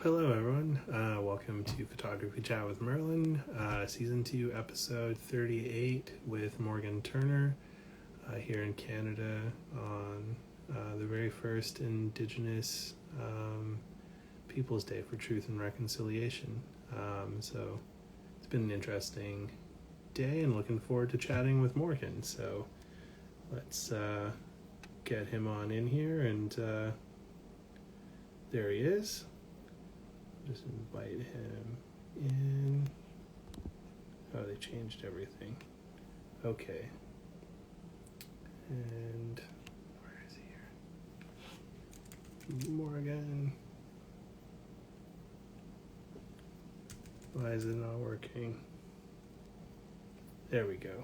Hello, everyone. Welcome to Photography Chat with Merlin, Season 2, Episode 38 with Morgan Turner here in Canada on the very first Indigenous Peoples Day for Truth and Reconciliation. So it's been an interesting day and looking forward to chatting with Morgan. So let's get him on in here, and there he is. Just invite him in. Oh, they changed everything. Okay. And where is he here? Morgan. Why is it not working? There we go.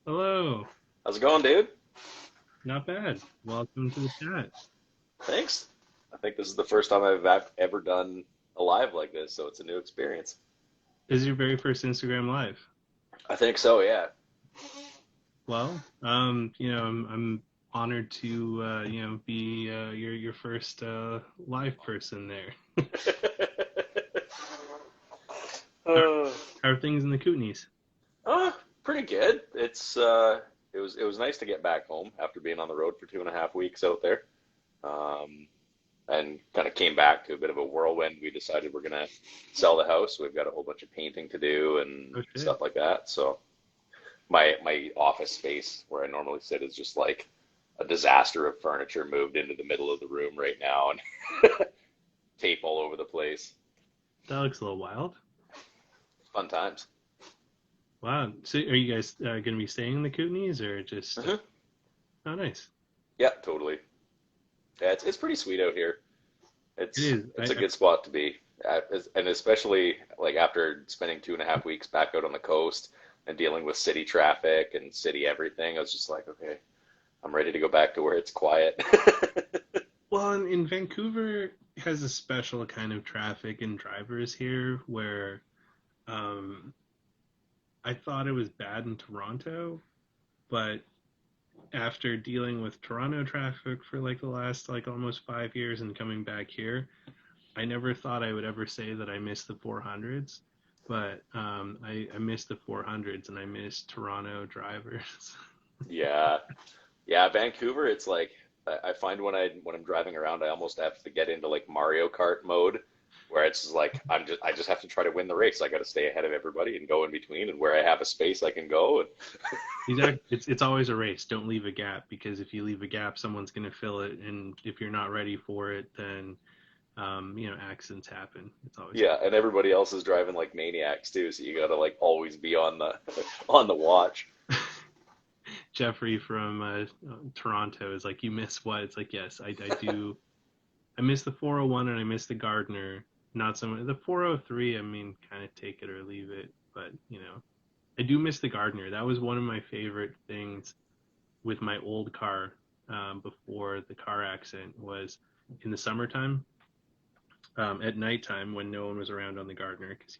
Hello. How's it going, dude? Not bad. Welcome to the chat. Thanks. I think this is the first time I've ever done a live like this, so it's a new experience. This is your very first Instagram live. I think so, yeah. Well, I'm honored to, be your first live person there. How are things in the Kootenays? Pretty good. It was nice to get back home after being on the road for 2.5 weeks out there. And kind of came back to a bit of a whirlwind. We decided we're gonna sell the house. We've got a whole bunch of painting to do and stuff like that. So my office space where I normally sit is just like a disaster of furniture moved into the middle of the room right now and tape all over the place. That looks a little wild. Fun times. Wow. So are you guys going to be staying in the Kootenays or just... Oh, nice. Yeah, totally. Yeah, it's pretty sweet out here. It is. It's a good spot to be. And especially like after spending 2.5 weeks back out on the coast and dealing with city traffic and city everything, I was just like, okay, I'm ready to go back to where it's quiet. Well, in Vancouver has a special kind of traffic and drivers here where I thought it was bad in Toronto, but after dealing with Toronto traffic for like the last like almost 5 years and coming back here, I never thought I would ever say that I miss the 400s, but I miss the 400s and I miss Toronto drivers. Yeah. Yeah, Vancouver, it's like I find when I'm driving around, I almost have to get into like Mario Kart mode, where it's just like I just have to try to win the race. I got to stay ahead of everybody and go in between, and where I have a space, I can go. And Exactly. It's always a race. Don't leave a gap because if you leave a gap, someone's going to fill it, and if you're not ready for it, then accidents happen. It's always yeah, and everybody else is driving like maniacs too, so you got to like always be on the on the watch. Jeffrey from Toronto is like, you miss what? It's like, yes, I do. I miss the 401 and I miss the Gardner. Not so much the 403. I mean, kind of take it or leave it, but I do miss the Gardner. That was one of my favorite things with my old car before the car accident was in the summertime, at nighttime when no one was around on the Gardner because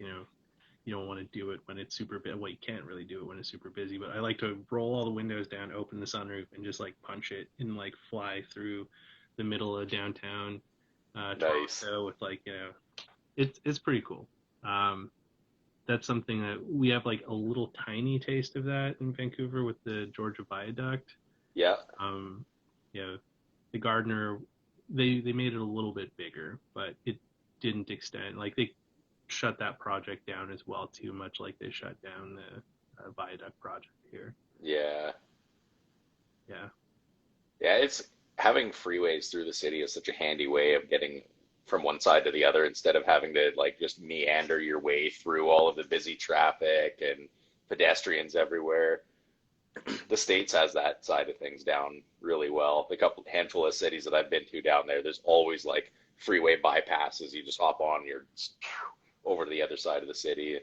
you don't want to do it when it's super busy. Well, you can't really do it when it's super busy, but I like to roll all the windows down, open the sunroof, and just like punch it and like fly through the middle of downtown Nice. Toronto with like it's pretty cool. That's something that we have like a little tiny taste of that in Vancouver with the Georgia Viaduct. Yeah. Um, yeah, the Gardner, they made it a little bit bigger, but it didn't extend. Like they shut that project down as well too, much like they shut down the viaduct project here. Yeah. Yeah. Yeah, it's having freeways through the city is such a handy way of getting from one side to the other instead of having to like just meander your way through all of the busy traffic and pedestrians everywhere. The States has that side of things down really well. The couple handful of cities that I've been to down there, there's always like freeway bypasses. You just hop on, you're over to the other side of the city.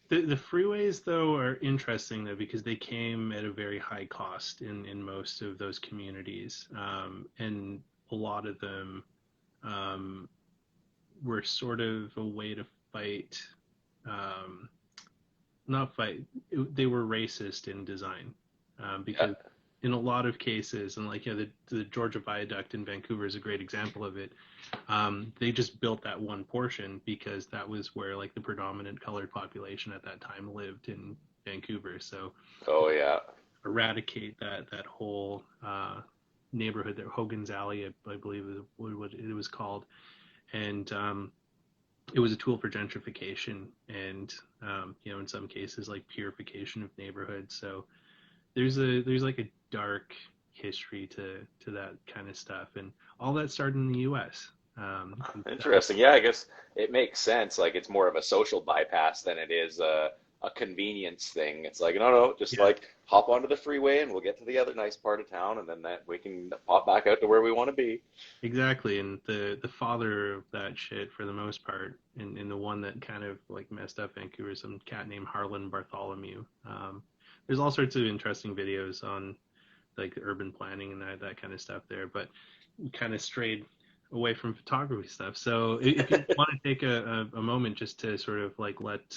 The freeways though are interesting though because they came at a very high cost in most of those communities, and a lot of them um, were sort of a way to fight, um, not fight. They were racist in design Yeah. because in a lot of cases, and like, the Georgia Viaduct in Vancouver is a great example of it. They just built that one portion because that was where like the predominant colored population at that time lived in Vancouver. So Oh yeah. eradicate that whole neighborhood there, Hogan's Alley, I believe is what it was called, and it was a tool for gentrification and in some cases like purification of neighborhoods. So there's like a dark history to that kind of stuff, and all that started in the U.S. Interesting. Yeah, I guess it makes sense. Like it's more of a social bypass than it is a convenience thing. It's like, no, no, just Yeah, like hop onto the freeway and we'll get to the other nice part of town and then that we can pop back out to where we want to be. exactly. And the father of that shit for the most part, and the one that kind of like messed up Vancouver, is some cat named Harlan Bartholomew. There's all sorts of interesting videos on like urban planning and that kind of stuff there, but we kind of strayed away from photography stuff. So if you want to take a moment just to sort of like let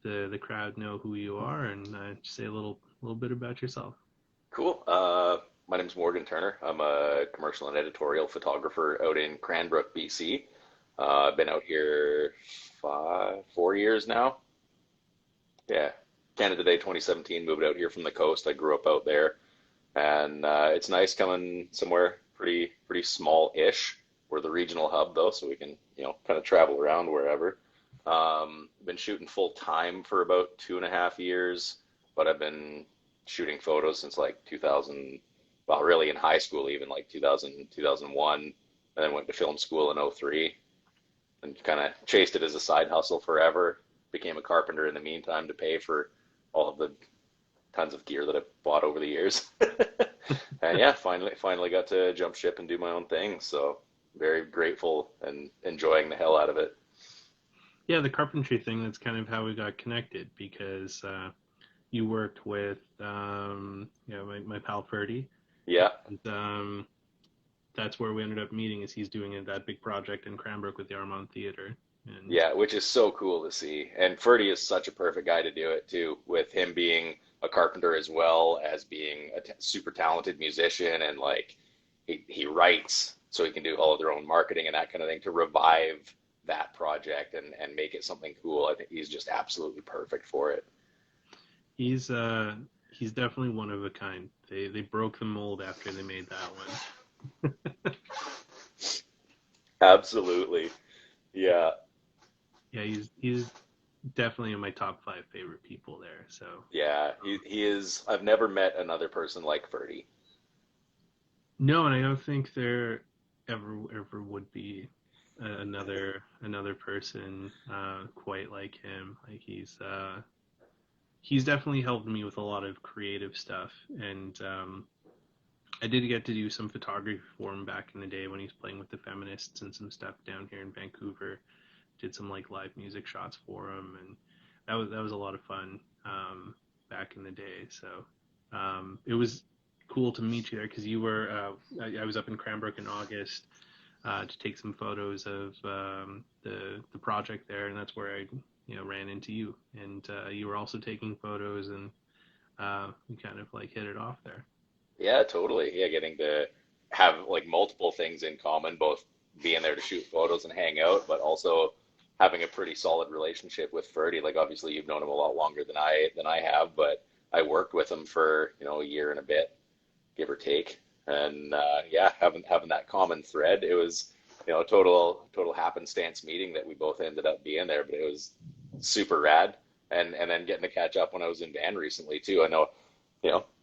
the crowd know who you are and just say a little bit about yourself. Cool. My name's Morgan Turner. I'm a commercial and editorial photographer out in Cranbrook, BC. I've been out here 4 years now. Yeah. Canada Day 2017, moved out here from the coast. I grew up out there. And it's nice coming somewhere pretty small-ish. We're the regional hub though, so we can kind of travel around wherever. Been shooting full time for about 2.5 years, but I've been shooting photos since like 2000. Well, really in high school, even like 2000, 2001, and then went to film school in '03 and kind of chased it as a side hustle forever. Became a carpenter in the meantime to pay for all of the tons of gear that I've bought over the years. And yeah, finally got to jump ship and do my own thing. So very grateful and enjoying the hell out of it. Yeah, the carpentry thing, that's kind of how we got connected because you worked with my pal Ferdy, Yeah, and that's where we ended up meeting. Is he's doing that big project in Cranbrook with the Armand Theater, and yeah, which is so cool to see. And Ferdy is such a perfect guy to do it too, with him being a carpenter as well as being a super talented musician and like he writes so he can do all of their own marketing and that kind of thing to revive that project and make it something cool. I think he's just absolutely perfect for it. he's uh he's definitely one of a kind. They broke the mold after they made that one. Absolutely. Yeah. Yeah, he's definitely in my top five favorite people there. So Yeah, he is. I've never met another person like Ferdy. no, and I don't think there ever would be another person quite like him. Like he's definitely helped me with a lot of creative stuff, and I did get to do some photography for him back in the day when he was playing with the Feminists and some stuff down here in Vancouver. Did some like live music shots for him, and that was a lot of fun back in the day. So it was cool to meet you there because you were I was up in Cranbrook in August to take some photos of the project there, and that's where I ran into you, and you were also taking photos, and we kind of like hit it off there. Yeah, totally. Yeah, getting to have like multiple things in common, both being there to shoot photos and hang out, but also having a pretty solid relationship with Ferdy. Like obviously you've known him a lot longer than I have, but I worked with him for, a year and a bit, give or take. And yeah, having that common thread, it was, total happenstance meeting that we both ended up being there, but it was super rad. And then getting to catch up when I was in Van recently too. I know,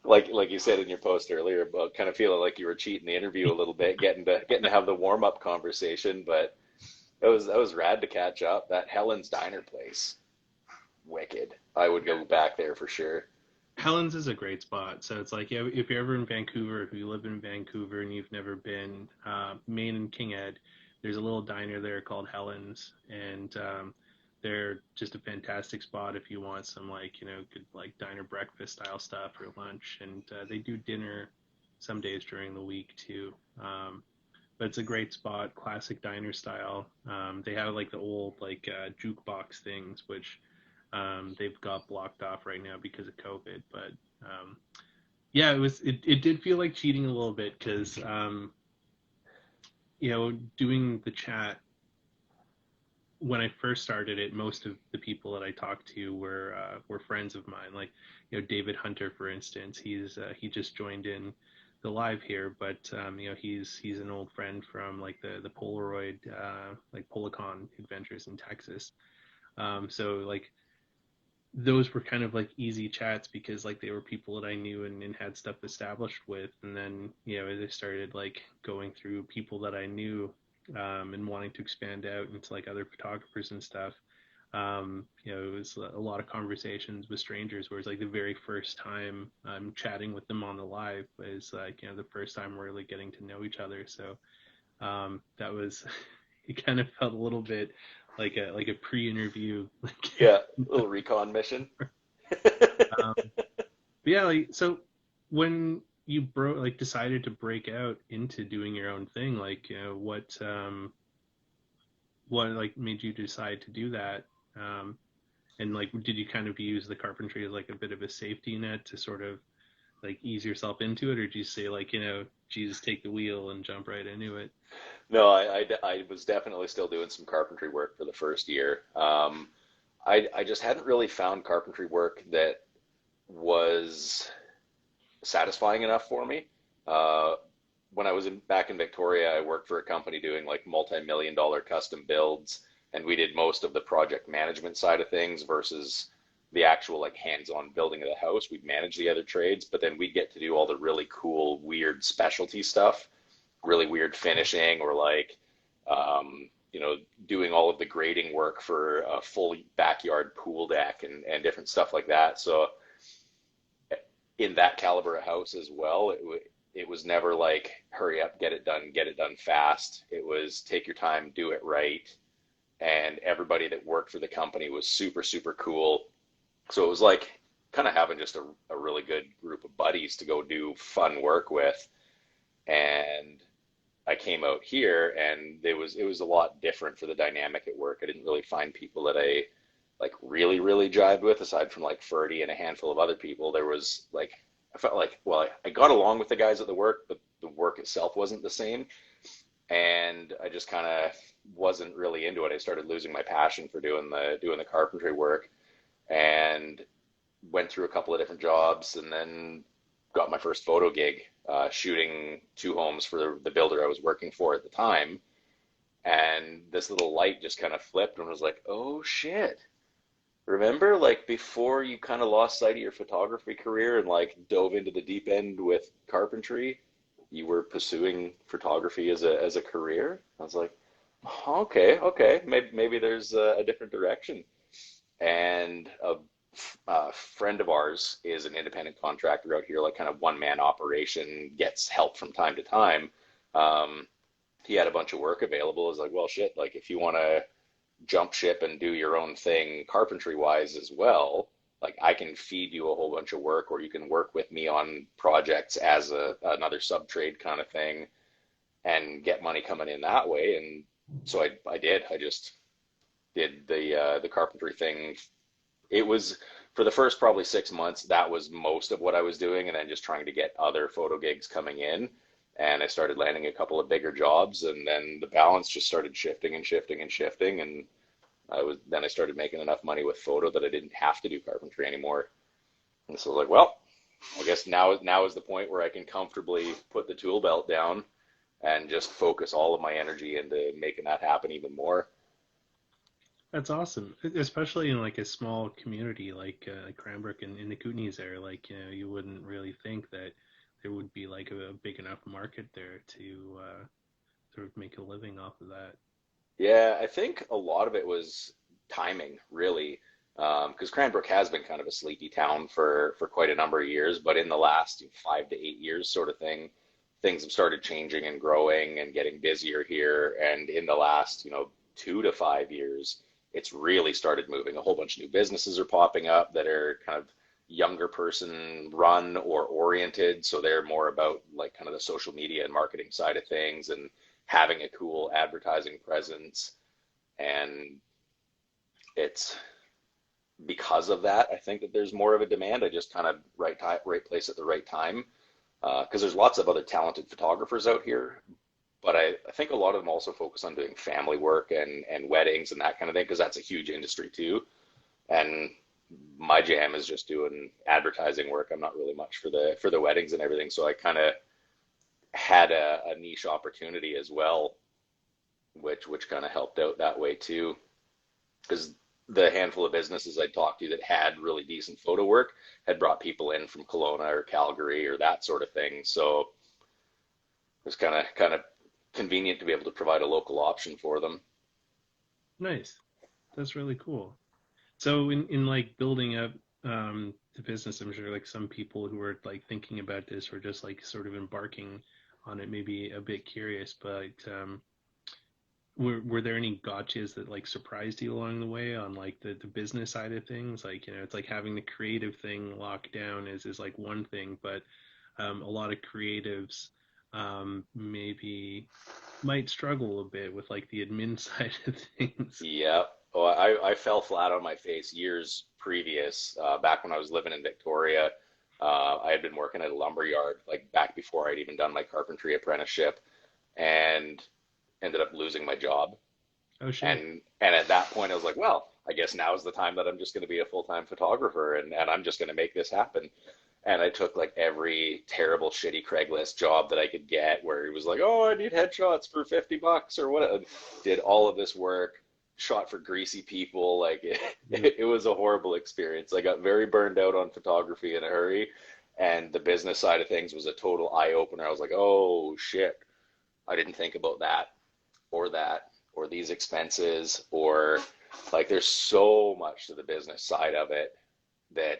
like you said in your post earlier about kind of feeling like you were cheating the interview a little bit, getting to have the warm up conversation, but that was rad to catch up. That Helen's Diner place, wicked. I would go back there for sure. Helen's is a great spot. So it's like, yeah, if you're ever in Vancouver, if you live in Vancouver and you've never been, Maine and King Ed, there's a little diner there called Helen's, and they're just a fantastic spot if you want some like good like diner breakfast style stuff for lunch, and they do dinner some days during the week too. But it's a great spot, classic diner style. They have like the old like jukebox things, which they've got blocked off right now because of COVID. But Yeah, it did feel like cheating a little bit because doing the chat when I first started it, most of the people that I talked to were friends of mine. Like, David Hunter, for instance, he just joined in the live here, but he's an old friend from like the Polaroid like Policon adventures in Texas. So like those were kind of like easy chats because like they were people that I knew and had stuff established with. And then, as I started like going through people that I knew and wanting to expand out into like other photographers and stuff, it was a lot of conversations with strangers where it's like the very first time I'm chatting with them on the live was like, the first time we're really getting to know each other. So that was, it kind of felt a little bit like a pre-interview. Yeah, little recon mission. um, But yeah, like so when you decided to break out into doing your own thing, like what like made you decide to do that? And like did you kind of use the carpentry as like a bit of a safety net to sort of like ease yourself into it, or did you say like, Jesus, take the wheel and jump right into it? No, I was definitely still doing some carpentry work for the first year. I just hadn't really found carpentry work that was satisfying enough for me. Uh, when I was back in Victoria, I worked for a company doing like multi-million dollar custom builds, and we did most of the project management side of things versus the actual like hands-on building of the house. We'd manage the other trades, but then we'd get to do all the really cool, weird specialty stuff, really weird finishing, or like doing all of the grading work for a full backyard pool deck and different stuff like that. So in that caliber of house as well, it was never like hurry up, get it done fast. It was take your time, do it right. And everybody that worked for the company was super, super cool. So it was like kind of having just a really good group of buddies to go do fun work with. And I came out here and it was a lot different for the dynamic at work. I didn't really find people that I like really, really jived with, aside from like Ferdy and a handful of other people. There was like, I felt like, well, I got along with the guys at the work, but the work itself wasn't the same. And I just kind of wasn't really into it. I started losing my passion for doing the carpentry work, and went through a couple of different jobs, and then got my first photo gig, shooting two homes for the builder I was working for at the time. And this little light just kind of flipped and was like, oh shit. Remember, like before you kind of lost sight of your photography career and like dove into the deep end with carpentry, you were pursuing photography as a career? I was like, okay, maybe there's a different direction. And a friend of ours is an independent contractor out here, like kind of one man operation, gets help from time to time. Um, he had a bunch of work available. I was like, well, shit, like if you want to jump ship and do your own thing carpentry wise as well, like I can feed you a whole bunch of work, or you can work with me on projects as another sub trade kind of thing and get money coming in that way. And so I did. I just did the carpentry thing. It was for the first probably 6 months, that was most of what I was doing, and then just trying to get other photo gigs coming in. And I started landing a couple of bigger jobs, and then the balance just started shifting and shifting and shifting. And I started making enough money with photo that I didn't have to do carpentry anymore. And so I was like, well, I guess now is the point where I can comfortably put the tool belt down and just focus all of my energy into making that happen even more. That's awesome, especially in like a small community like Cranbrook and in the Kootenays there. Like, you wouldn't really think that there would be like a big enough market there to sort of make a living off of that. Yeah, I think a lot of it was timing, really, because Cranbrook has been kind of a sleepy town for quite a number of years, but in the last 5 to 8 years, sort of thing, things have started changing and growing and getting busier here. And in the last 2 to 5 years, it's really started moving. A whole bunch of new businesses are popping up that are kind of younger person run or oriented, so they're more about like kind of the social media and marketing side of things and having a cool advertising presence. And it's because of that, I think that there's more of a demand. I just kind of right time, right place at the right time. Because there's lots of other talented photographers out here, but I think a lot of them also focus on doing family work and weddings and that kind of thing, because that's a huge industry too. And my jam is just doing advertising work. I'm not really much for the weddings and everything. So I kind of had a niche opportunity as well, which kind of helped out that way too. Because the handful of businesses I talked to that had really decent photo work had brought people in from Kelowna or Calgary or that sort of thing. So it was kind of convenient to be able to provide a local option for them. Nice. That's really cool. So in like building up the business, I'm sure like some people who are like thinking about this or just like sort of embarking on it may be a bit curious, but were there any gotchas that like surprised you along the way on like the business side of things? Like, it's like having the creative thing locked down is like one thing, but a lot of creatives maybe might struggle a bit with like the admin side of things. Yeah. Oh, I fell flat on my face years previous, back when I was living in Victoria. I had been working at a lumber yard, like back before I'd even done my carpentry apprenticeship, and ended up losing my job. Oh shit. And at that point, I was like, well, I guess now is the time that I'm just going to be a full-time photographer, and I'm just going to make this happen. And I took like every terrible, shitty Craigslist job that I could get where he was like, oh, I need headshots for $50 or what. Did all of this work, shot for greasy people. Like Mm. it was a horrible experience. I got very burned out on photography in a hurry. And the business side of things was a total eye opener. I was like, oh shit, I didn't think about that, or these expenses, or like there's so much to the business side of it that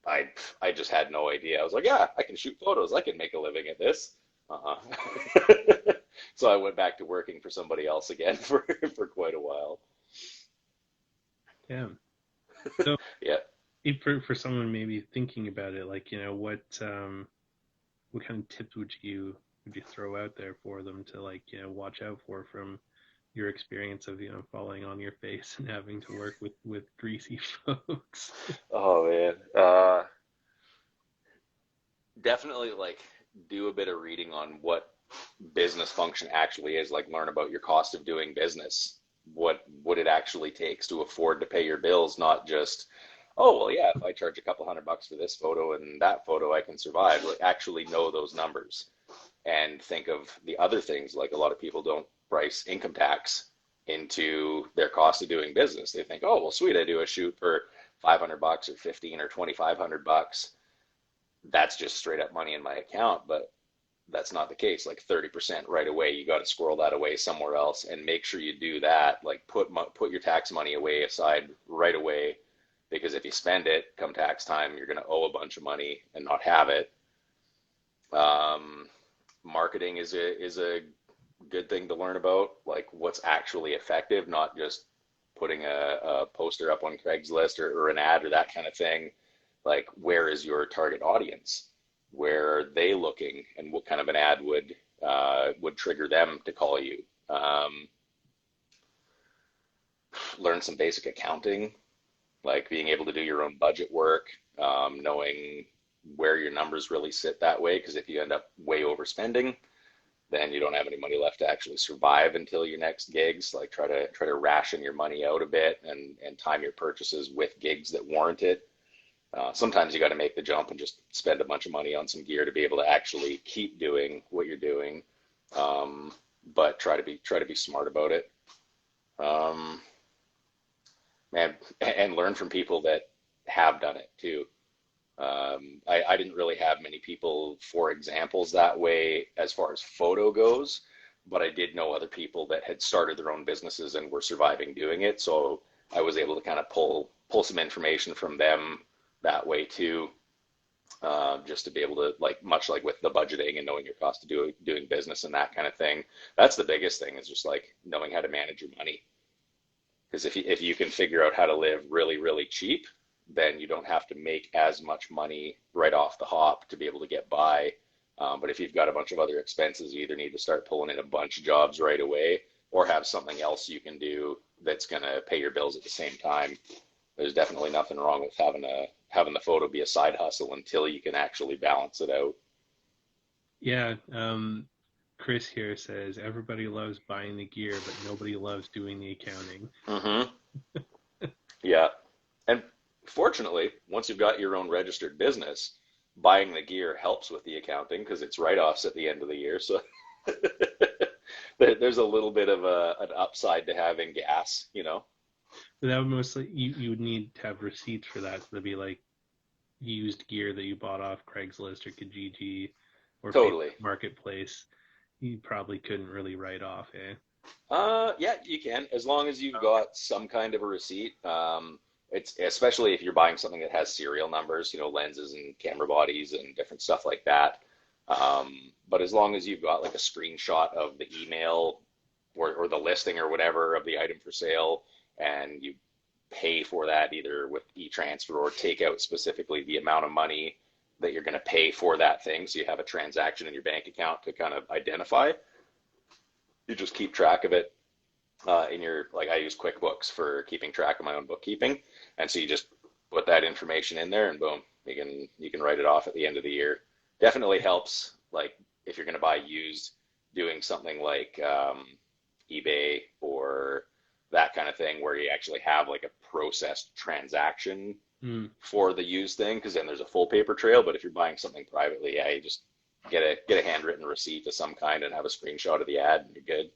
I just had no idea. I was like, yeah, I can shoot photos. I can make a living at this. Uh-huh. So I went back to working for somebody else again for quite a while. Damn. So Yeah. if for someone maybe thinking about it, like, what kind of tips would you throw out there for them to like, watch out for from your experience of, falling on your face and having to work with greasy folks? Oh man. Definitely like do a bit of reading on what business function actually is, like learn about your cost of doing business, what it actually takes to afford to pay your bills, not just, oh well, yeah, if I charge a couple $100 for this photo and that photo I can survive. Like actually know those numbers and think of the other things. Like a lot of people don't price income tax into their cost of doing business. They think, oh well, sweet, I do a shoot for $500 or 15 or $2,500, that's just straight up money in my account. But that's not the case. Like 30% right away, you got to squirrel that away somewhere else, and make sure you do that. Like put your tax money away aside right away, because if you spend it come tax time, you're going to owe a bunch of money and not have it. Um, Marketing is a good thing to learn about, like what's actually effective, not just putting a poster up on Craigslist or an ad or that kind of thing. Like where is your target audience? Where are they looking, and what kind of an ad would trigger them to call you? Learn some basic accounting, like being able to do your own budget work, knowing where your numbers really sit that way. Because if you end up way overspending, then you don't have any money left to actually survive until your next gigs. Like try to ration your money out a bit and time your purchases with gigs that warrant it. Sometimes you got to make the jump and just spend a bunch of money on some gear to be able to actually keep doing what you're doing. But try to be smart about it. Um, Man, and learn from people that have done it too. I didn't really have many people for examples that way as far as photo goes, but I did know other people that had started their own businesses and were surviving doing it. So I was able to kind of pull some information from them that way too, just to be able to, like, much like with the budgeting and knowing your cost of doing business and that kind of thing. That's the biggest thing, is just like knowing how to manage your money. Because if you can figure out how to live really, really cheap, then you don't have to make as much money right off the hop to be able to get by. But if you've got a bunch of other expenses, you either need to start pulling in a bunch of jobs right away, or have something else you can do that's going to pay your bills at the same time. there's definitely nothing wrong with having the photo be a side hustle until you can actually balance it out. Yeah, Chris here says everybody loves buying the gear, but nobody loves doing the accounting. Mm-hmm. Yeah. And fortunately, once you've got your own registered business, buying the gear helps with the accounting because it's write-offs at the end of the year. So there's a little bit of an upside to having gas, you know? But that would mostly you would need to have receipts for that. So that'd be like used gear that you bought off Craigslist or Kijiji or Facebook Totally. Marketplace. You probably couldn't really write off, eh? Yeah, you can, as long as you've got some kind of a receipt. It's especially if you're buying something that has serial numbers, lenses and camera bodies and different stuff like that. But as long as you've got like a screenshot of the email or the listing or whatever of the item for sale, and you pay for that either with e-transfer or take out specifically the amount of money that you're going to pay for that thing, so you have a transaction in your bank account to kind of identify. You just keep track of it in your, like, I use QuickBooks for keeping track of my own bookkeeping, and so you just put that information in there, and boom, you can write it off at the end of the year. Definitely helps, like if you're going to buy used, doing something like eBay or that kind of thing where you actually have like a processed transaction for the used thing, because then there's a full paper trail. But if you're buying something privately, yeah, you just get a handwritten receipt of some kind and have a screenshot of the ad, and you're good.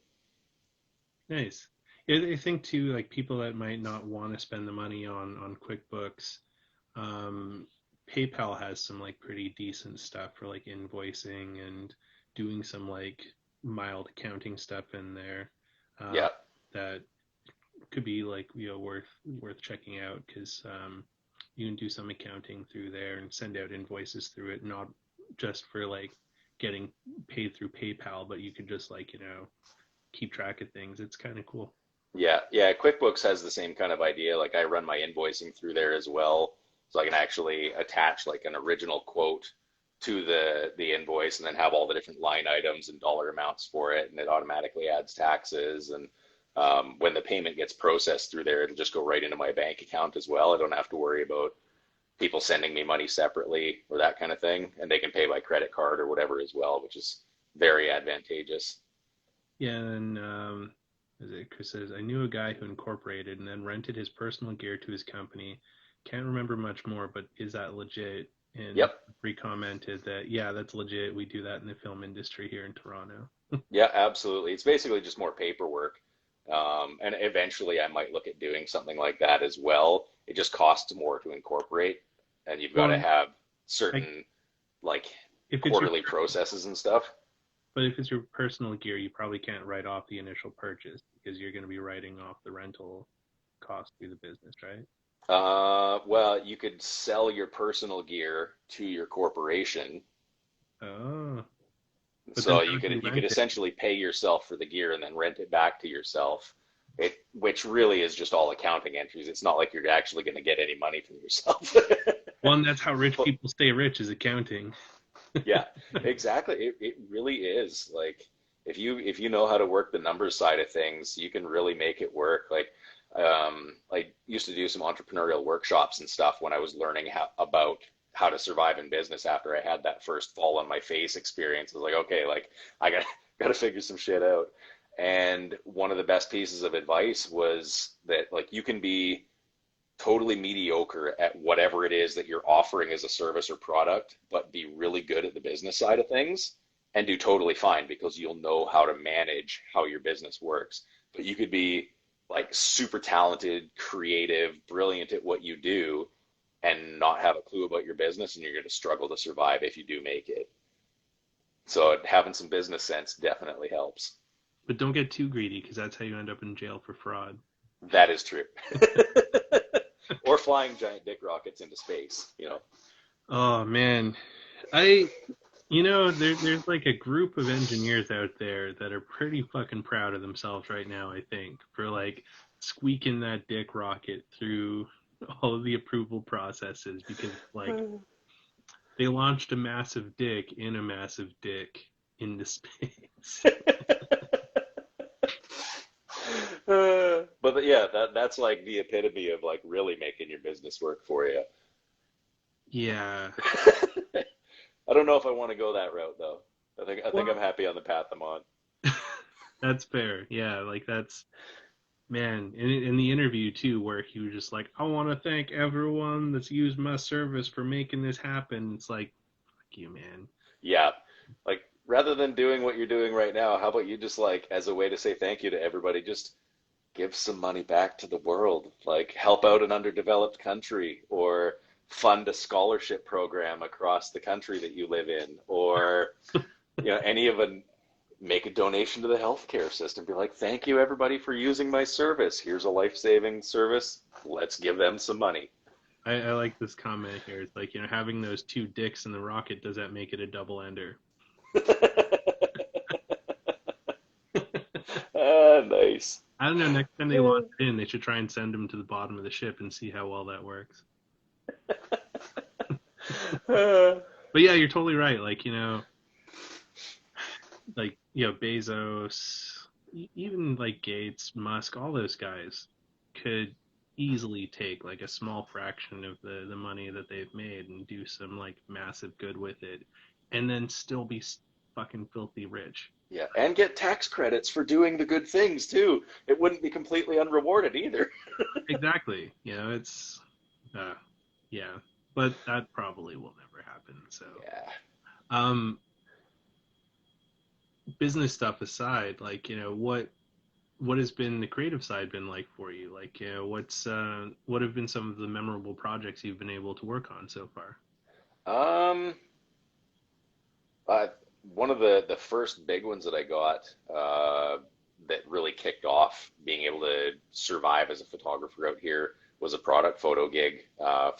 Nice. Yeah, I think too, like people that might not want to spend the money on QuickBooks, um, PayPal has some like pretty decent stuff for like invoicing and doing some like mild accounting stuff in there. Yeah, That could be like worth checking out because you can do some accounting through there and send out invoices through it, not just for like getting paid through PayPal, but you could just like keep track of things. It's kind of cool. yeah. QuickBooks has the same kind of idea. Like I run my invoicing through there as well, so I can actually attach like an original quote to the invoice, and then have all the different line items and dollar amounts for it, and it automatically adds taxes. And when the payment gets processed through there, it'll just go right into my bank account as well. I don't have to worry about people sending me money separately or that kind of thing, and they can pay by credit card or whatever as well, which is very advantageous. Yeah, and as Chris says, I knew a guy who incorporated and then rented his personal gear to his company. Can't remember much more, but is that legit? And Yep. re-commented that, yeah, that's legit. We do that in the film industry here in Toronto. Yeah, absolutely. It's basically just more paperwork. And eventually I might look at doing something like that as well. It just costs more to incorporate, and you've got to Well, have I, certain like if it's your quarterly processes and stuff. but if it's your personal gear, you probably can't write off the initial purchase because you're going to be writing off the rental cost through the business, right? Well, you could sell your personal gear to your corporation. Oh, but then So how you do you could rent it? essentially pay yourself for the gear and then rent it back to yourself. Which really is just all accounting entries. It's not like you're actually going to get any money from yourself. Well, and that's how rich But people stay rich is accounting. yeah, exactly. It really is. Like if you know how to work the numbers side of things, you can really make it work. Like I used to do some entrepreneurial workshops and stuff when I was learning about how to survive in business after I had that first fall on my face experience. I was like, okay, like I got to figure some shit out. And one of the best pieces of advice was that like you can be totally mediocre at whatever it is that you're offering as a service or product, but be really good at the business side of things and do totally fine because you'll know how to manage how your business works. But you could be like super talented, creative, brilliant at what you do and not have a clue about your business, and you're going to struggle to survive if you do make it. So having some business sense definitely helps. But don't get too greedy because that's how you end up in jail for fraud. That is true. Or flying giant dick rockets into space. Oh man, there's like a group of engineers out there that are pretty fucking proud of themselves right now, I think, for like squeaking that dick rocket through all of the approval processes because like they launched a massive dick in a massive dick into space. But yeah, that's like the epitome of like really making your business work for you. Yeah. I don't know if I want to go that route though. I think I'm Well, happy on the path I'm on. that's fair. Yeah, like that's man, in the interview too, where he was just like, I want to thank everyone that's used my service for making this happen. It's like, fuck you, man. Yeah. Like rather than doing what you're doing right now, how about you just like as a way to say thank you to everybody, just give some money back to the world, like help out an underdeveloped country or fund a scholarship program across the country that you live in, or any of a make a donation to the healthcare system. Be like, thank you everybody for using my service. Here's a life-saving service. Let's give them some money. I like this comment here. It's like, having those two dicks in the rocket, does that make it a double ender? Ah, nice. I don't know. Next time they launch it in, they should try and send them to the bottom of the ship and see how well that works. Uh, But yeah, you're totally right. Bezos, even like Gates, Musk, all those guys could easily take like a small fraction of the money that they've made and do some like massive good with it, and then still be fucking filthy rich. yeah, and get tax credits for doing the good things too. It wouldn't be completely unrewarded either. Exactly. It's uh, yeah, but that probably will never happen. So, Yeah. um, business stuff aside, what has been the creative side been like for you? Like, what have been some of the memorable projects you've been able to work on so far? Um, Uh, One of the first big ones that I got that really kicked off being able to survive as a photographer out here was a product photo gig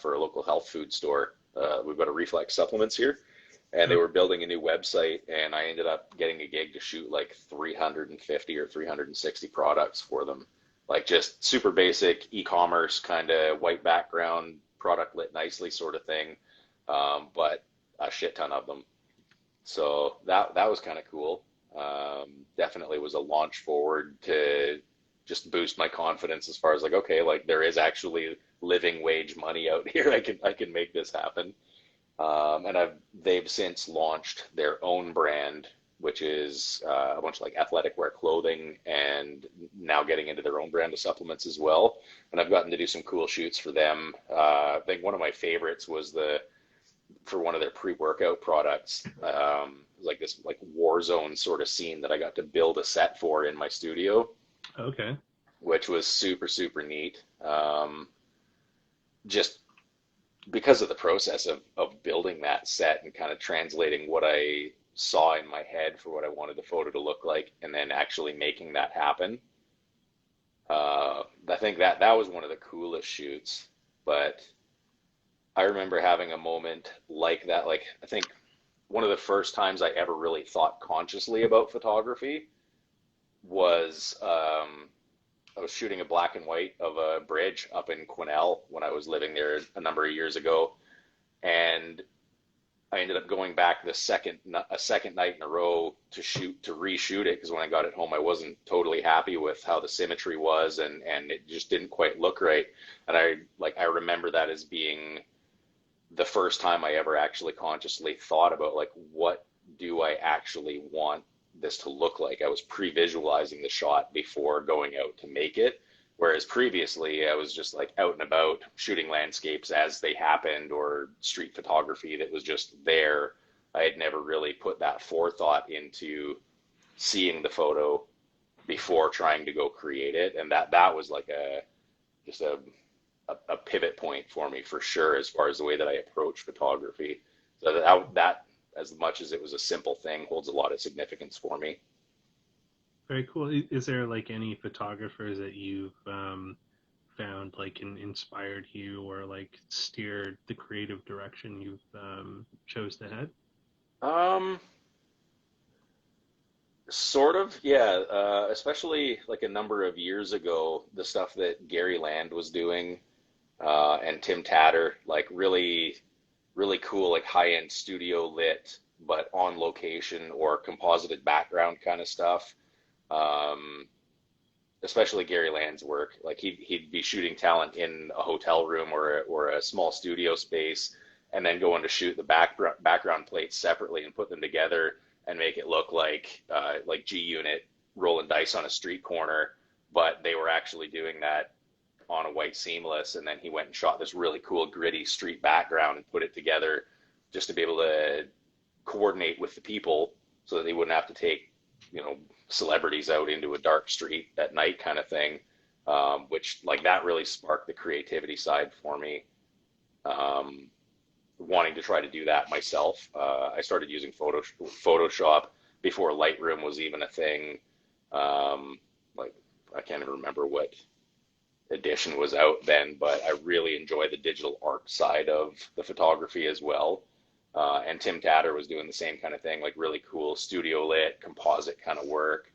for a local health food store. We've got a Reflex Supplements here, and they Okay. were building a new website, and I ended up getting a gig to shoot like 350 or 360 products for them. Like just super basic e-commerce kind of white background, product lit nicely sort of thing, but a shit ton of them. So that was kind of cool. Definitely was a launch forward to just boost my confidence as far as like, okay, like there is actually living wage money out here. I can make this happen. And they've since launched their own brand, which is a bunch of like athletic wear clothing, and now getting into their own brand of supplements as well. And I've gotten to do some cool shoots for them. I think one of my favorites was the for one of their pre-workout products. Like this like war zone sort of scene that I got to build a set for in my studio, Okay. which was super super neat. Just because of the process of building that set and kind of translating what I saw in my head for what I wanted the photo to look like, and then actually making that happen. I think that was one of the coolest shoots. But I remember having a moment like that. Like, I think one of the first times I ever really thought consciously about photography was I was shooting a black and white of a bridge up in Quesnel when I was living there a number of years ago. And I ended up going back a second night in a row to reshoot it, because when I got it home, I wasn't totally happy with how the symmetry was, and it just didn't quite look right. And I remember that as being the first time I ever actually consciously thought about like, what do I actually want this to look like? I was pre-visualizing the shot before going out to make it. Whereas previously I was just like out and about shooting landscapes as they happened, or street photography that was just there. I had never really put that forethought into seeing the photo before trying to go create it. And that was like just a pivot point for me for sure, as far as the way that I approach photography. So that as much as it was a simple thing, holds a lot of significance for me. Very cool. Is there like any photographers that you've found like inspired you or like steered the creative direction you've chose to head? Um, Sort of, yeah. Especially like a number of years ago, the stuff that Gary Land was doing, and Tim Tatter, like really, really cool, like high-end studio lit, but on location or composited background kind of stuff. Um, especially Gary Land's work. Like he'd be shooting talent in a hotel room or a small studio space, and then go on to shoot the background plates separately and put them together and make it look like G Unit rolling dice on a street corner, but they were actually doing that on a white seamless. And then he went and shot this really cool gritty street background and put it together just to be able to coordinate with the people so that they wouldn't have to take, you know, celebrities out into a dark street at night kind of thing, which like that really sparked the creativity side for me, wanting to try to do that myself. I started using Photoshop before Lightroom was even a thing. Like I can't even remember what edition was out then, but I really enjoy the digital art side of the photography as well. And Tim Tatter was doing the same kind of thing, like really cool studio lit, composite kind of work.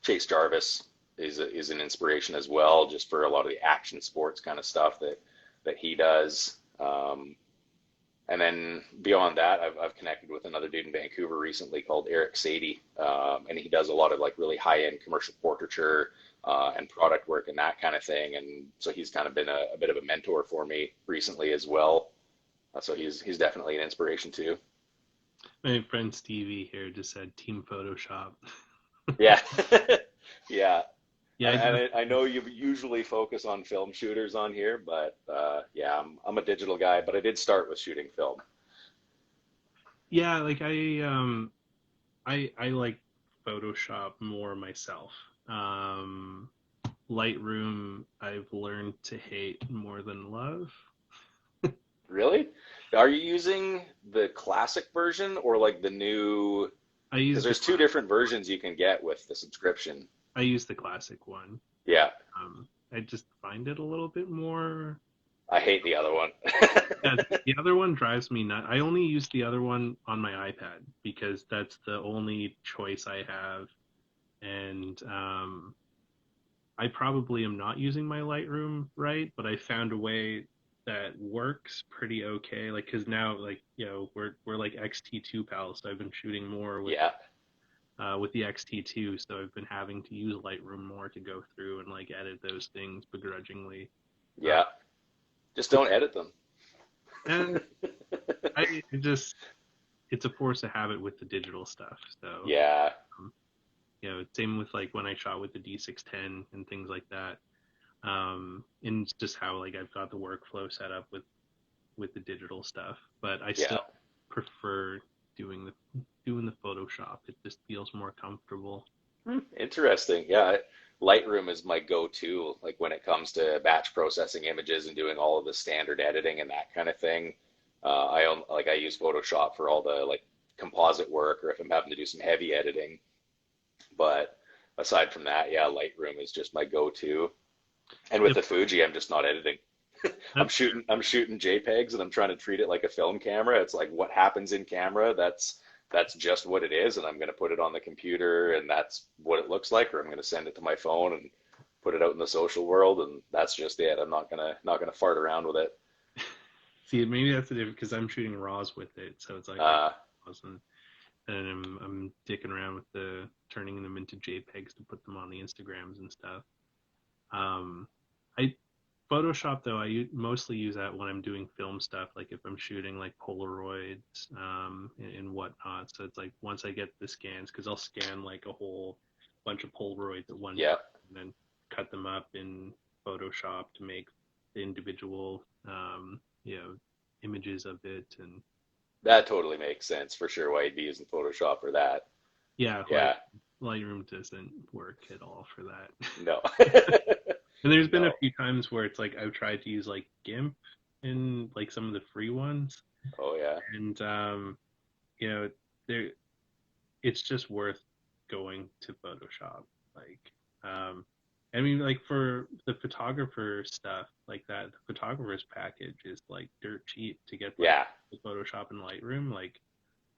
Chase Jarvis is an inspiration as well, just for a lot of the action sports kind of stuff that he does. And then beyond that, I've connected with another dude in Vancouver recently called Sadie, and he does a lot of like really high-end commercial portraiture and product work and that kind of thing. And so he's kind of been a bit of a mentor for me recently as well. So he's definitely an inspiration too. My friend Stevie here just said Team Photoshop. Yeah, yeah. Yeah, And I know you usually focus on film shooters on here, but yeah, I'm a digital guy, but I did start with shooting film. yeah, like I like Photoshop more myself. Lightroom I've learned to hate more than love. Really? Are you using the classic version or like the new? I Because use the there's two different versions you can get with the subscription. I use the classic one. Yeah, I just find it a little bit more. I hate the other one. Yeah, the other one drives me nuts. I only use the other one on my iPad because that's the only choice I have, and I probably am not using my Lightroom right, but I found a way that works pretty okay. Like, cause now, like, you know, we're like XT2 pals, so I've been shooting more Yeah, with the XT2, so I've been having to use Lightroom more to go through and like edit those things begrudgingly. Uh, yeah. Just don't edit them. and I just it's a force of habit with the digital stuff. So Yeah, you know, same with like when I shot with the D610 and things like that. And just how like I've got the workflow set up with the digital stuff, but I yeah. still prefer doing the Photoshop. It just feels more comfortable. Interesting. Yeah, Lightroom is my go-to, like when it comes to batch processing images and doing all of the standard editing and that kind of thing. I use Photoshop for all the like composite work or if I'm having to do some heavy editing. But aside from that, yeah, Lightroom is just my go-to. And with Yep. the Fuji, I'm just not editing. That's I'm shooting JPEGs and I'm trying to treat it like a film camera. It's like what happens in camera, that's just what it is, and I'm going to put it on the computer and that's what it looks like, or I'm going to send it to my phone and put it out in the social world, and that's just it. I'm not gonna fart around with it. See, maybe that's the difference because I'm shooting RAWs with it, so it's like Uh, RAWs and I'm dicking around with the turning them into JPEGs to put them on the Instagrams and stuff. I Photoshop though mostly use that when I'm doing film stuff, like if I'm shooting like Polaroids and whatnot. So it's like once I get the scans, because I'll scan like a whole bunch of Polaroids at one yeah, time and then cut them up in Photoshop to make the individual images of it. And that totally makes sense for sure. Why you'd be using Photoshop for that? yeah, Yeah, Lightroom doesn't work at all for that. no, And there's been a no. few times where it's like I've tried to use like GIMP in like some of the free ones, Oh yeah, and you know, there it's just worth going to Photoshop. Like, I mean, like for the photographer stuff like that, the photographer's package is like dirt cheap to get like yeah. the Photoshop and Lightroom. Like,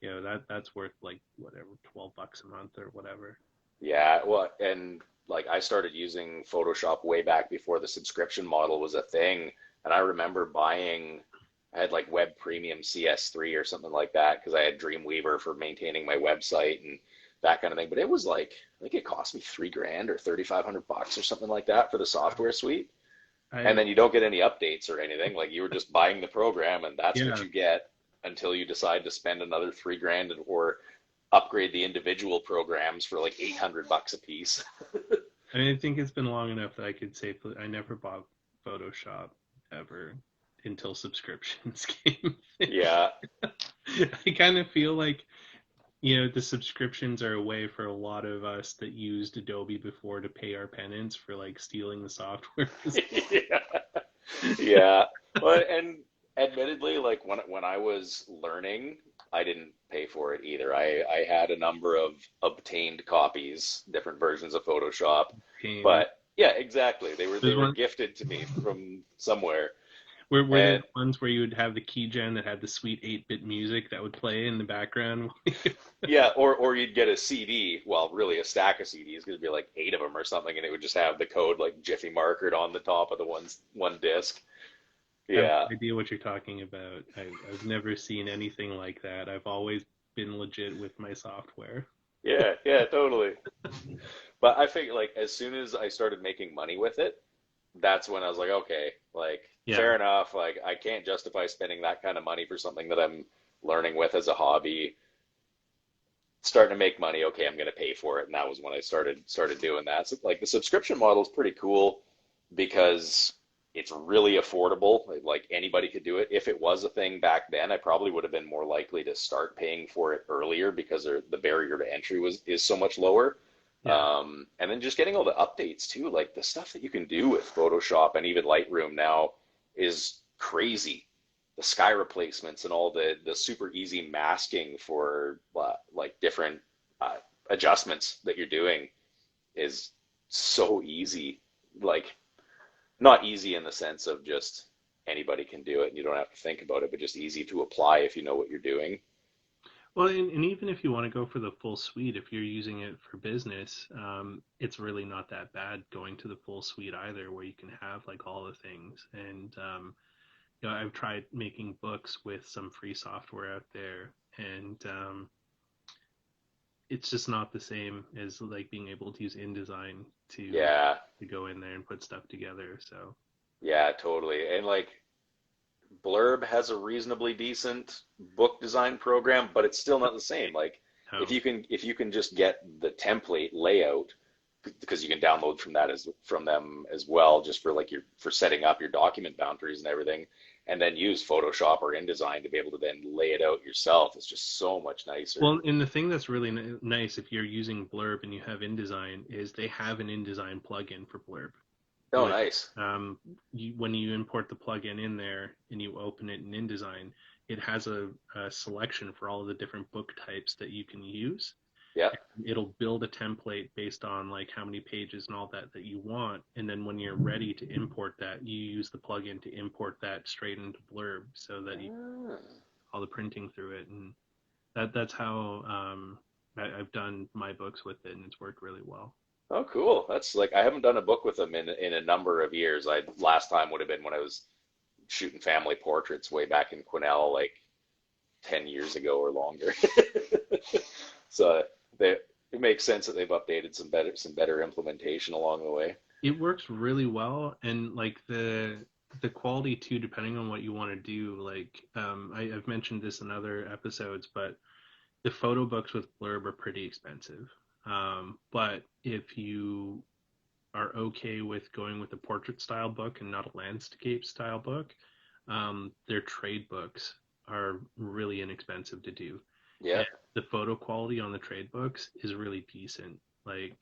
you know, that's worth like whatever, $12 a month or whatever. Yeah, well, and like I started using Photoshop way back before the subscription model was a thing. And I remember I had like Web Premium CS3 or something like that because I had Dreamweaver for maintaining my website. And that kind of thing. But it was like, I think it cost me $3,000 or $3,500 or something like that for the software suite. And I then you don't get any updates or anything. Like you were just buying the program, and that's what yeah. you get until you decide to spend another $3,000 or upgrade the individual programs for like $800 a piece. I mean, I think it's been long enough that I could safely. I never bought Photoshop ever until subscriptions came. Yeah. I kind of feel like, the subscriptions are a way for a lot of us that used Adobe before to pay our penance for like stealing the software. Yeah. Yeah. Well, and admittedly, like when I was learning, I didn't pay for it either. I had a number of obtained copies, different versions of Photoshop, Pain. but yeah, exactly. They There's were one. gifted to me from somewhere. Were there And ones where you would have the keygen that had the sweet 8-bit music that would play in the background? yeah, or you'd get a CD, well, really a stack of CDs, because it'd be like 8 of them or something, and it would just have the code like Jiffy markered on the top of the one disc. I have Yeah. no idea what you're talking about. I've never seen anything like that. I've always been legit with my software. Yeah, yeah, totally. But I think like as soon as I started making money with it, that's when I was like, okay, like Yeah. fair enough. Like I can't justify spending that kind of money for something that I'm learning with as a hobby. Starting to make money, okay, I'm gonna pay for it. And that was when I started doing that. So like the subscription model is pretty cool because it's really affordable. Like anybody could do it. If it was a thing back then, I probably would have been more likely to start paying for it earlier because the barrier to entry is so much lower. Yeah. And then just getting all the updates too, like the stuff that you can do with Photoshop and even Lightroom now is crazy. The sky replacements and all the super easy masking for like different uh, adjustments that you're doing is so easy. Like not easy in the sense of just anybody can do it and you don't have to think about it, but just easy to apply if you know what you're doing. Well, and even if you want to go for the full suite, if you're using it for business, it's really not that bad going to the full suite either, where you can have like all the things. And I've tried making books with some free software out there, and it's just not the same as like being able to use InDesign to Yeah, go in there and put stuff together. So, yeah, totally. And like Blurb has a reasonably decent book design program, but it's still not the same. Like oh, if you can just get the template layout because you can download from that as from them as well, just for like your for setting up your document boundaries and everything, and then use Photoshop or InDesign to be able to then lay it out yourself. It's just so much nicer. well, and the thing that's really nice if you're using Blurb and you have InDesign is they have an InDesign plugin for Blurb. Oh, Like, nice. when you import the plugin in there and you open it in InDesign, it has a selection for all of the different book types that you can use. Yeah. It'll build a template based on like how many pages and all that you want, and then when you're ready to import that, you use the plugin to import that straight into Blurb, so that you Ah. all the printing through it, and that's how I've done my books with it, and it's worked really well. Oh, cool. That's like I haven't done a book with them in a number of years. I last time would have been when I was shooting family portraits way back in Quesnel, like 10 years ago or longer. So they, it makes sense that they've updated some better implementation along the way. It works really well, and like the quality too, depending on what you want to do. Like I've mentioned this in other episodes, but the photo books with Blurb are pretty expensive. But if you are okay with going with a portrait style book and not a landscape style book, their trade books are really inexpensive to do. Yeah. And the photo quality on the trade books is really decent. Like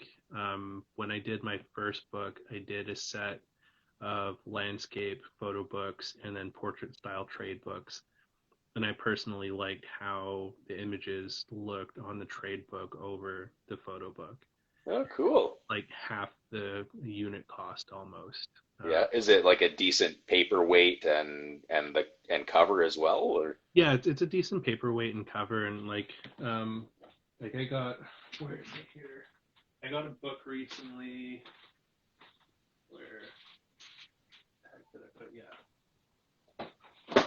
when I did my first book, I did a set of landscape photo books and then portrait style trade books. And I personally liked how the images looked on the trade book over the photo book. Oh, cool. Like half the unit cost almost. Yeah. Is it like a decent paperweight and cover as well, or? Yeah, it's a decent paperweight and cover, and like I got, where is it here? I got a book recently. Where the heck did I put? Yeah.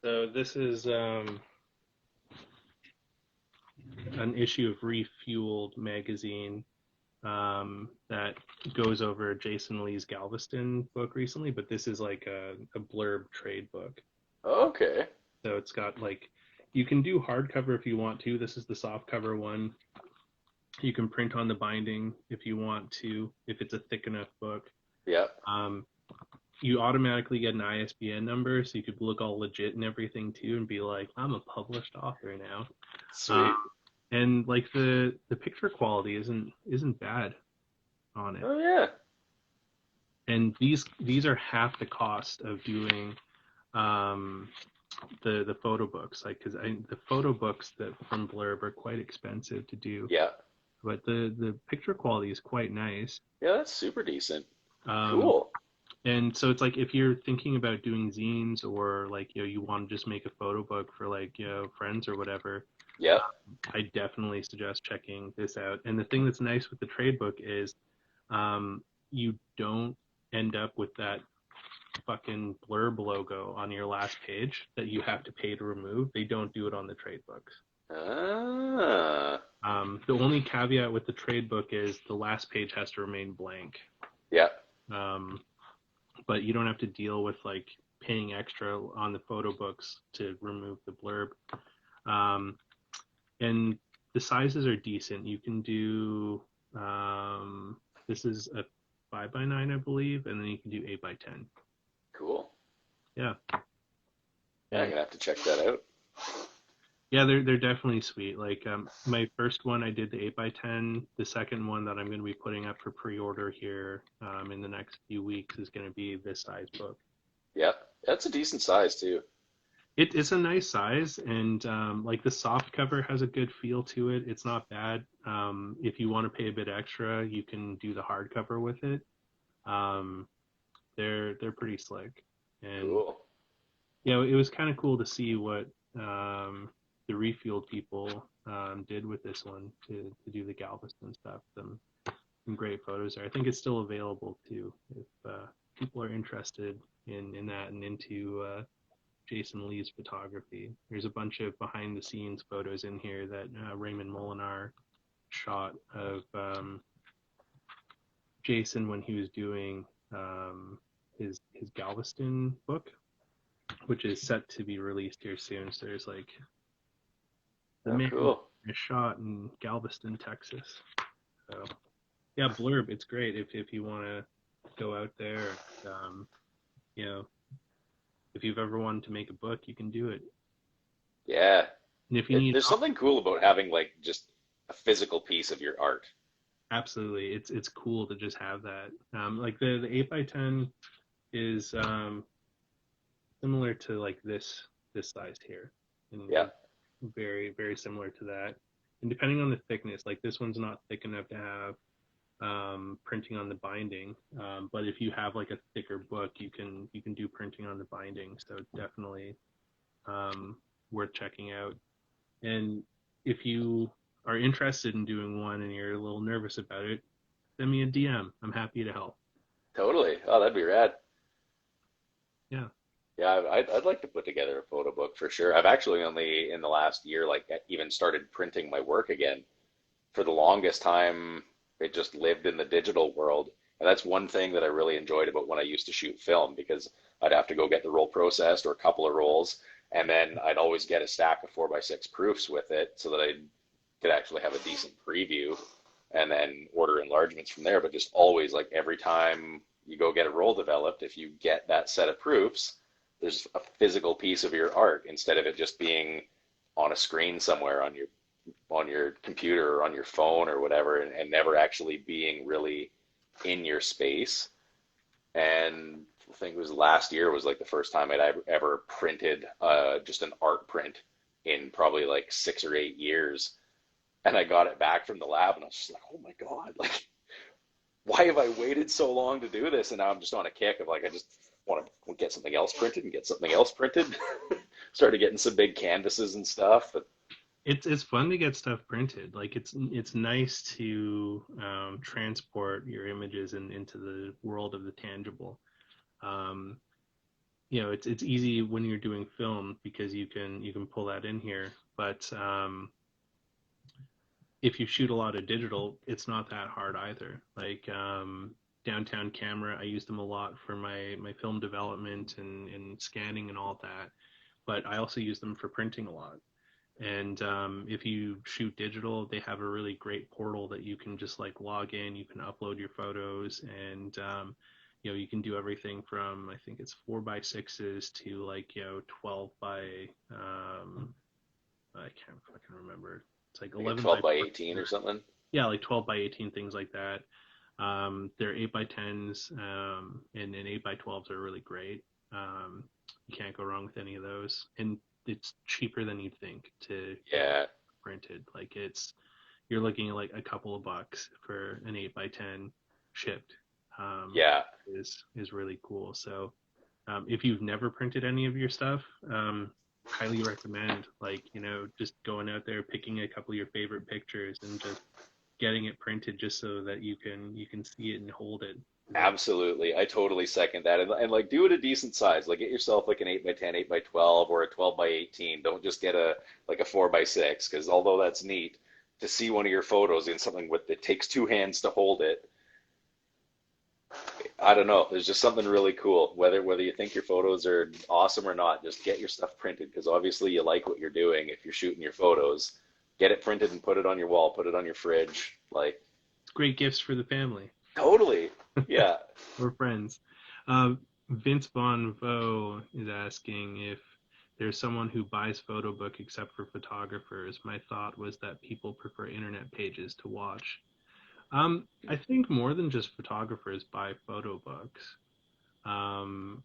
So this is an issue of Refueled magazine that goes over Jason Lee's Galveston book recently, but this is like a blurb trade book. Okay. So it's got like, you can do hardcover if you want to. This is the soft cover one. You can print on the binding if you want to, if it's a thick enough book. Yeah. You automatically get an ISBN number, so you could look all legit and everything too, and be like, I'm a published author now. Sweet. And like the picture quality isn't bad on it. Oh yeah. And these are half the cost of doing the photo books, like, because the photo books that from Blurb are quite expensive to do, Yeah. but the picture quality is quite nice. Yeah, that's super decent. Um, Cool. and so it's like, if you're thinking about doing zines, or like, you want to just make a photo book for like, friends or whatever, Yeah. I definitely suggest checking this out. And the thing that's nice with the trade book is you don't end up with that fucking blurb logo on your last page that you have to pay to remove. They don't do it on the trade books. Ah. The only caveat with the trade book is the last page has to remain blank. Yeah. But you don't have to deal with like paying extra on the photo books to remove the blurb. And the sizes are decent. You can do, this is a 5x9, I believe, and then you can do 8x10. Cool. Yeah. Yeah, I'm gonna have to check that out. Yeah, they're definitely sweet. Like, my first one, I did the 8x10. The second one that I'm going to be putting up for pre-order here in the next few weeks is going to be this size book. Yeah, that's a decent size too. It's a nice size, and like the soft cover has a good feel to it. It's not bad. If you want to pay a bit extra, you can do the hardcover with it. They're pretty slick, and Cool. yeah, it was kind of cool to see what the Refueled people did with this one to do the Galveston stuff. Some great photos there. I think it's still available too if people are interested in that and into Jason Lee's photography. There's a bunch of behind the scenes photos in here that Raymond Molinar shot of Jason when he was doing his Galveston book, which is set to be released here soon. So there's like the Oh, man cool. is shot in Galveston, Texas. So yeah, Blurb, it's great if you want to go out there. You know, if you've ever wanted to make a book, you can do it. Yeah. And if you need There's something cool about having like just a physical piece of your art. absolutely, it's cool to just have that. Like the 8x10 is similar to like this size here, and Yeah. very very similar to that. And depending on the thickness, like this one's not thick enough to have printing on the binding, but if you have like a thicker book, you can do printing on the binding. So definitely worth checking out. And if you are interested in doing one and you're a little nervous about it, send me a DM. I'm happy to help. Totally. Oh, that'd be rad. Yeah. Yeah, I'd like to put together a photo book for sure. I've actually only in the last year like even started printing my work again. For the longest time, it just lived in the digital world. And that's one thing that I really enjoyed about when I used to shoot film because I'd have to go get the roll processed or a couple of rolls, and then I'd always get a stack of 4x6 proofs with it so that I could actually have a decent preview and then order enlargements from there. But just always, like every time you go get a roll developed, if you get that set of proofs, there's a physical piece of your art instead of it just being on a screen somewhere on your computer or on your phone or whatever, and never actually being really in your space. And I think it was last year was like the first time I'd ever printed just an art print in probably like 6 or 8 years. And I got it back from the lab and I was just like, oh my God, like, why have I waited so long to do this? And now I'm just on a kick of like, I just want to get something else printed and get something else printed. Started getting some big canvases and stuff. But It's fun to get stuff printed. Like it's nice to transport your images into the world of the tangible. Um, it's easy when you're doing film because you can pull that in here. But if you shoot a lot of digital, it's not that hard either. Like downtown camera, I use them a lot for my film development and scanning and all that. But I also use them for printing a lot. And if you shoot digital, they have a really great portal that you can just like log in. You can upload your photos, and you can do everything from, I think it's 4x6s to like 12 by I can't fucking remember. It's like Like a 11 by 12 by 14. 18 or something. Yeah, like 12 by 18, things like that. They're 8 by 10s, and 8 by 12s are really great. You can't go wrong with any of those, and it's cheaper than you'd think to get Yeah. printed. Like you're looking at like a couple of bucks for an 8 by 10 shipped. Yeah. Is really cool. So if you've never printed any of your stuff, highly recommend, like, just going out there, picking a couple of your favorite pictures and just getting it printed just so that you can see it and hold it. Absolutely. I totally second that. And like do it a decent size. Like get yourself like an 8 by 10, 8 by 12 or a 12 by 18. Don't just get a 4 by 6, because although that's neat to see one of your photos in something with it takes two hands to hold it. I don't know. There's just something really cool. Whether you think your photos are awesome or not, just get your stuff printed, because obviously you like what you're doing. If you're shooting your photos, get it printed and put it on your wall, put it on your fridge. Like, Great gifts for the family totally. Yeah. or friends. Vince Von Vo is asking if there's someone who buys photo book except for photographers. My thought was that people prefer internet pages to watch. I think more than just photographers buy photo books. Um,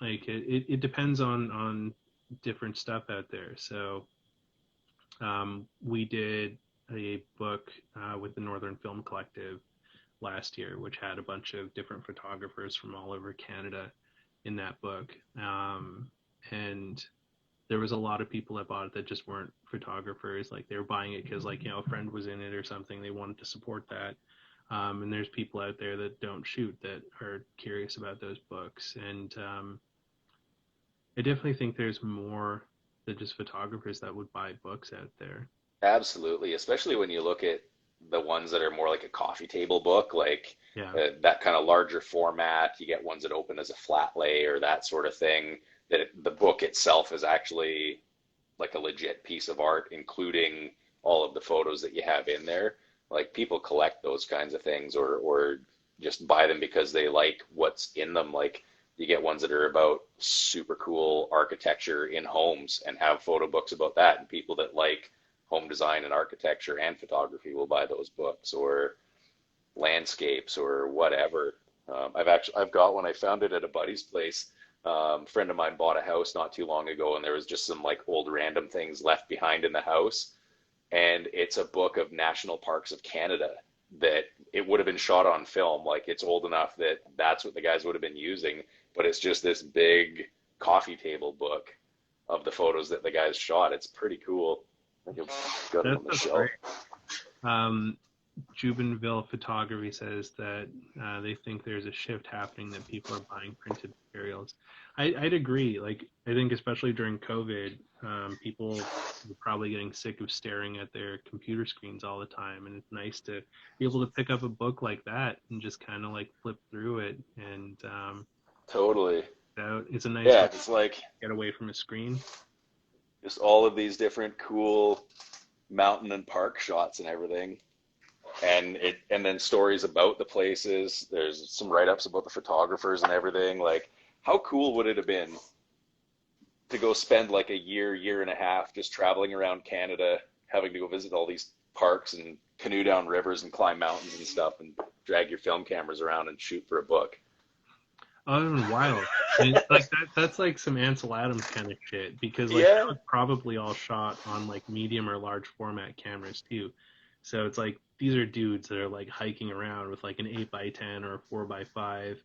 like it depends on different stuff out there. So we did a book with the Northern Film Collective last year, which had a bunch of different photographers from all over Canada in that book. And there was a lot of people that bought it that just weren't photographers. Like they were buying it because like, a friend was in it or something. They wanted to support that. And there's people out there that don't shoot that are curious about those books. And I definitely think there's more than just photographers that would buy books out there. Absolutely. Especially when you look at the ones that are more like a coffee table book, like Yeah. that kind of larger format. You get ones that open as a flat lay or that sort of thing. The book itself is actually like a legit piece of art, including all of the photos that you have in there. Like people collect those kinds of things, or just buy them because they like what's in them. Like you get ones that are about super cool architecture in homes and have photo books about that, and people that like home design and architecture and photography will buy those books, or landscapes or whatever. I've got one. I found it at a buddy's place. A friend of mine bought a house not too long ago, and there was just some like old random things left behind in the house. And it's a book of national parks of Canada that it would have been shot on film. Like it's old enough that that's what the guys would have been using, but it's just this big coffee table book of the photos that the guys shot. It's pretty cool. I think I've got it on the shelf. Great. Jubenville Photography says that they think there's a shift happening, that people are buying printed materials. I'd agree. Like, I think especially during COVID, people were probably getting sick of staring at their computer screens all the time, and it's nice to be able to pick up a book like that and just kind of like flip through it. And Totally. it's a nice Yeah, way it's like to get away from a screen. just all of these different cool mountain and park shots and everything. And then stories about the places. There's some write-ups about the photographers and everything. Like, how cool would it have been to go spend like a year and a half just traveling around Canada, having to go visit all these parks and canoe down rivers and climb mountains and stuff, and drag your film cameras around and shoot for a book? Oh, wild. And like that's like some Ansel Adams kind of shit, because like Yeah. that was probably all shot on like medium or large format cameras too. So it's like these are dudes that are like hiking around with like an 8 by 10 or a 4 by 5.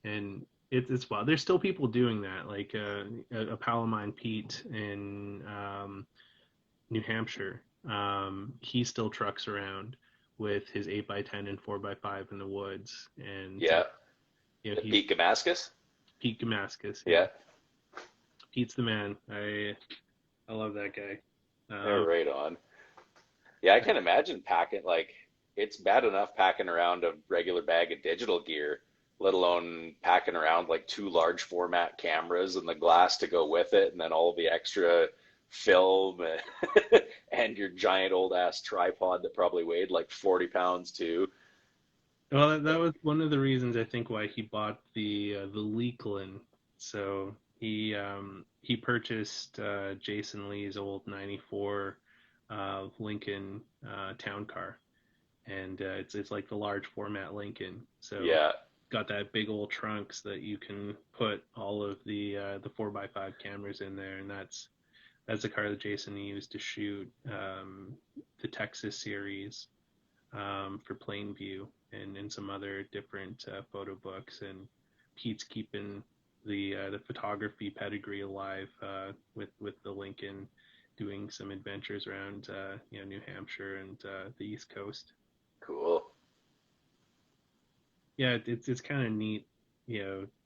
And it's wild. There's still people doing that. Like a pal of mine, Pete, in New Hampshire, he still trucks around with his 8 by 10 and 4 by 5 in the woods. And Yeah. he's Pete Damascus. Pete Damascus. Yeah. Pete's the man. I love that guy. Right on. Yeah, I can imagine packing like it's bad enough packing around a regular bag of digital gear, let alone packing around like two large format cameras and the glass to go with it, and then all the extra film and your giant old ass tripod that probably weighed like 40 pounds too. Well, that was one of the reasons I think why he bought the Leakland. So he purchased Jason Lee's old '94 Lincoln town car, and it's like the large format Lincoln. So Yeah, got that big old trunk so that you can put all of the 4x5 cameras in there, and that's the car that Jason used to shoot the Texas series for Plainview and some other different photo books. And Pete's keeping the photography pedigree alive with the Lincoln, doing some adventures around New Hampshire and the East Coast. cool. Yeah, it's kind of neat,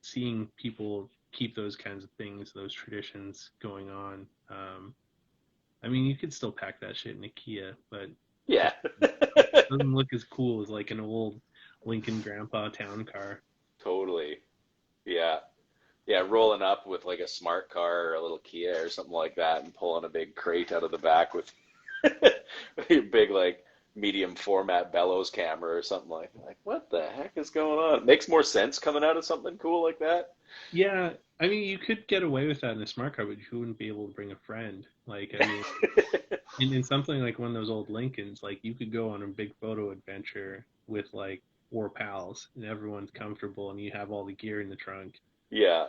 seeing people keep those kinds of things, those traditions going on. I mean, you could still pack that shit in a Kia, but Yeah. just doesn't look as cool as like an old Lincoln Grandpa town car. Totally. Yeah. Yeah, rolling up with like a smart car or a little Kia or something like that and pulling a big crate out of the back with a big like medium format bellows camera or something like that. Like what the heck is going on? It makes more sense coming out of something cool like that. Yeah, I mean, you could get away with that in a smart car, but you wouldn't be able to bring a friend. Like, I mean, in something like one of those old Lincolns, like you could go on a big photo adventure with like four pals and everyone's comfortable and you have all the gear in the trunk. Yeah.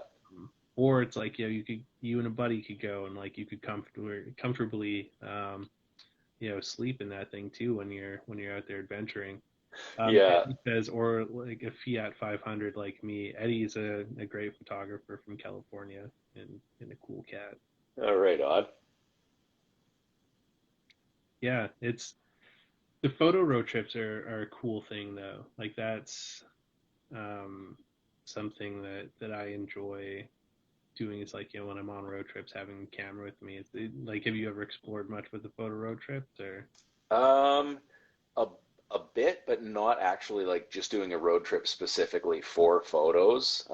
Or it's like, you and a buddy could go and like you could comfortably sleep in that thing too when you're out there adventuring. Yeah. Eddie says, or like a Fiat 500 like me. Eddie's a great photographer from California and a cool cat. All right, on. Yeah, it's the photo road trips are a cool thing though. Like that's um, something that I enjoy doing. Is like when I'm on road trips, having a camera with me. Like, have you ever explored much with the photo road trips or? Um, a a bit, but not actually like just doing a road trip specifically for photos.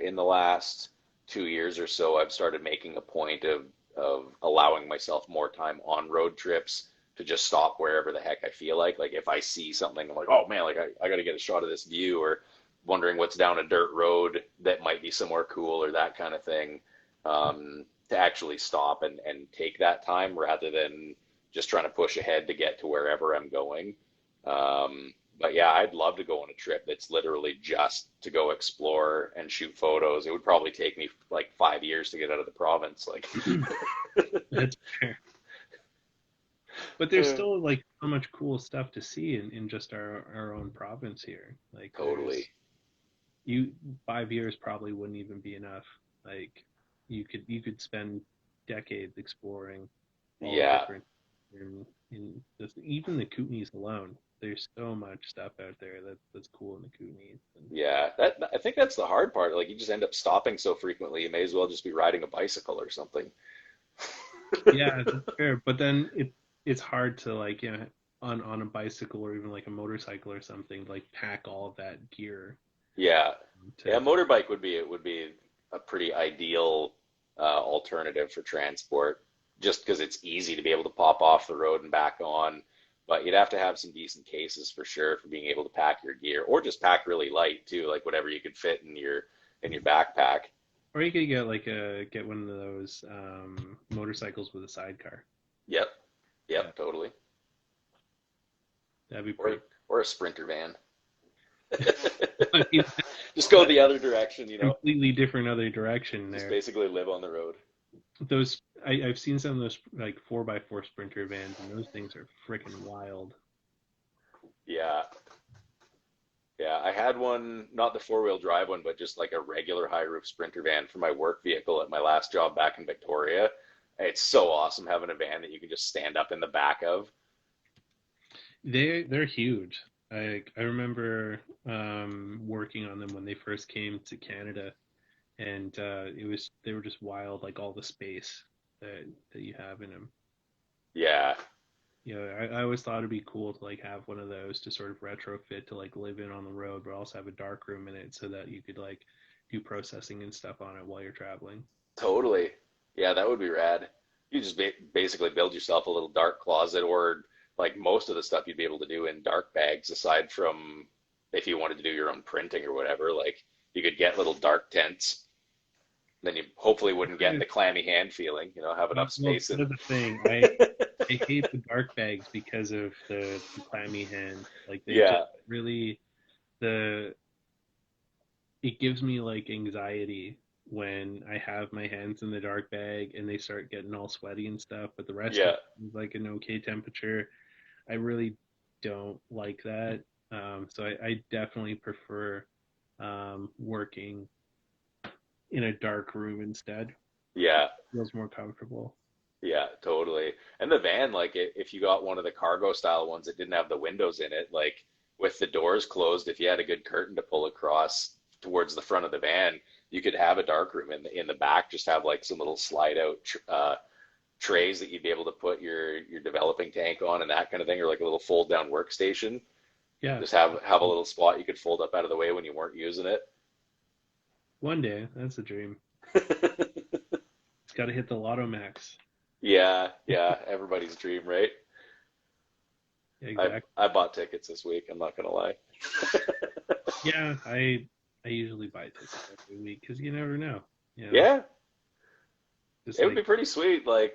In the last 2 years or so, I've started making a point of allowing myself more time on road trips to just stop wherever the heck I feel like. Like if I see something, I'm like, oh man, like I got to get a shot of this view, or wondering what's down a dirt road that might be somewhere cool or that kind of thing. To actually stop and take that time rather than just trying to push ahead to get to wherever I'm going. But yeah, I'd love to go on a trip that's literally just to go explore and shoot photos. It would probably take me like 5 years to get out of the province. Like, That's fair. But there's still like so much cool stuff to see in just our own province here. Like totally. you 5 years probably wouldn't even be enough. Like you could spend decades exploring all the Yeah. different in even the Kootenays alone. There's so much stuff out there that's cool in the Kootenays. And Yeah. I think that's the hard part. Like, you just end up stopping so frequently, you may as well just be riding a bicycle or something. yeah, that's fair. But then it's hard to like on a bicycle or even like a motorcycle or something like pack all of that gear Yeah. Yeah, to motorbike would be a pretty ideal alternative for transport, just because it's easy to be able to pop off the road and back on. But you'd have to have some decent cases for sure for being able to pack your gear, or just pack really light too, like whatever you could fit in your backpack. or you could get one of those motorcycles with a sidecar. Yep, Yeah, yep, totally. that'd be Or pretty. or a sprinter van. I mean, Just go the other direction, completely different other direction Just there. basically live on the road. Those I've seen some of those like 4x4 Sprinter vans, and those things are freaking wild. Yeah, yeah. I had one, not the four-wheel drive one, but just like a regular high roof Sprinter van for my work vehicle at my last job back in Victoria. It's so awesome having a van that you can just stand up in the back of. They're huge. I remember working on them when they first came to Canada, and they were just wild, like all the space that you have in them. Yeah, I always thought it'd be cool to like have one of those to sort of retrofit to like live in on the road, but also have a dark room in it so that you could like do processing and stuff on it while you're traveling. Totally. Yeah, that would be rad. You just basically build yourself a little dark closet, or like most of the stuff you'd be able to do in dark bags, aside from if you wanted to do your own printing or whatever. Like you could get little dark tents. Then you hopefully wouldn't get the clammy hand feeling, have enough Well, space that's and the thing. I hate the dark bags because of the clammy hands. Like they just yeah, really the it gives me like anxiety when I have my hands in the dark bag and they start getting all sweaty and stuff, but the rest of yeah, it is like an okay temperature. I really don't like that. So I definitely prefer working in a dark room instead. yeah. Feels more comfortable. Yeah, totally. And the van, like if you got one of the cargo style ones that didn't have the windows in it, like with the doors closed, if you had a good curtain to pull across towards the front of the van, you could have a dark room in the back. Just have like some little slide out trays that you'd be able to put your developing tank on and that kind of thing, or like a little fold down workstation. Yeah. Just have a little spot you could fold up out of the way when you weren't using it. One day, that's a dream. It's got to hit the Lotto Max. Yeah, yeah, everybody's dream, right? Yeah, I exactly. I bought tickets this week. I'm not gonna lie. Yeah, I usually buy tickets every week because you never know. Yeah, Just it would like be pretty sweet. Like,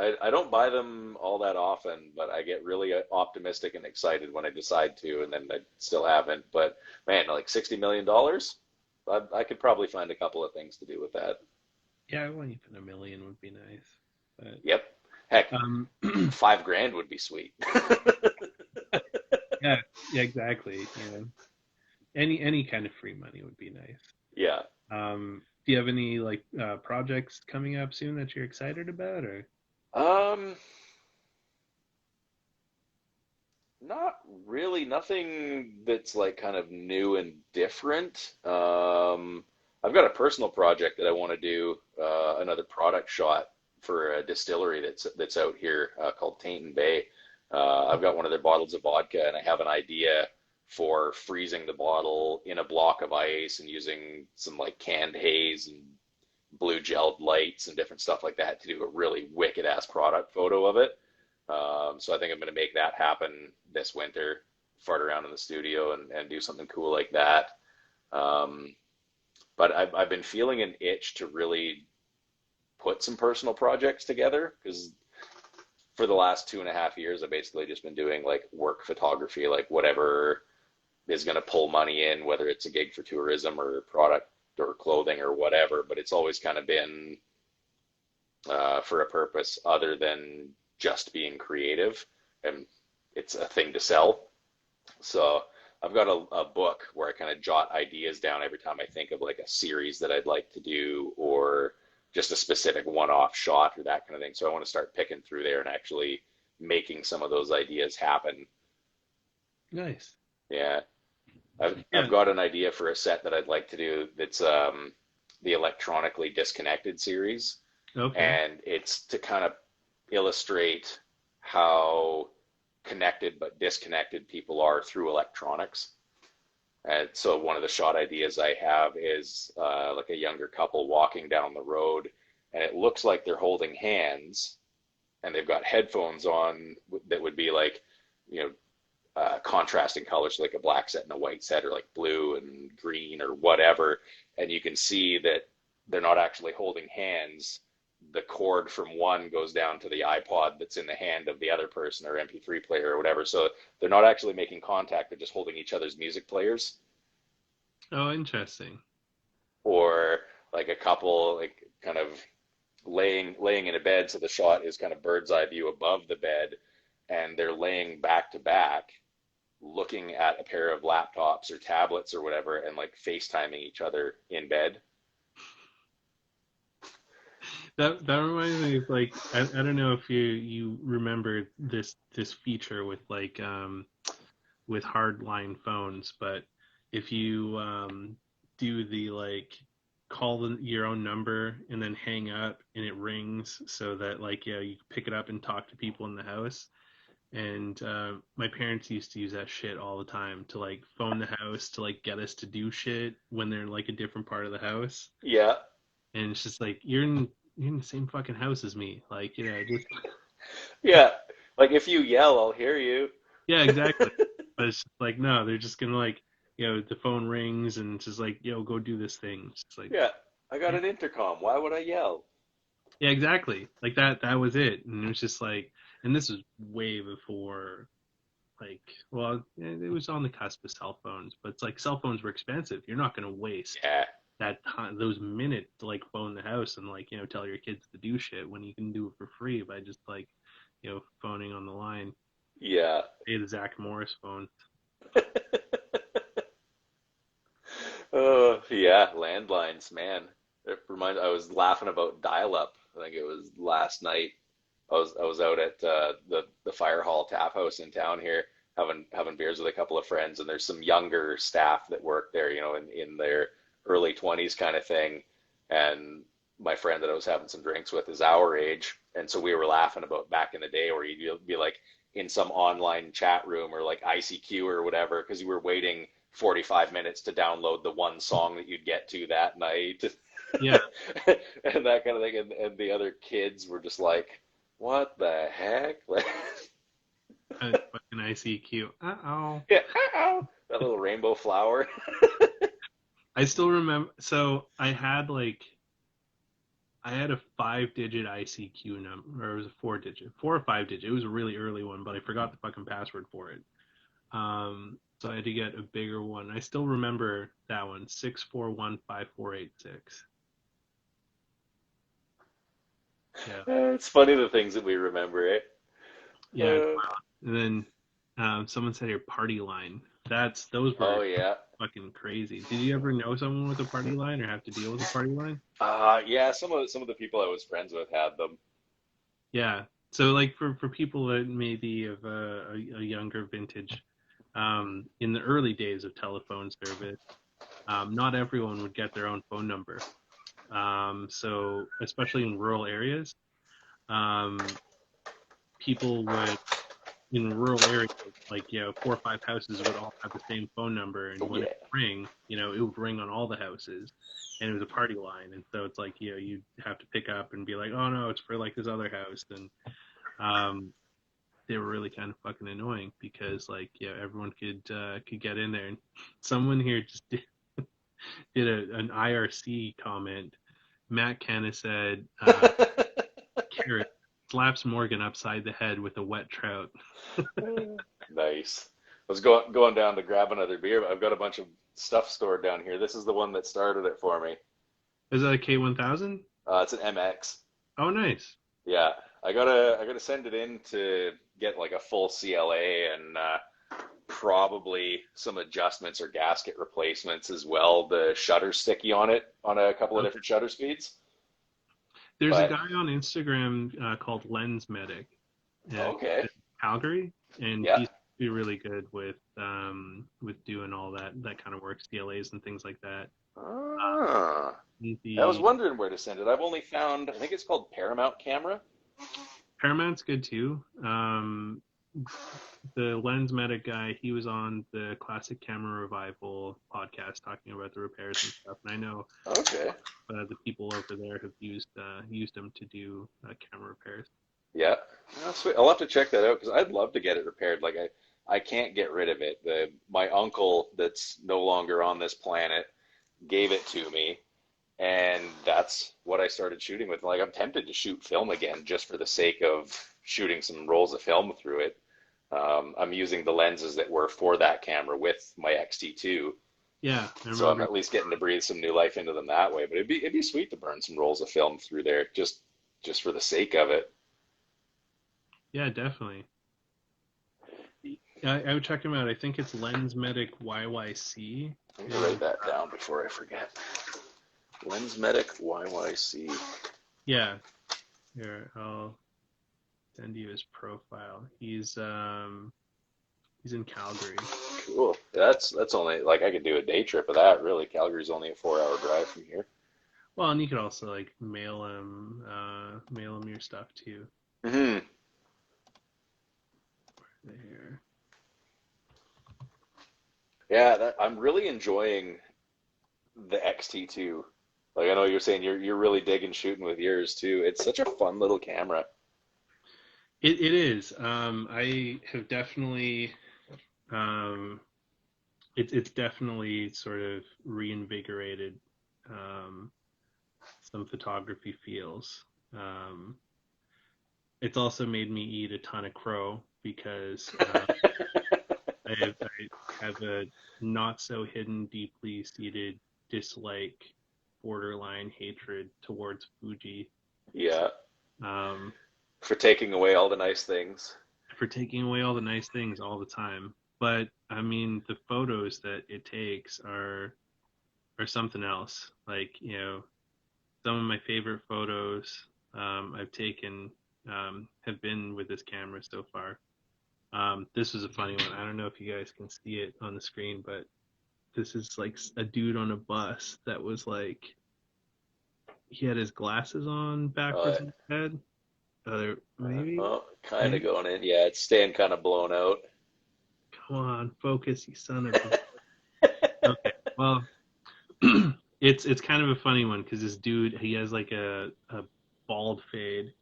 I don't buy them all that often, but I get really optimistic and excited when I decide to, and then I still haven't. But man, like $60 million, I could probably find a couple of things to do with that. yeah, well, even a million would be nice. But Yep. Heck, um, 5 grand would be sweet. yeah, yeah, exactly. Any kind of free money would be nice. Yeah. Do you have any like projects coming up soon that you're excited about, or? Um, Not really. Nothing that's like kind of new and different. I've got a personal project that I want to do, another product shot for a distillery that's out here called Tainton Bay. I've got one of their bottles of vodka, and I have an idea for freezing the bottle in a block of ice and using some like canned haze and blue gelled lights and different stuff like that to do a really wicked ass product photo of it. So I think I'm going to make that happen this winter, fart around in the studio and do something cool like that. Um, but I've been feeling an itch to really put some personal projects together because for the last 2.5 years, I've basically just been doing like work photography, like whatever is going to pull money in, whether it's a gig for tourism or product or clothing or whatever. But it's always kind of been for a purpose other than just being creative, and it's a thing to sell. So I've got a book where I kind of jot ideas down every time I think of like a series that I'd like to do or just a specific one-off shot or that kind of thing. So I want to start picking through there and actually making some of those ideas happen. Nice. Yeah. I've Yeah. got an idea for a set that I'd like to do that's the Electronically Disconnected series, Okay. and it's to kind of illustrate how connected but disconnected people are through electronics. And so one of the shot ideas I have is like a younger couple walking down the road, and it looks like they're holding hands, and they've got headphones on that would be like, you know, contrasting colors, like a black set and a white set, or like blue and green or whatever. And you can see that they're not actually holding hands. The cord from one goes down to the iPod that's in the hand of the other person, or MP3 player or whatever. So they're not actually making contact. They're just holding each other's music players. Oh, interesting. Or like a couple, like kind of laying in a bed. So the shot is kind of bird's eye view above the bed, and they're laying back to back looking at a pair of laptops or tablets or whatever and like FaceTiming each other in bed. That reminds me of like I don't know if you remember this feature with hardline phones, but if you do the like call your own number and then hang up and it rings so that like yeah you pick it up and talk to people in the house. And my parents used to use that shit all the time to like phone the house to like get us to do shit when they're in like a different part of the house. Yeah. And it's just like you're in the same fucking house as me. Like, just Yeah. Like if you yell, I'll hear you. yeah, exactly. But it's just like no, they're just gonna like the phone rings and it's just like go do this thing. It's just like Yeah. I got yeah, an intercom. Why would I yell? yeah, exactly. Like that was it. And it was just like, and this was way before like, well, it was on the cusp of cell phones, but it's like cell phones were expensive. You're not going to waste Yeah. that time, those minutes to like phone the house and like, tell your kids to do shit when you can do it for free by just like, phoning on the line. Yeah. Hey, the Zach Morris phone. Yeah, landlines, man. I was laughing about dial-up. I think it was last night. I was out at the fire hall tap house in town here, having beers with a couple of friends, and there's some younger staff that work there, in their early 20s kind of thing. And my friend that I was having some drinks with is our age, and so we were laughing about back in the day where you'd be like in some online chat room or like ICQ or whatever, because you were waiting 45 minutes to download the one song that you'd get to that night. Yeah. And that kind of thing. And the other kids were just like, what the heck? Like, Fucking ICQ. Uh-oh. yeah, that little rainbow flower. I still remember. So I had a 5-digit ICQ number, or it was a 4-digit, 4 or 5-digit. It was a really early one, but I forgot the fucking password for it. So I had to get a bigger one. I still remember that one, 6415486. Yeah, It's funny the things that we remember, eh? yeah. Uh, And then someone said your party line. Those oh were yeah. fucking crazy. Did you ever know someone with a party line or have to deal with a party line? Yeah, some of the people I was friends with had them. Yeah. So like for people that may be of a younger vintage, in the early days of telephone service, not everyone would get their own phone number. So especially in rural areas, um, people would in rural areas like 4 or 5 houses would all have the same phone number, and Oh when it yeah. would ring, it would ring on all the houses, and it was a party line, and so it's like you'd have to pick up and be like, oh no, it's for like this other house, and um, they were really kind of fucking annoying because like everyone could get in there, and someone here just did an IRC comment. Matt Canna said, Carrot slaps Morgan upside the head with a wet trout. Nice. I was going down to grab another beer, but I've got a bunch of stuff stored down here. This is the one that started it for me. Is that a K1000? It's an MX. Oh, nice. Yeah, I gotta send it in to get like a full CLA and probably some adjustments or gasket replacements as well. The shutter sticky on it on a couple of Okay. different shutter speeds. There's a But guy on Instagram called Lens Medic at okay, Calgary, and yeah. he's really good with doing all that kind of work, CLAs and things like that. Ah, I was The wondering where to send it. I've only found, I think it's called Paramount Camera. Paramount's good too. The Lens Medic guy, he was on the Classic Camera Revival podcast talking about the repairs and stuff. And I know Okay. the people over there have used them to do camera repairs. Yeah. Oh, sweet. I'll have to check that out because I'd love to get it repaired. Like I can't get rid of it. My uncle that's no longer on this planet gave it to me, and that's what I started shooting with. Like I'm tempted to shoot film again just for the sake of shooting some rolls of film through it. I'm using the lenses that were for that camera with my XT2, Yeah, I so I'm remember. at least getting to breathe some new life into them that way. But it'd be sweet to burn some rolls of film through there just for the sake of it. Yeah, definitely. I would check him out. I think it's Lens Medic YYC. Let me Is write that down before I forget. Lens Medic YYC. yeah. Here, I'll send you his profile. He's in Calgary. Cool. That's only like I could do a day trip of that. Really, Calgary's only a 4-hour drive from here. Well, and you could also like mail him your stuff too. Hmm. Yeah, I'm really enjoying the XT2. Like I know you're saying you're really digging shooting with yours too. It's such a fun little camera. It is. I have definitely um, it's definitely sort of reinvigorated um, some photography feels. Um, it's also made me eat a ton of crow because I have a not so hidden, deeply seated dislike, borderline hatred towards Fuji. Yeah, Um, for taking away all the nice things. for taking away all the nice things all the time. But I mean, the photos that it takes are something else. Like, some of my favorite photos I've taken have been with this camera so far. This was a funny one. I don't know if you guys can see it on the screen, but this is like a dude on a bus that was like he had his glasses on Uh, backwards in his head. Maybe, oh, kind of maybe. going in. Yeah, it's staying kind of blown out. Come on, focus, you son of a. Okay, well, it's kind of a funny one because this dude he has like a bald fade,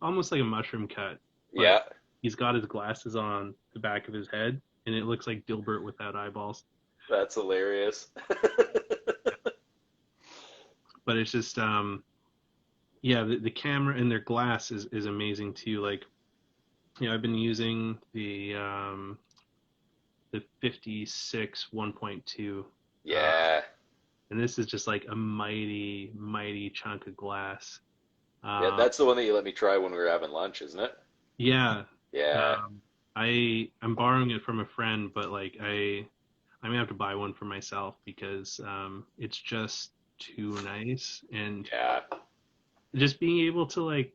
almost like a mushroom cut, but Yeah, he's got his glasses on the back of his head, and it looks like Dilbert without eyeballs. that's hilarious. But it's just yeah, the camera and their glass is amazing too. Like, I've been using the 56 1.2, Yeah, and this is just like a mighty mighty chunk of glass. yeah, Um, that's the one that you let me try when we were having lunch, isn't it? yeah, Yeah, I'm borrowing it from a friend, but like I'm gonna have to buy one for myself because it's just too nice, and yeah, just being able to like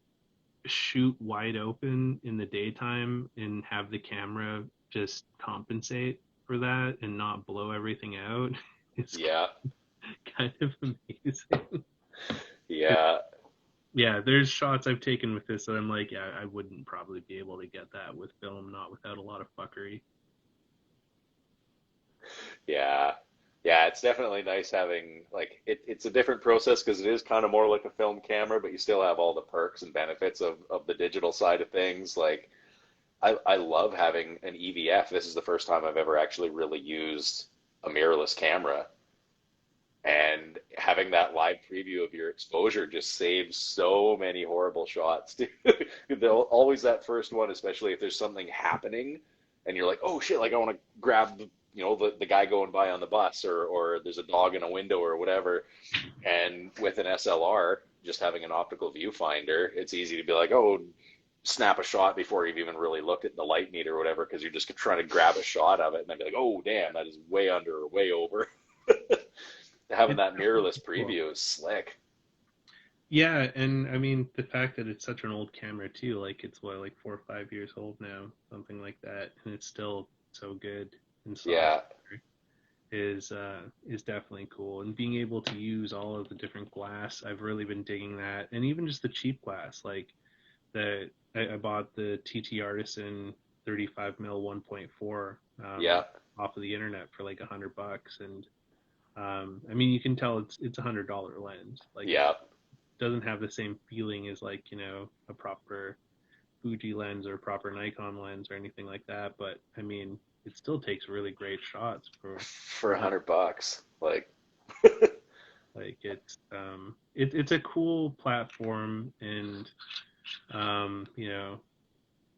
shoot wide open in the daytime and have the camera just compensate for that and not blow everything out is yeah, kind of amazing. yeah. Yeah, there's shots I've taken with this that I'm like, yeah, I wouldn't probably be able to get that with film, not without a lot of fuckery. Yeah. Yeah, it's definitely nice having like it's a different process because it is kind of more like a film camera, but you still have all the perks and benefits of the digital side of things. Like I love having an EVF. This is the first time I've ever actually really used a mirrorless camera. And having that live preview of your exposure just saves so many horrible shots, dude. Always that first one, especially if there's something happening and you're like, oh shit, like I want to grab the guy going by on the bus or there's a dog in a window or whatever. And with an SLR, just having an optical viewfinder, it's easy to be like, oh, snap a shot before you've even really looked at the light meter or whatever, because you're just trying to grab a shot of it and then be like, oh damn, that is way under or way over. Having It's that mirrorless cool. preview is slick. Yeah, and I mean the fact that it's such an old camera too, like it's what, like 4 or 5 years old now, something like that, and it's still so good and soft Yeah, is definitely cool. And being able to use all of the different glass, I've really been digging that, and even just the cheap glass, like I bought the TT Artisan 35 mil 1.4 yeah, off of the internet for like $100, and I mean you can tell it's $100 lens, like it yeah, doesn't have the same feeling as like a proper Fuji lens or proper Nikon lens or anything like that. But I mean, it still takes really great shots for for a that. hundred bucks. Like, Like it's a cool platform, and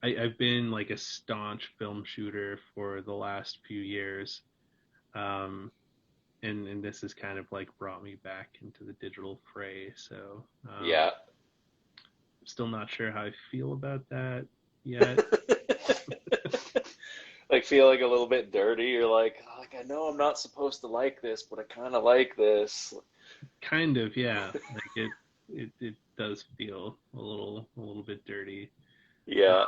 I've been like a staunch film shooter for the last few years. Um, and this has kind of like brought me back into the digital fray. So yeah. I'm still not sure how I feel about that yet. Like feeling a little bit dirty. You're like I know I'm not supposed to like this, but I kind of like this. Kind of, yeah. Like it does feel a little bit dirty. Uh,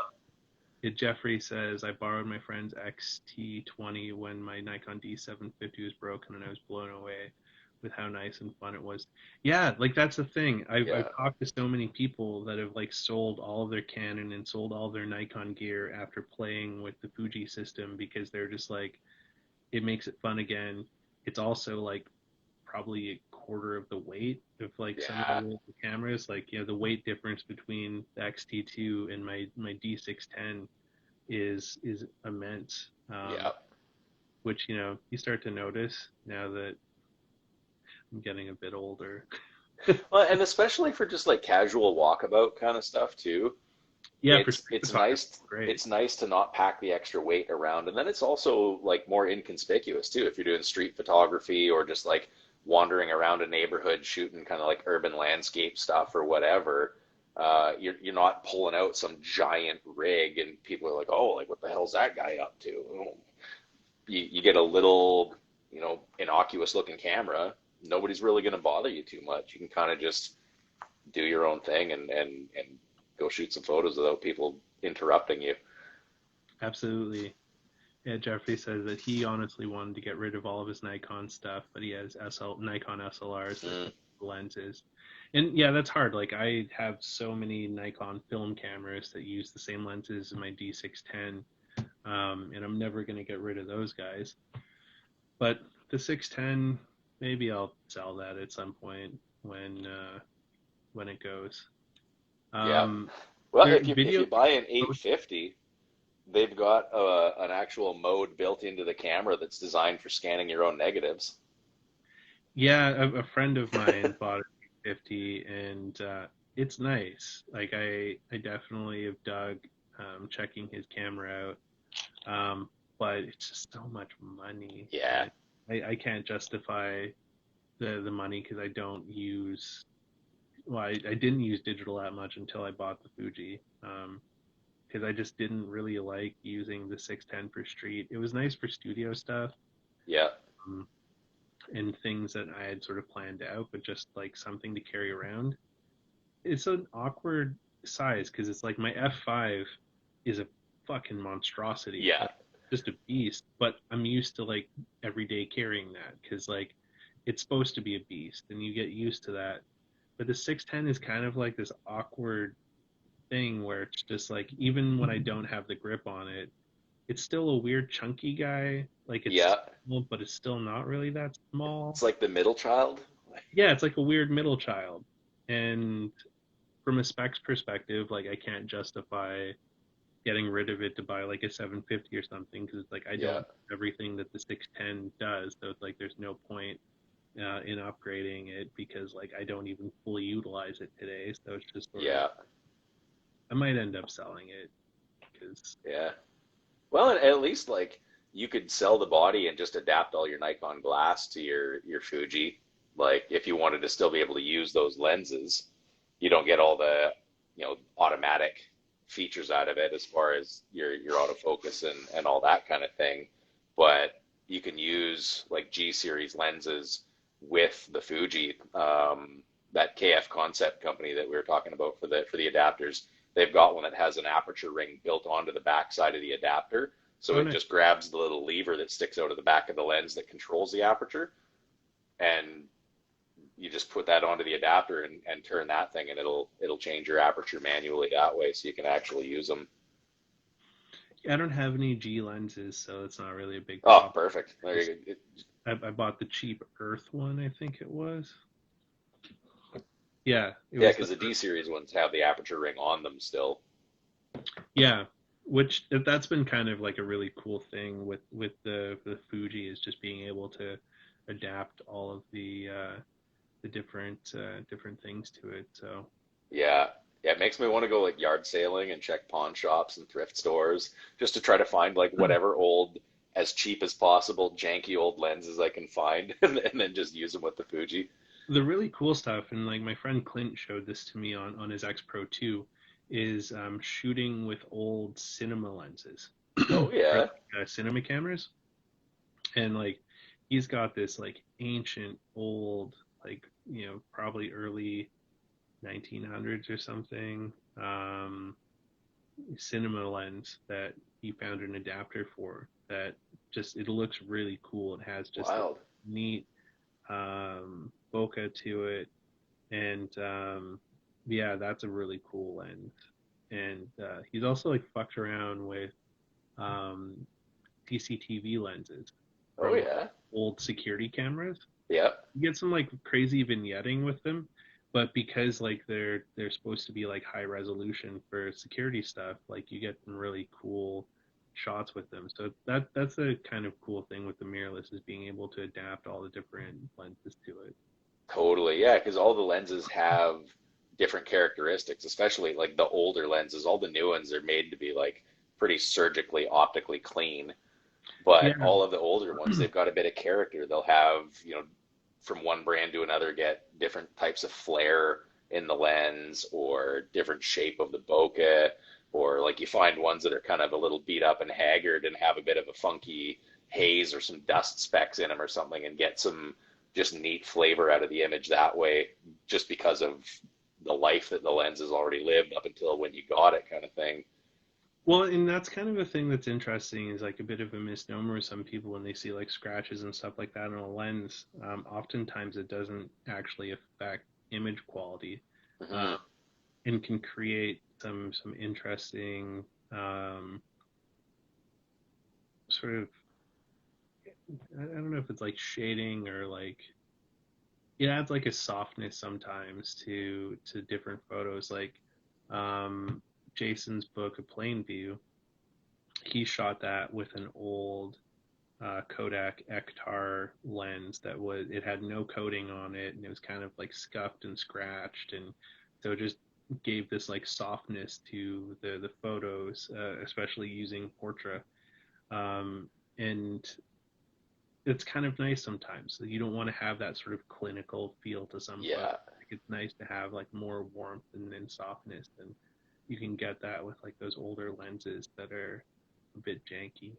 Yeah, Jeffrey says I borrowed my friend's XT20 when my Nikon D750 was broken, and I was blown away with how nice and fun it was. Yeah, like that's the thing. I've yeah, talked to so many people that have like sold all of their Canon and sold all their Nikon gear after playing with the Fuji system because they're just like, it makes it fun again. It's also like probably a quarter of the weight of like some of Yeah. the cameras. Like, the weight difference between the XT2 and my D610 is immense. Yeah. Which you start to notice now that I'm getting a bit older. Well, and especially for just like casual walkabout kind of stuff too. Yeah, for It's street it's photography, nice great. it's nice to not pack the extra weight around, and then it's also like more inconspicuous too if you're doing street photography or just like wandering around a neighborhood shooting kind of like urban landscape stuff or whatever. You're not pulling out some giant rig and people are like, oh, like what the hell's that guy up to? You get a little, innocuous looking camera. Nobody's really going to bother you too much. You can kind of just do your own thing and go shoot some photos without people interrupting you. Absolutely. Yeah, Jeffrey says that he honestly wanted to get rid of all of his Nikon stuff, but he has Nikon SLRs with Mm, lenses. And yeah, that's hard. Like, I have so many Nikon film cameras that use the same lenses as my D610, and I'm never going to get rid of those guys. But the 610, maybe I'll sell that at some point when it goes. yeah. Um, Well, for if video, you buy an 850, they've got an actual mode built into the camera that's designed for scanning your own negatives. yeah, a friend of mine bought a 50, and it's nice. Like, I definitely have dug checking his camera out, but it's just so much money Yeah, that I can't justify the money because I don't use. Well, I didn't use digital that much until I bought the Fuji. Because I just didn't really like using the 610 for street. It was nice for studio stuff, yeah, um, and things that I had sort of planned out, but just like something to carry around. It's an awkward size because it's like my F5 is a fucking monstrosity, yeah. like just a beast. But I'm used to like every day carrying that because like it's supposed to be a beast, and you get used to that. But the 610 is kind of like this awkward thing where it's just like even when I don't have the grip on it, it's still a weird chunky guy. Like, it's Yeah. small, but it's still not really that small. It's like the middle child. Yeah, it's like a weird middle child. And from a specs perspective, like, I can't justify getting rid of it to buy like a 750 or something because it's like I Yeah, don't do everything that the 610 does. So it's like there's no point in upgrading it because like I don't even fully utilize it today. So it's just sort of yeah, I might end up selling it because yeah. Well, and at least like you could sell the body and just adapt all your Nikon glass to your Fuji. Like if you wanted to still be able to use those lenses, you don't get all the, automatic features out of it as far as your autofocus and all that kind of thing. But you can use like G series lenses with the Fuji, that KF Concept company that we were talking about for the adapters. They've got one that has an aperture ring built onto the back side of the adapter, so oh it no, just grabs the little lever that sticks out of the back of the lens that controls the aperture, and you just put that onto the adapter and turn that thing, and it'll change your aperture manually that way, so you can actually use them. I don't have any G lenses, so it's not really a big Oh, problem. perfect. There Just you go. I bought the cheap Earth one, I think it was. Yeah, it Yeah, was the because the D Earth. series ones have the aperture ring on them still. Yeah, which that's been kind of like a really cool thing with the Fuji is just being able to adapt all of the different things to it. So Yeah. Yeah, it makes me want to go like yard sailing and check pawn shops and thrift stores just to try to find like whatever old, as cheap as possible, janky old lenses I can find and then just use them with the Fuji. the really cool stuff, and like my friend Clint showed this to me on his X Pro 2, is shooting with old cinema lenses, Oh or yeah. like, cinema cameras, and like he's got this like ancient old, like, probably early 1900s or something, cinema lens that he found an adapter for that just it looks really cool. It has just this Wild. neat bokeh to it, and yeah, that's a really cool lens. And he's also like fucked around with um, CCTV lenses. Oh from yeah. old security cameras. Yeah. You get some like crazy vignetting with them, but because like they're supposed to be like high resolution for security stuff, like you get some really cool shots with them. So that's a kind of cool thing with the mirrorless is being able to adapt all the different lenses to it. Totally. Yeah, because all the lenses have different characteristics, especially like the older lenses. All the new ones are made to be like pretty surgically optically clean. Yeah. But all of the older ones, they've got a bit of character. They'll have, from one brand to another, get different types of flare in the lens or different shape of the bokeh. Or like you find ones that are kind of a little beat up and haggard and have a bit of a funky haze or some dust specks in them or something and get some just neat flavor out of the image that way just because of the life that the lens has already lived up until when you got it kind of thing. Well, and that's kind of a thing that's interesting is like a bit of a misnomer with some people when they see like scratches and stuff like that on a lens. Oftentimes it doesn't actually affect image quality, uh, Hmm. and can create some interesting sort of I don't know if it's like shading or like it adds like a softness sometimes to different photos. Like um, Jason's book, A Plain View, he shot that with an old Kodak Ektar lens that was it had no coating on it and it was kind of like scuffed and scratched and so it just gave this like softness to the photos, especially using Portra. And it's kind of nice sometimes. So you don't want to have that sort of clinical feel to some photos. Yeah. Like it's nice to have like more warmth and softness, and you can get that with like those older lenses that are a bit janky.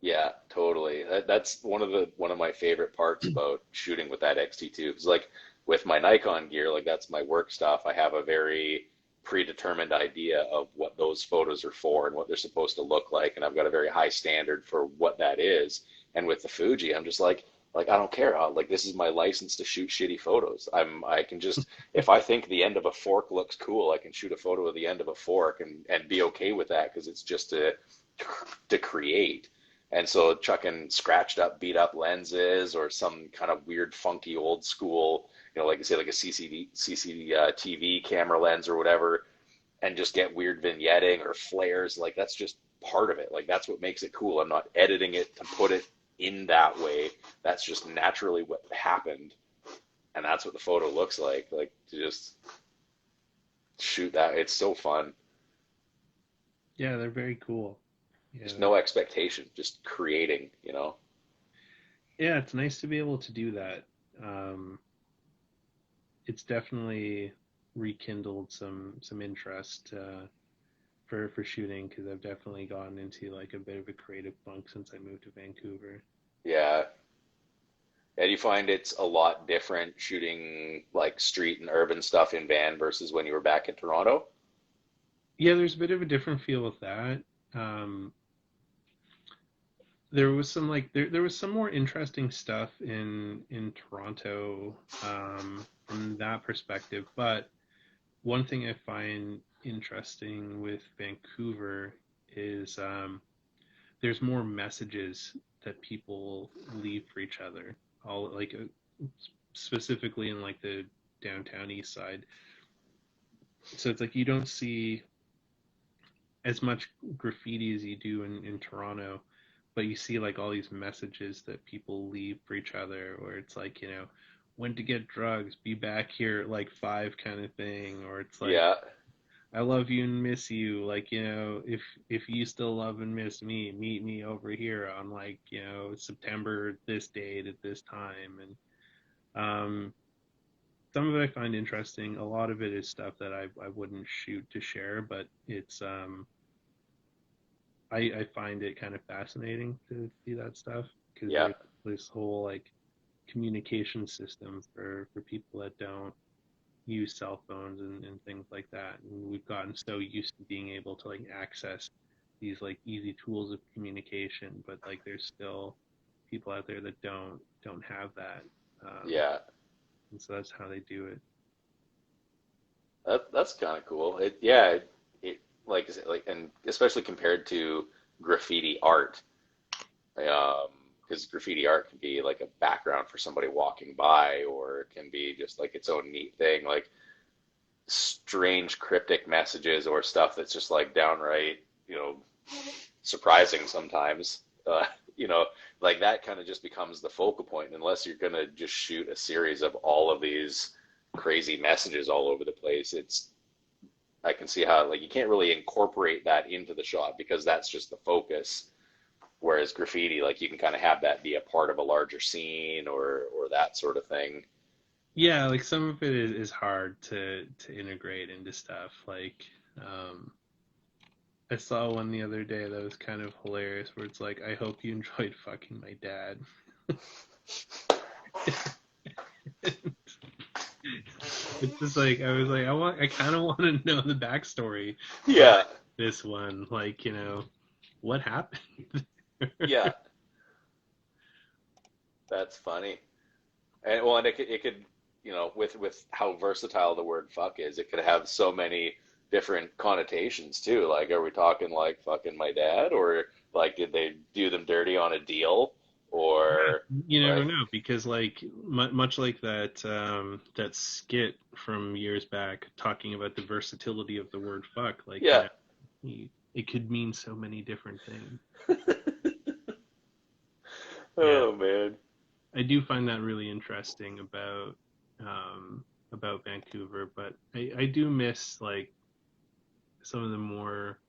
Yeah, totally. That's one of my favorite parts about shooting with that X-T2. Because like with my Nikon gear, like that's my work stuff. I have a very predetermined idea of what those photos are for and what they're supposed to look like, and I've got a very high standard for what that is. And with the Fuji, I'm just like I don't care. Like this is my license to shoot shitty photos. I can just if I think the end of a fork looks cool, I can shoot a photo of the end of a fork and be okay with that because it's just to create. And so chucking scratched up, beat up lenses or some kind of weird, funky, old school, like you say, like a CCTV camera lens or whatever, and just get weird vignetting or flares, like that's just part of it. Like that's what makes it cool. I'm not editing it to put it in that way. That's just naturally what happened, and that's what the photo looks like. Like to just shoot that, it's so fun. Yeah, they're very cool. Just Yeah, no expectation, just creating. yeah, it's nice to be able to do that. Um, it's definitely rekindled some interest for shooting because I've definitely gotten into like a bit of a creative funk since I moved to Vancouver. Yeah. And you find it's a lot different shooting like street and urban stuff in van versus when you were back in Toronto? Yeah, there's a bit of a different feel with that. Um, there was some like there was some more interesting stuff in Toronto from that perspective, but one thing I find interesting with Vancouver is there's more messages that people leave for each other. All like specifically in like the downtown east side. So it's like you don't see as much graffiti as you do in Toronto, but you see like all these messages that people leave for each other, where it's like, when to get drugs, be back here at like 5 kind of thing, or it's like, Yeah. I love you and miss you, like, if you still love and miss me, meet me over here on like, September this date at this time. And some of it I find interesting. A lot of it is stuff that I wouldn't shoot to share, but I find it kind of fascinating to see that stuff because Yeah. there's this whole like communication system for people that don't use cell phones and things like that. And we've gotten so used to being able to like access these like easy tools of communication, but like there's still people out there that don't have that. Um, Yeah. and so that's how they do it. That's kind of cool. It like and especially compared to graffiti art. Um, because graffiti art can be like a background for somebody walking by, or it can be just like its own neat thing, like strange cryptic messages or stuff that's just like downright, surprising sometimes. You know, like that kind of just becomes the focal point, unless you're gonna just shoot a series of all of these crazy messages all over the place. I can see how like you can't really incorporate that into the shot because that's just the focus. Whereas graffiti, like you can kind of have that be a part of a larger scene or that sort of thing. Yeah, like some of it is hard to integrate into stuff. Like, I saw one the other day that was kind of hilarious, where it's like, I hope you enjoyed fucking my dad. It's just like I was like, I kind of want to know the backstory behind Yeah, this one. Like, what happened? yeah, that's funny. And well, and it could, with how versatile the word fuck is, it could have so many different connotations too. Like, are we talking like fucking my dad, or like did they do them dirty on a deal, or You never like, know, because like much like that skit from years back talking about the versatility of the word fuck, like yeah, it could mean so many different things. Yeah, oh man, I do find that really interesting about Vancouver, but I do miss like some of the more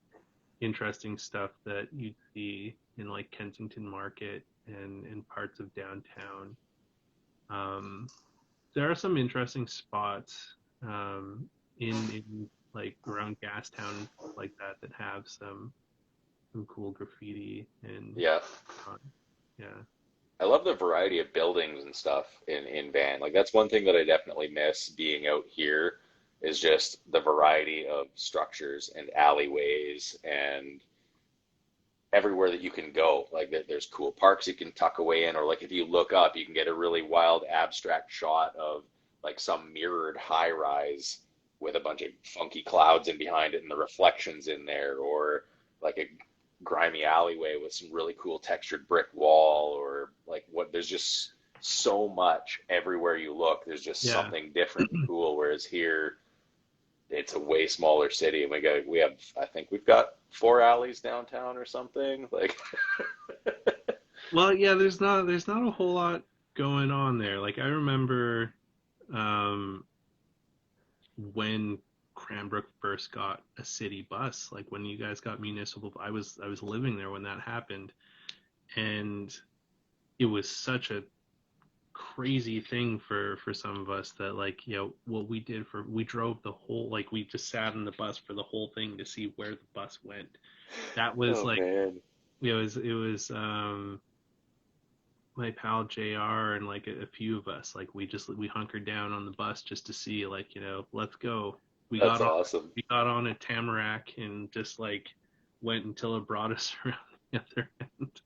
interesting stuff that you'd see in like Kensington Market and in parts of downtown. Um, there are some interesting spots in like around Gastown and stuff like that that have some cool graffiti and yeah. yeah. I love the variety of buildings and stuff in Van. Like that's one thing that I definitely miss being out here is just the variety of structures and alleyways and everywhere that you can go. Like there's cool parks you can tuck away in, or like if you look up, you can get a really wild abstract shot of like some mirrored high rise with a bunch of funky clouds in behind it and the reflections in there, or like a grimy alleyway with some really cool textured brick wall, or like what there's just so much everywhere you look. There's just Yeah. something different and cool. Whereas here, it's a way smaller city, and we have I think we've got four alleys downtown or something. Like, Well, yeah, there's not a whole lot going on there. Like I remember um when Cranbrook first got a city bus, like when you guys got municipal, I was living there when that happened, and it was such a crazy thing for some of us that like what we did for we drove the whole like we just sat in the bus for the whole thing to see where the bus went. That was oh like man, it was my pal JR and like a few of us like we hunkered down on the bus just to see like let's go. We that's got on awesome. we got on a Tamarack and just like went until it brought us around the other end.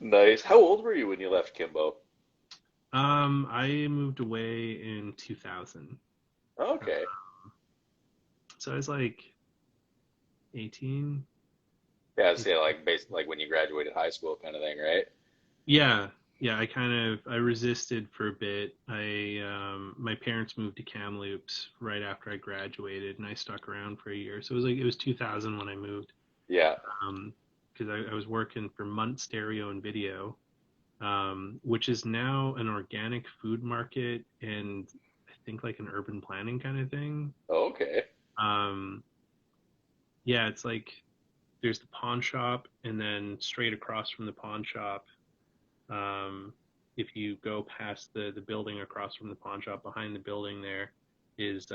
Nice. How old were you when you left Kimbo? I moved away in 2000. Okay. So I was like 18. Yeah, I'd say like basically like when you graduated high school kind of thing, right? Yeah, yeah. I resisted for a bit. My parents moved to Kamloops right after I graduated, and I stuck around for a year. So it was 2000 when I moved. Yeah. Because I was working for Munt Stereo and Video, which is now an organic food market and I think like an urban planning kind of thing. Okay. Um, yeah, it's like there's the pawn shop, and then straight across from the pawn shop, um, if you go past the building across from the pawn shop, behind the building there is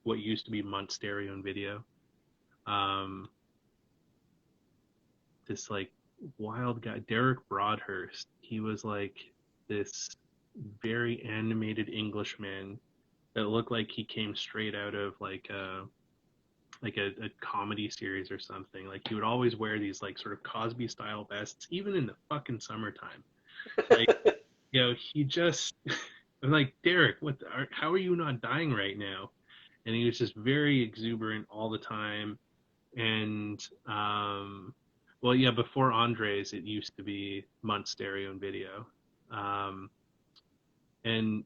what used to be Munt Stereo and Video. Um, this like wild guy, Derek Broadhurst. He was like this very animated Englishman that looked like he came straight out of like a comedy series or something. Like he would always wear these like sort of Cosby style vests, even in the fucking summertime. Like he just I'm like Derek, how are you not dying right now? And he was just very exuberant all the time, and Well, yeah, before Andres, it used to be Munt Stereo and Video. Um, and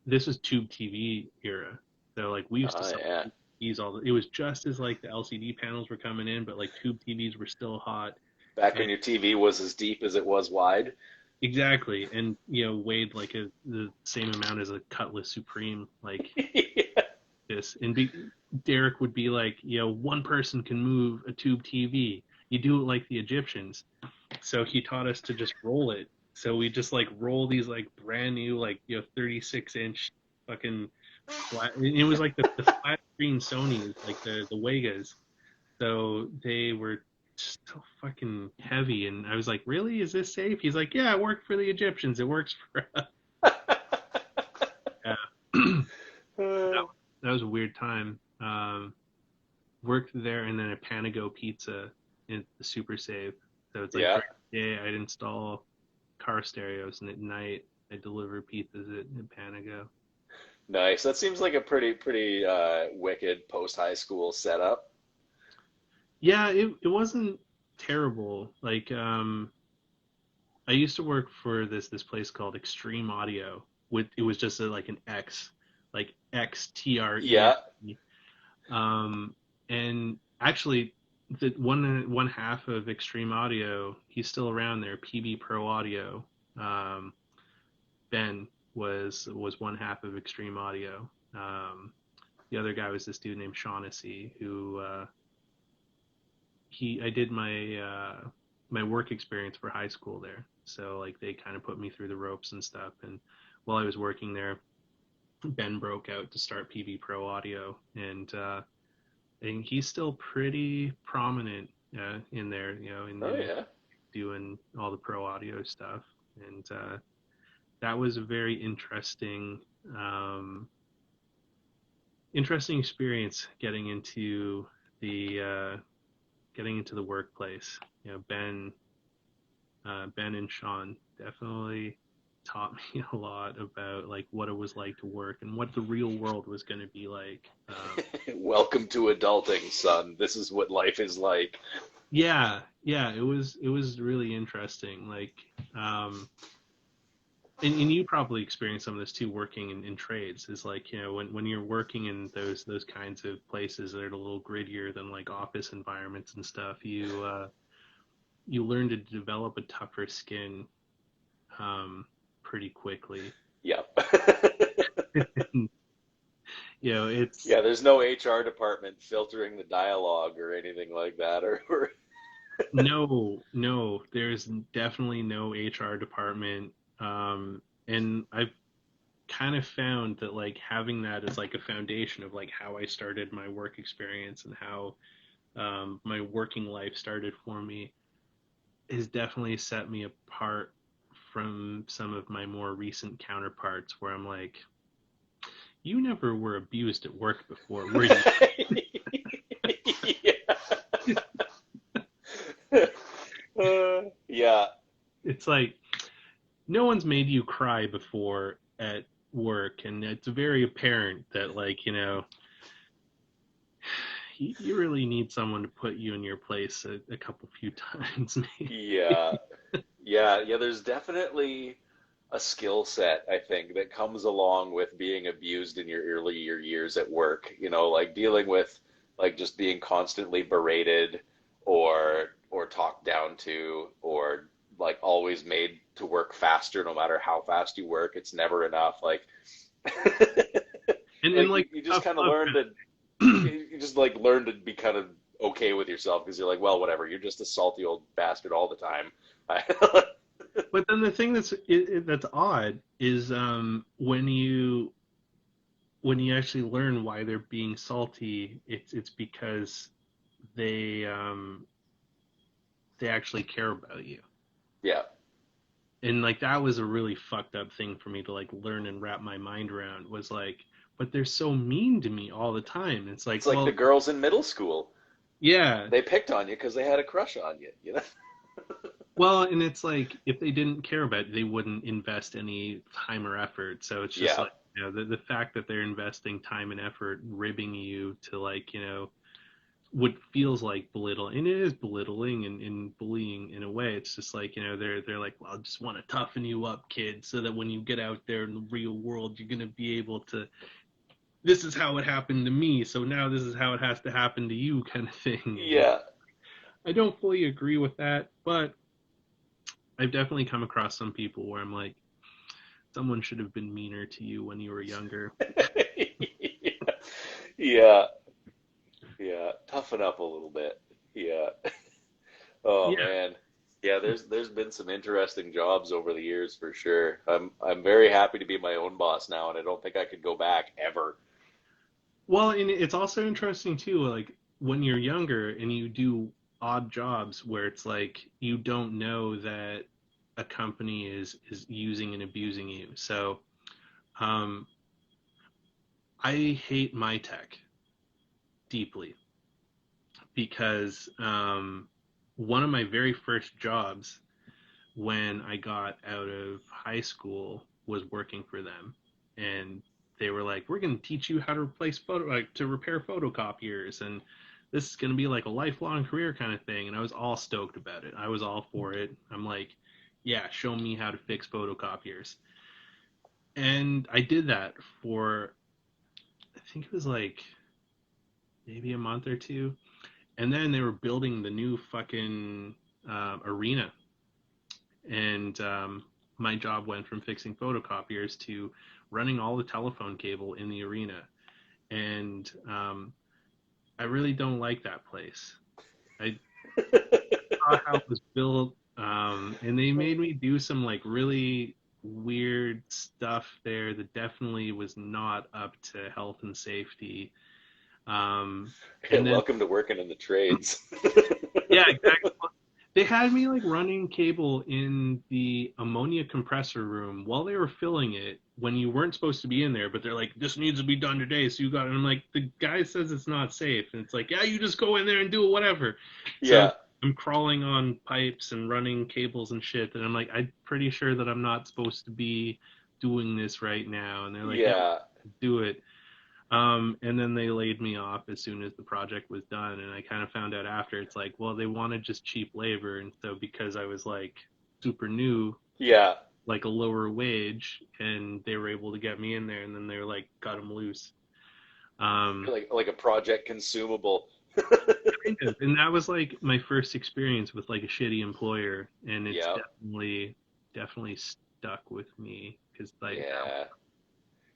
this was tube TV era. So like we used to Oh sell yeah. TVs it was just as like the LCD panels were coming in, but like tube TVs were still hot. Back And when your TV was as deep as it was wide. exactly, and weighed like the same amount as a Cutlass Supreme, like Yeah. this. And Derek would be like, one person can move a tube TV. You do it like the Egyptians. So he taught us to just roll it. So we just like roll these like brand new like 36-inch fucking flat. It was like the flat screen Sony's, like the Vegas. So they were so fucking heavy, and I was like, really? Is this safe? He's like, yeah, it worked for the Egyptians. It works for us. Yeah. that, that was a weird time. Worked there, and then at Panago Pizza in the Super Save. So it's like Yeah. during the day I'd install car stereos, and at night I deliver pizzas at Panago. Nice. That seems like a pretty wicked post high school setup. Yeah, it wasn't terrible. Like I used to work for this place called Extreme Audio. It was just like an X, like XTREM. Yeah. And actually, the one half of Extreme Audio, he's still around there. PB Pro Audio. Um, Ben was one half of Extreme Audio. The other guy was this dude named Shaughnessy, who I did my work experience for high school there. So like they kind of put me through the ropes and stuff. And while I was working there, Ben broke out to start PB Pro Audio, and he's still pretty prominent in there, Oh in yeah. doing all the pro audio stuff. And that was a very interesting experience the getting into the workplace. Ben and Sean definitely taught me a lot about like what it was like to work and what the real world was going to be like. Welcome to adulting, son. This is what life is like. Yeah, it was really interesting. Like, and you probably experienced some of this too, working in trades. Is like when you're working in those kinds of places that are a little grittier than like office environments and stuff. You learn to develop a tougher skin pretty quickly. Yep. It's Yeah, there's no HR department filtering the dialogue or anything like that. Or no, there's definitely no HR department. And I've kind of found that like having that as like a foundation of like how I started my work experience and how my working life started for me has definitely set me apart from some of my more recent counterparts where I'm like, you never were abused at work before, were you? yeah. Yeah. It's like no one's made you cry before at work, and it's very apparent that like you really need someone to put you in your place a couple few times maybe. Yeah. Yeah. Yeah. There's definitely a skill set, I think, that comes along with being abused in your earlier years at work, like dealing with like just being constantly berated or talked down to or like always made to work faster no matter how fast you work. It's never enough. Like And like like you just tough kind of love. learn to you just like learn to be kind of okay with yourself because you're like, well, whatever, you're just a salty old bastard all the time. But then the thing that's odd is when you actually learn why they're being salty, it's because they they actually care about you. Yeah. And like that was a really fucked up thing for me to like learn and wrap my mind around, was like, but they're so mean to me all the time. It's like, It's like the well, girls in middle school. yeah. They picked on you because they had a crush on you, you know? Well, and it's like if they didn't care about it, they wouldn't invest any time or effort. So it's just Yeah. like, the fact that they're investing time and effort ribbing you to like, what feels like belittling, and it is belittling and bullying in a way. It's just like, they're like, well, I just want to toughen you up, kid, so that when you get out there in the real world, you're gonna be able to. This is how it happened to me, so now this is how it has to happen to you, kind of thing. And Yeah. I don't fully agree with that, but I've definitely come across some people where I'm like, someone should have been meaner to you when you were younger. Yeah. Yeah. Toughen up a little bit. Yeah. Oh Yeah. man. Yeah, there's been some interesting jobs over the years for sure. I'm very happy to be my own boss now, and I don't think I could go back ever. Well, and it's also interesting too, like when you're younger and you do odd jobs where it's like you don't know that a company is using and abusing you. So, um, I hate my tech deeply because one of my very first jobs when I got out of high school was working for them, and they were like, "We're going to teach you how to to repair photocopiers, and this is going to be like a lifelong career kind of thing." And I was all stoked about it. I was all for it. I'm like, "Yeah, show me how to fix photocopiers." And I did that for, I think it was like maybe a month or two, and then they were building the new fucking arena, and my job went from fixing photocopiers to running all the telephone cable in the arena. And I really don't like that place. I saw how it was built, and they made me do some like really weird stuff there that definitely was not up to health and safety. Um, and then, Welcome to working in the trades. yeah, exactly. They had me like running cable in the ammonia compressor room while they were filling it when you weren't supposed to be in there, but they're like, this needs to be done today, so you got it. And I'm like, the guy says it's not safe. And it's like, yeah, you just go in there and do whatever. So Yeah. I'm crawling on pipes and running cables and shit. And I'm like, I'm pretty sure that I'm not supposed to be doing this right now. And they're like, no, Yeah. do it. And then they laid me off as soon as the project was done. And I kind of found out after, it's like, well, they wanted just cheap labor. And so because I was like super new, Yeah. like a lower wage, and they were able to get me in there, and then they were like, cut them loose. Um, Like a project consumable. Kind of. And that was like my first experience with like a shitty employer. And it's Yeah. definitely stuck with me because like Yeah.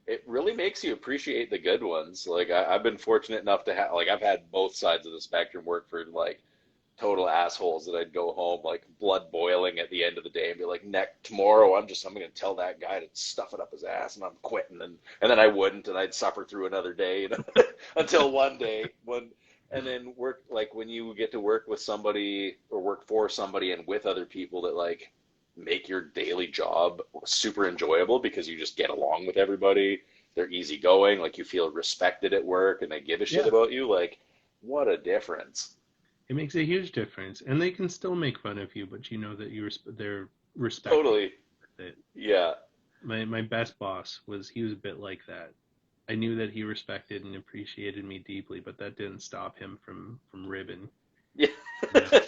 It really makes you appreciate the good ones. Like I've been fortunate enough to have, like I've had both sides of the spectrum work for like total assholes that I'd go home like blood boiling at the end of the day and be like, next tomorrow I'm gonna tell that guy to stuff it up his ass and I'm quitting, and then I wouldn't, and I'd suffer through another day, you know, until one day when and then work like when you get to work with somebody or work for somebody and with other people that like make your daily job super enjoyable because you just get along with everybody. They're easygoing, like you feel respected at work and they give a shit yeah, about you. Like, what a difference. it makes a huge difference. And they can still make fun of you, but you know that they're respecting Totally. it. Yeah. My best boss was he was a bit like that. I knew that he respected and appreciated me deeply, but that didn't stop him from ribbing. Yeah. You know?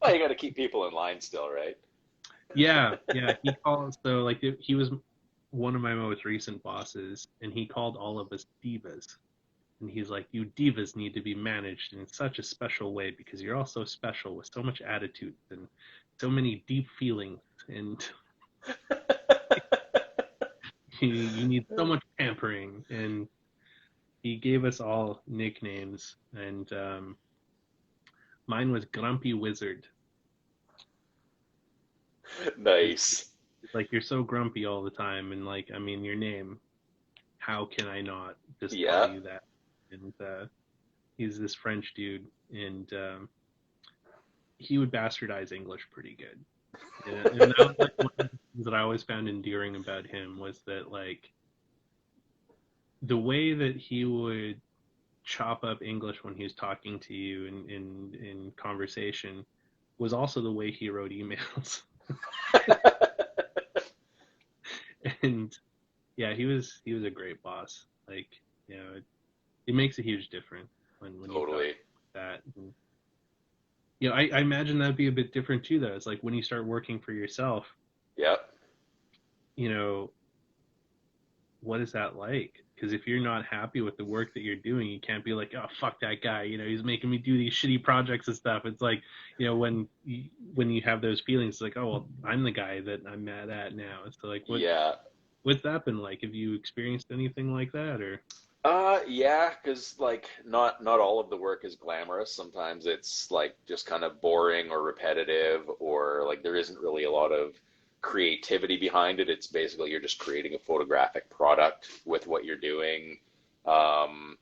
Well, you got to keep people in line still, right? Yeah, yeah. He called so like he was one of my most recent bosses, and he called all of us divas. And he's like, "You divas need to be managed in such a special way because you're all so special with so much attitude and so many deep feelings, and you need so much pampering." And he gave us all nicknames, and mine was Grumpy Wizard. Nice. Like, you're so grumpy all the time, and like, I mean, your name. How can I not just call Yeah. you that? And he's this French dude, and he would bastardize English pretty good. And that was like one of the things that I always found endearing about him was that like the way that he would chop up English when he was talking to you in conversation was also the way he wrote emails. And yeah, he was a great boss. Like, it makes a huge difference when you talk. Totally. that. And, I imagine that'd be a bit different too, though. It's like when you start working for yourself, Yeah. you know, what is that like? Because if you're not happy with the work that you're doing, you can't be like, oh, fuck that guy. He's making me do these shitty projects and stuff. It's like, when you have those feelings, it's like, oh, well, I'm the guy that I'm mad at now. So like, Yeah. what's that been like? Have you experienced anything like that, or? Yeah, because like not all of the work is glamorous. Sometimes it's like just kind of boring or repetitive, or like there isn't really a lot of creativity behind it. It's basically you're just creating a photographic product with what you're doing. Um,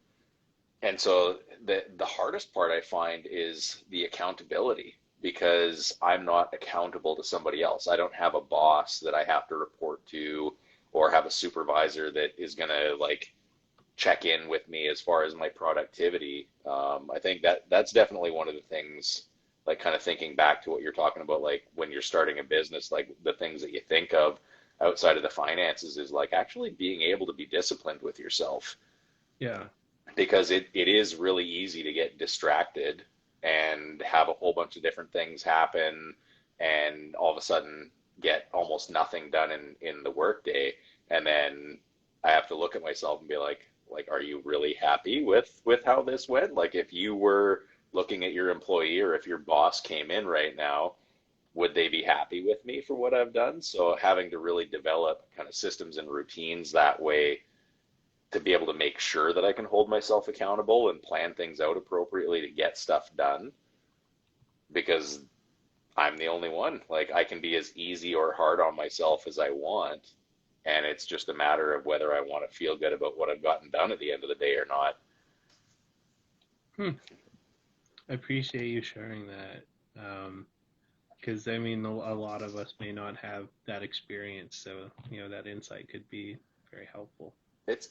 and so the hardest part I find is the accountability because I'm not accountable to somebody else. I don't have a boss that I have to report to or have a supervisor that is gonna like check in with me as far as my productivity. I think that's definitely one of the things, like kind of thinking back to what you're talking about, like when you're starting a business, like the things that you think of outside of the finances is like actually being able to be disciplined with yourself Yeah. because it is really easy to get distracted and have a whole bunch of different things happen and all of a sudden get almost nothing done in the workday. And then I have to look at myself and be like, are you really happy with how this went? Like if you were looking at your employee or if your boss came in right now, would they be happy with me for what I've done? So having to really develop kind of systems and routines that way to be able to make sure that I can hold myself accountable and plan things out appropriately to get stuff done because I'm the only one. Like I can be as easy or hard on myself as I want. And it's just a matter of whether I want to feel good about what I've gotten done at the end of the day or not. Hmm. I appreciate you sharing that. Because I mean, a lot of us may not have that experience, so that insight could be very helpful. It's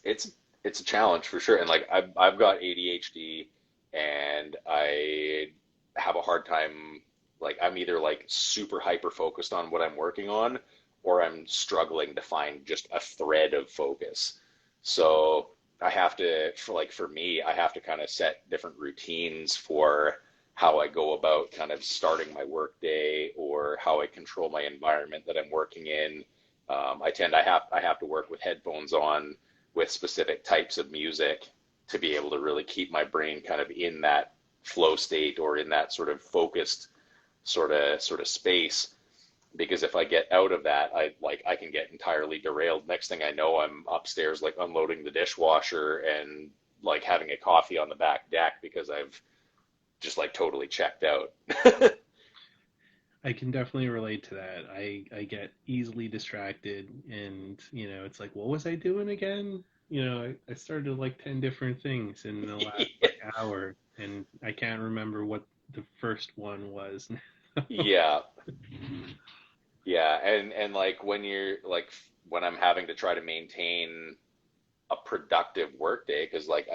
a challenge for sure. And like I've got ADHD and I have a hard time like I'm either like super hyper focused on what I'm working on or I'm struggling to find just a thread of focus. So I have to for me, I have to kind of set different routines for how I go about kind of starting my work day or how I control my environment that I'm working in. I have to work with headphones on with specific types of music to be able to really keep my brain kind of in that flow state or in that sort of focused sort of space because if I get out of that I can get entirely derailed. Next thing I know I'm upstairs like unloading the dishwasher and like having a coffee on the back deck because I've just like totally checked out. I can definitely relate to that. I get easily distracted, and it's like, what was I doing again? I started like 10 different things in the last like hour, and I can't remember what the first one was. Yeah. Yeah, and like when you're like when I'm having to try to maintain a productive work day, because like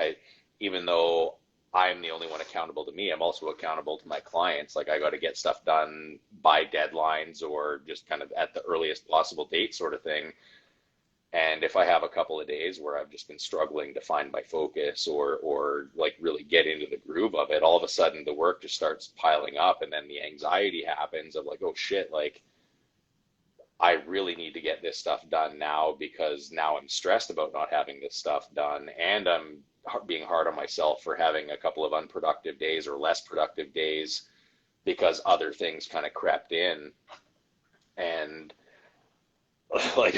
even though I'm the only one accountable to me, I'm also accountable to my clients. Like I got to get stuff done by deadlines or just kind of at the earliest possible date sort of thing. And if I have a couple of days where I've just been struggling to find my focus or like really get into the groove of it, all of a sudden the work just starts piling up and then the anxiety happens of like, oh shit, like I really need to get this stuff done now because now I'm stressed about not having this stuff done and I'm being hard on myself for having a couple of unproductive days or less productive days because other things kind of crept in and like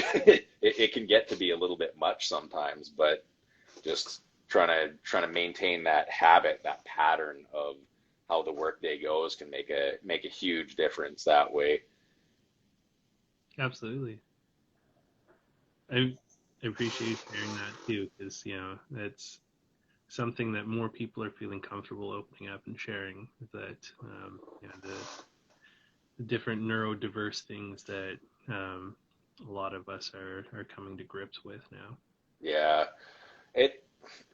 it can get to be a little bit much sometimes, but just trying to maintain that habit, that pattern of how the workday goes can make a huge difference that way. Absolutely. I I appreciate you sharing that too, because that's something that more people are feeling comfortable opening up and sharing. That the different neurodiverse things that a lot of us are coming to grips with now. Yeah, it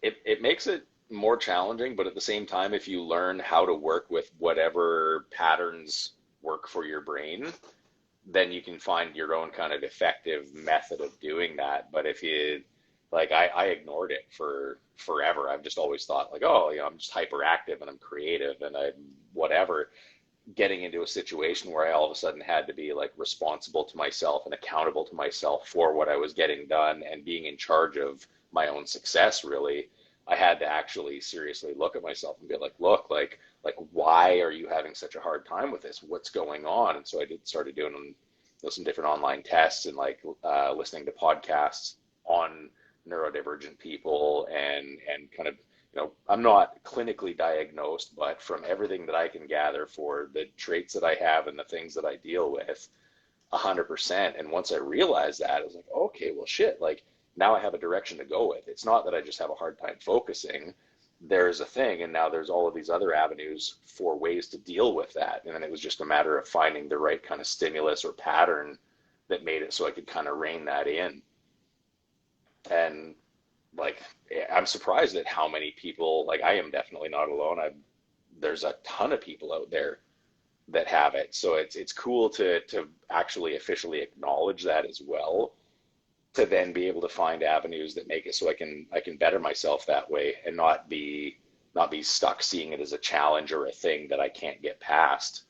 it makes it more challenging, but at the same time, if you learn how to work with whatever patterns work for your brain, then you can find your own kind of effective method of doing that. But if Like I ignored it for forever. I've just always thought like, oh, I'm just hyperactive and I'm creative and I'm whatever. Getting into a situation where I all of a sudden had to be like responsible to myself and accountable to myself for what I was getting done and being in charge of my own success, really, I had to actually seriously look at myself and be like, look, like why are you having such a hard time with this? What's going on? And so I did started doing some different online tests and like listening to podcasts on neurodivergent people and kind of I'm not clinically diagnosed, but from everything that I can gather for the traits that I have and the things that I deal with, 100%. And once I realized that, I was like, okay, well, shit, like now I have a direction to go with. It's not that I just have a hard time focusing. There's a thing, and now there's all of these other avenues for ways to deal with that. And then it was just a matter of finding the right kind of stimulus or pattern that made it so I could kind of rein that in. And like I'm surprised at how many people, like I am definitely not alone. There's a ton of people out there that have it. So it's cool to actually officially acknowledge that as well, to then be able to find avenues that make it so I can better myself that way and not be stuck seeing it as a challenge or a thing that I can't get past.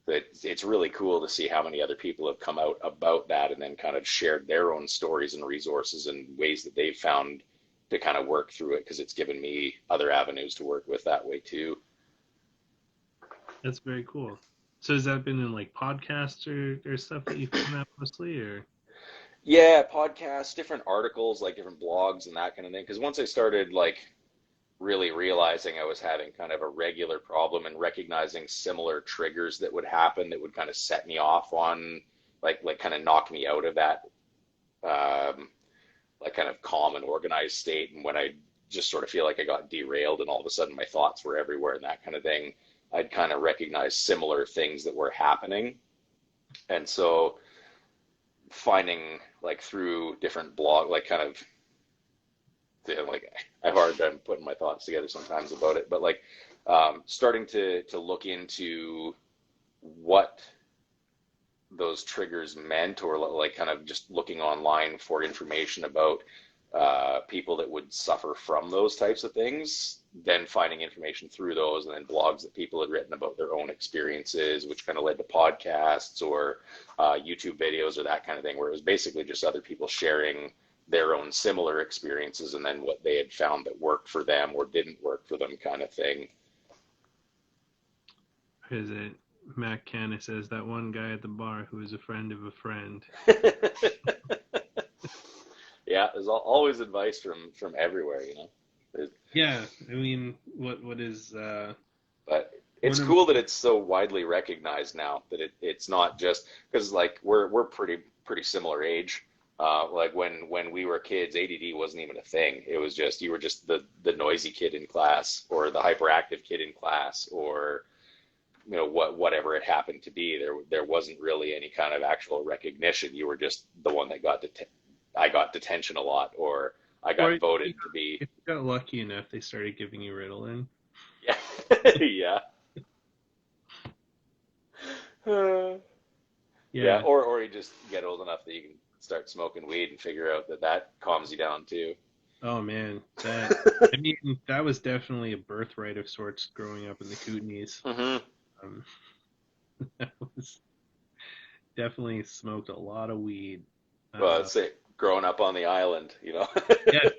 That it's really cool to see how many other people have come out about that and then kind of shared their own stories and resources and ways that they've found to kind of work through it, because it's given me other avenues to work with that way too. That's very cool. So has that been in like podcasts or stuff that you found that mostly, or? Yeah, podcasts, different articles, like different blogs and that kind of thing. Because once I started like really realizing I was having kind of a regular problem and recognizing similar triggers that would happen that would kind of set me off on like kind of knock me out of that um, like kind of calm and organized state. And when I just sort of feel like I got derailed and all of a sudden my thoughts were everywhere and that kind of thing, I'd kind of recognize similar things that were happening. And so finding like through different blog, like kind of like I have a hard time putting my thoughts together sometimes about it, but like starting to look into what those triggers meant, or like kind of just looking online for information about people that would suffer from those types of things, then finding information through those, and then blogs that people had written about their own experiences, which kind of led to podcasts or YouTube videos or that kind of thing, where it was basically just other people sharing their own similar experiences and then what they had found that worked for them or didn't work for them kind of thing. Is it Matt Canis says that one guy at the bar who is a friend of a friend? Yeah, there's always advice from everywhere, Yeah, I mean, what is But one it's of cool that it's so widely recognized now that it's not just because like we're pretty similar age. Like when we were kids, ADD wasn't even a thing. It was just you were just the noisy kid in class or the hyperactive kid in class, or whatever it happened to be. There wasn't really any kind of actual recognition. You were just the one that I got detention a lot, or I or got voted to be. if you got lucky enough, they started giving you Ritalin. Yeah. Yeah. Yeah, Yeah. or you just get old enough that you can start smoking weed and figure out that calms you down too. Oh man, that I mean that was definitely a birthright of sorts growing up in the Kootenays. Hmm. Um, that was definitely smoked a lot of weed. Well, Uh, it's it, growing up on the island. yeah,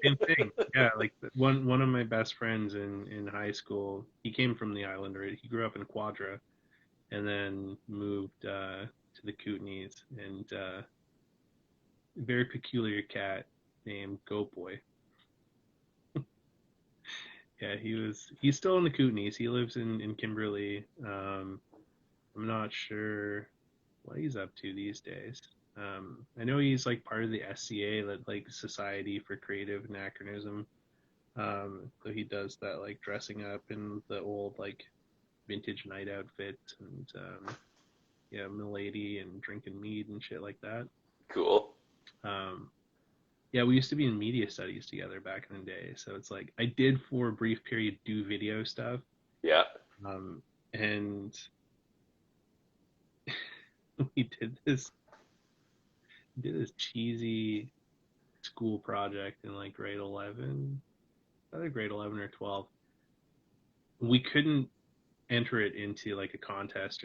same thing. Yeah, like one of my best friends in high school, he came from the island, right? He grew up in Quadra and then moved to the Kootenays, and a very peculiar cat named Goat Boy. Yeah, he's still in the Kootenays. He lives in Kimberley. I'm not sure what he's up to these days. I know he's like part of the SCA, that like Society for Creative Anachronism. So he does that like dressing up in the old like vintage night outfit, and yeah, milady and drinking mead and shit like that. Cool. Um, yeah, we used to be in media studies together back in the day. So it's like I did for a brief period do video stuff. Yeah. And we did this cheesy school project in like grade 11, either grade 11 or 12. We couldn't enter it into like a contest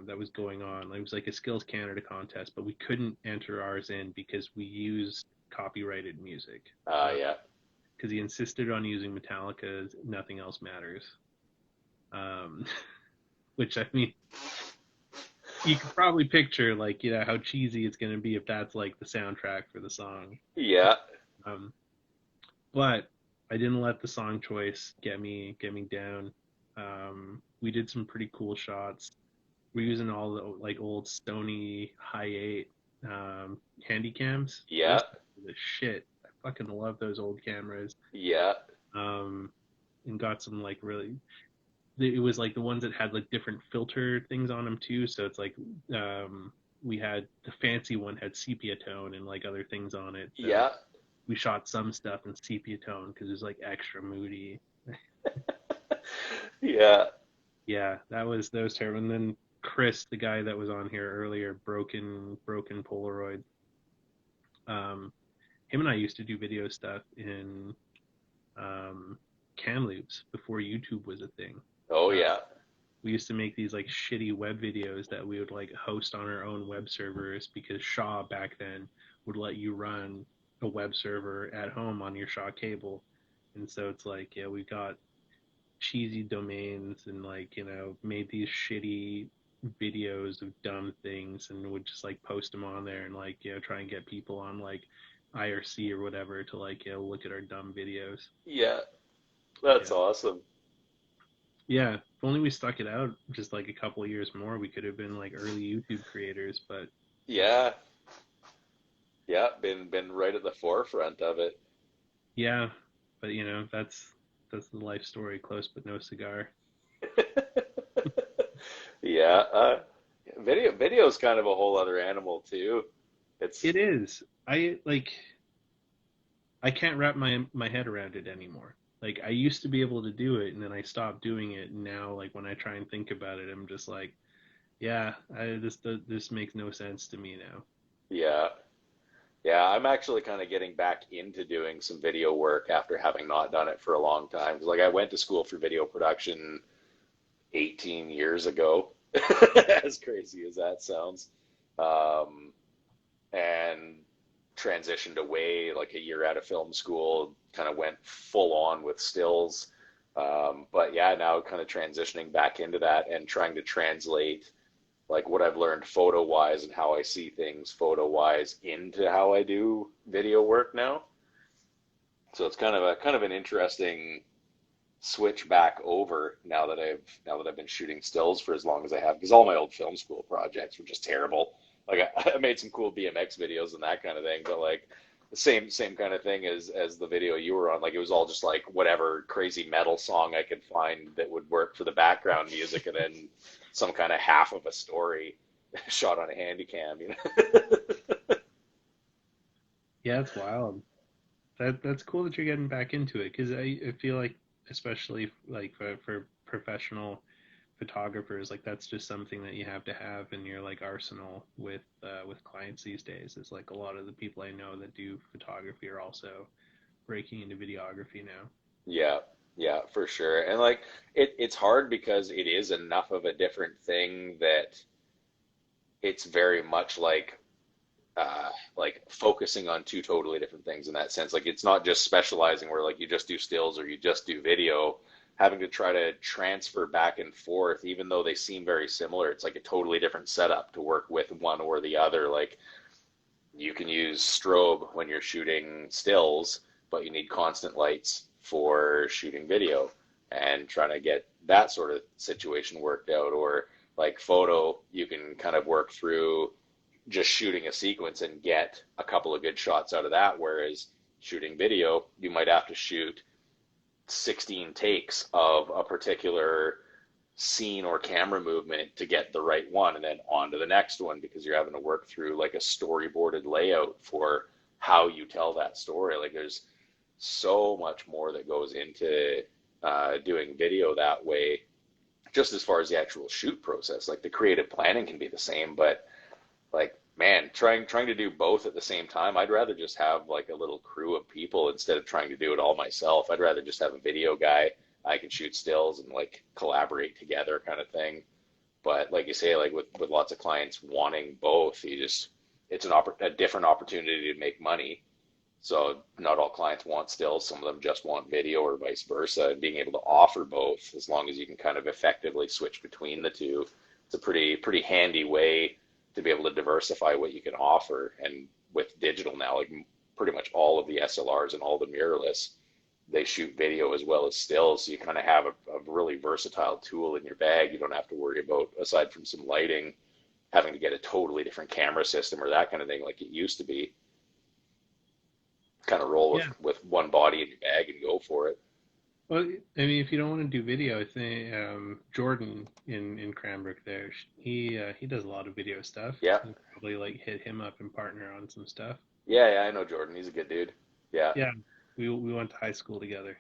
that was going on. It was like a Skills Canada contest, but we couldn't enter ours in because we used copyrighted music. Yeah. Because he insisted on using Metallica's "Nothing Else Matters," which I mean, you could probably picture like how cheesy it's gonna be if that's like the soundtrack for the song. Yeah. Um, but I didn't let the song choice get me down. We did some pretty cool shots. We're using all the like old Sony Hi8 handy cams. Yeah. The shit. I fucking love those old cameras. Yeah. And got some like really. It was like the ones that had like different filter things on them too. So it's like we had the fancy one had sepia tone and like other things on it. So Yeah. we shot some stuff in sepia tone because it was like extra moody. Yeah. Yeah, that was terrible. And then Chris, the guy that was on here earlier, broken Polaroid. Him and I used to do video stuff in Kamloops before YouTube was a thing. Oh yeah. We used to make these like shitty web videos that we would like host on our own web servers because Shaw back then would let you run a web server at home on your Shaw cable. And so it's like, yeah, we got cheesy domains and like, made these shitty videos of dumb things and would just like post them on there and like, try and get people on like IRC or whatever to like, look at our dumb videos. Yeah. That's awesome. Yeah, if only we stuck it out just like a couple of years more, we could have been like early YouTube creators, but yeah. Yeah, been right at the forefront of it. yeah, but that's the life story, close but no cigar. Yeah, video is kind of a whole other animal too. It is. I can't wrap my head around it anymore. Like I used to be able to do it and then I stopped doing it and now like when I try and think about it I'm just like, yeah, this makes no sense to me now. Yeah. Yeah, I'm actually kind of getting back into doing some video work after having not done it for a long time. 'Cause, like I went to school for video production 18 years ago, as crazy as that sounds, um, and transitioned away like a year out of film school, kind of went full on with stills. But yeah, now kind of transitioning back into that and trying to translate like what I've learned photo wise and how I see things photo wise into how I do video work now. So it's kind of an interesting switch back over now that I've been shooting stills for as long as I have, because all my old film school projects were just terrible. Like I made some cool BMX videos and that kind of thing, but like the same kind of thing as the video you were on. Like it was all just like whatever crazy metal song I could find that would work for the background music, and then some kind of half of a story shot on a handy cam, Yeah, it's wild. That's cool that you're getting back into it because I feel like especially like for professional photographers, like that's just something that you have to have in your like arsenal with clients these days. It's like a lot of the people I know that do photography are also breaking into videography now. Yeah, yeah, for sure. And like it's hard because it is enough of a different thing that it's very much like focusing on two totally different things in that sense. Like it's not just specializing where like you just do stills or you just do video. Having to try to transfer back and forth, even though they seem very similar, it's like a totally different setup to work with one or the other. Like you can use strobe when you're shooting stills, but you need constant lights for shooting video, and trying to get that sort of situation worked out. Or like photo, you can kind of work through just shooting a sequence and get a couple of good shots out of that. Whereas shooting video, you might have to shoot 16 takes of a particular scene or camera movement to get the right one, and then on to the next one, because you're having to work through like a storyboarded layout for how you tell that story. Like there's so much more that goes into doing video that way, just as far as the actual shoot process. Like the creative planning can be the same, but like, man, trying to do both at the same time. I'd rather just have like a little crew of people instead of trying to do it all myself. I'd rather just have a video guy. I can shoot stills and like collaborate together kind of thing. But like you say, like with lots of clients wanting both, you just it's a different opportunity to make money. So not all clients want stills. Some of them just want video or vice versa. And being able to offer both, as long as you can kind of effectively switch between the two, it's a pretty handy way to be able to diversify what you can offer. And with digital now, like pretty much all of the SLRs and all the mirrorless, they shoot video as well as stills. So you kind of have a really versatile tool in your bag. You don't have to worry about, aside from some lighting, having to get a totally different camera system or that kind of thing like it used to be. Kind of roll Yeah. with one body in your bag and go for it. Well, I mean, if you don't want to do video, I think Jordan in Cranbrook there, he does a lot of video stuff. Yeah. You probably like hit him up and partner on some stuff. Yeah, I know Jordan. He's a good dude. Yeah. Yeah, we went to high school together.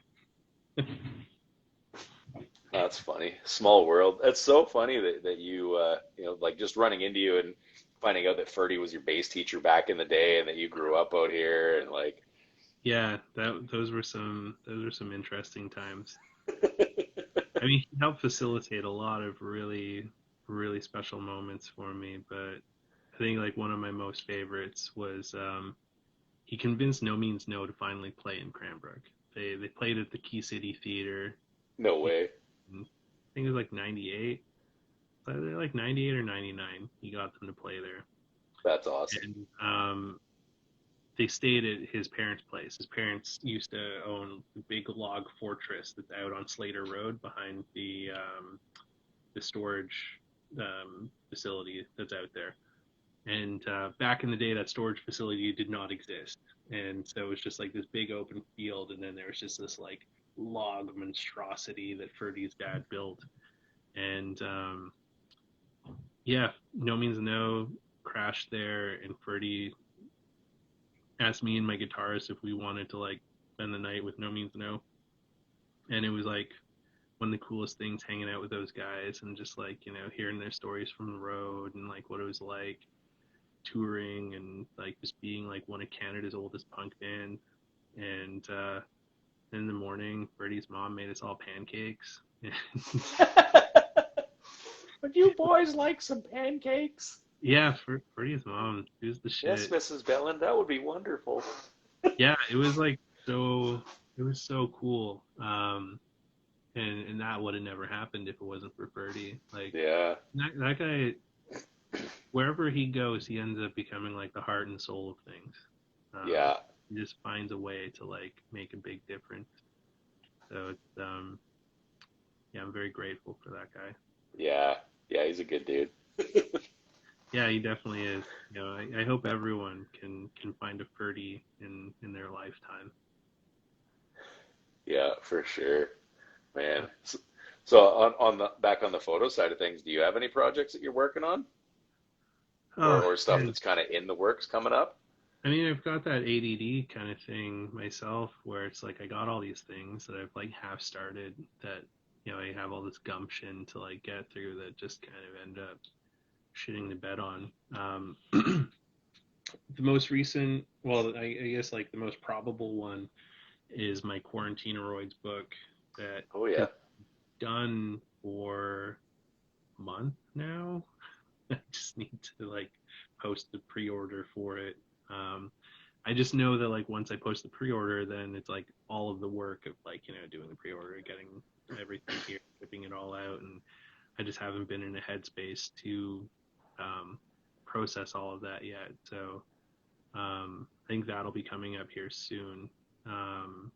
That's funny. Small world. That's so funny that you, like just running into you and finding out that Ferdy was your bass teacher back in the day and that you grew up out here and like, Yeah, those were some interesting times. I mean, he helped facilitate a lot of really, really special moments for me, but I think like one of my most favorites was he convinced No Means No to finally play in Cranbrook. They played at the Key City Theater. no way. I think it was like 98. Like 98 or 99. He got them to play there. That's awesome. And they stayed at his parents' place. His parents used to own a big log fortress that's out on Slater Road behind the storage facility that's out there. And back in the day, that storage facility did not exist, and so it was just like this big open field, and then there was just this like log monstrosity that Ferdy's dad built, and yeah, No Means No crashed there, and Ferdy asked me and my guitarist if we wanted to like spend the night with No Means No, and it was like one of the coolest things hanging out with those guys and just like hearing their stories from the road and like what it was like touring and like just being like one of Canada's oldest punk bands. And in the morning, Freddie's mom made us all pancakes. Would you boys like some pancakes? Yeah, Freddie's mom, she was the Yes, shit. Mrs. Belland, that would be wonderful. Yeah, it was like it was so cool. And that would have never happened if it wasn't for Freddie. Like Yeah, that guy, wherever he goes, he ends up becoming like the heart and soul of things. yeah, He just finds a way to like make a big difference. So it's yeah, I'm very grateful for that guy. yeah, yeah. He's a good dude. Yeah, he definitely is. I hope everyone can find a Ferdy in their lifetime. Yeah, for sure, Yeah. man. So on the back on the photo side of things, do you have any projects that you're working on, Oh, or stuff man. that's kind of in the works coming up? I mean, I've got that ADD kind of thing myself, where it's like I got all these things that I've like half started that I have all this gumption to like get through that just kind of end up shitting the bed on. The most recent, well, I guess like the most probable one is my Quarantineroids book that Oh has yeah, done for a month now. I just need to like post the pre-order for it. Um, I just know that like once I post the pre-order, then it's like all of the work of like doing the pre-order, getting everything here, shipping it all out, and I just haven't been in a headspace to um, process all of that yet. So I think that'll be coming up here soon. Um,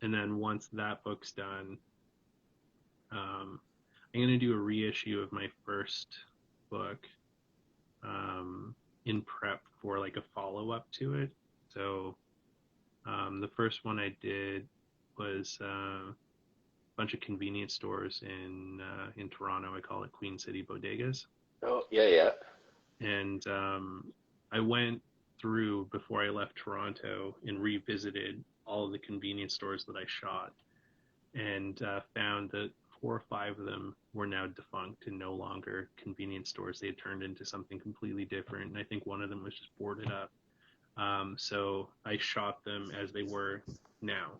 and then once that book's done, um, I'm gonna do a reissue of my first book in prep for like a follow up to it. So the first one I did was a bunch of convenience stores in Toronto. I call it Queen City Bodegas, oh yeah, yeah. and I went through before I left Toronto and revisited all of the convenience stores that I shot, and found that 4 or 5 of them were now defunct and no longer convenience stores. They had turned into something completely different, and I think one of them was just boarded up. So I shot them as they were now.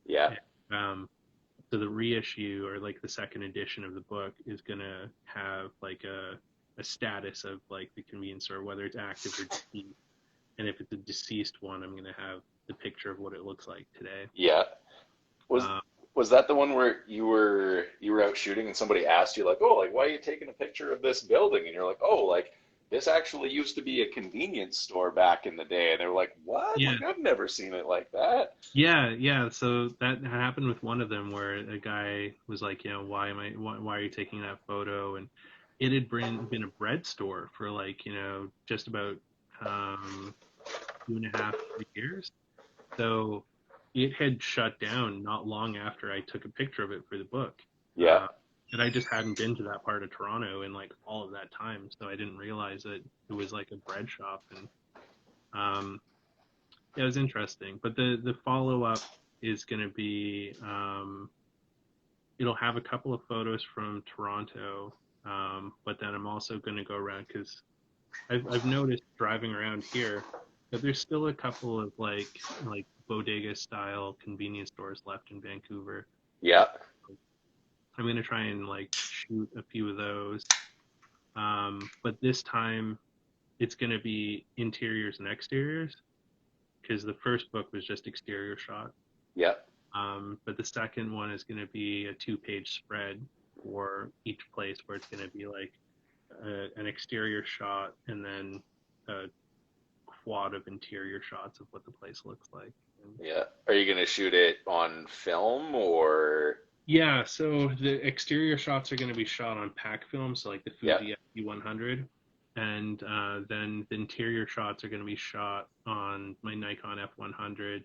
Yeah. And, so the reissue, or like the second edition of the book, is gonna have like a status of like the convenience store, whether it's active or deceased. And if it's a deceased one, I'm gonna have the picture of what it looks like today. Yeah. Was Um, was that the one where you were out shooting and somebody asked you like, oh, like why are you taking a picture of this building? And you're like, oh, like this actually used to be a convenience store back in the day. And they're like, what? yeah, Like I've never seen it like that. yeah. So that happened with one of them, where a guy was like, why are you taking that photo? And it had been a bread store for like, just about 2.5 3 years. So it had shut down not long after I took a picture of it for the book. Yeah. Uh, and I just hadn't been to that part of Toronto in like all of that time, so I didn't realize that it was like a bread shop. And um, yeah, it was interesting. But the follow up is going to be it'll have a couple of photos from Toronto, but then I'm also going to go around because I've noticed driving around here that there's still a couple of like bodega style convenience stores left in Vancouver. Yeah. I'm gonna try and like shoot a few of those, but this time it's gonna be interiors and exteriors because the first book was just exterior shot. Yeah. But the second one is gonna be a 2-page spread for each place, where it's gonna be like an exterior shot and then a quad of interior shots of what the place looks like. And Yeah. Are you gonna shoot it on film or? yeah, so the exterior shots are going to be shot on pack film, so like the Yeah. Fuji FE100, and then the interior shots are going to be shot on my Nikon F100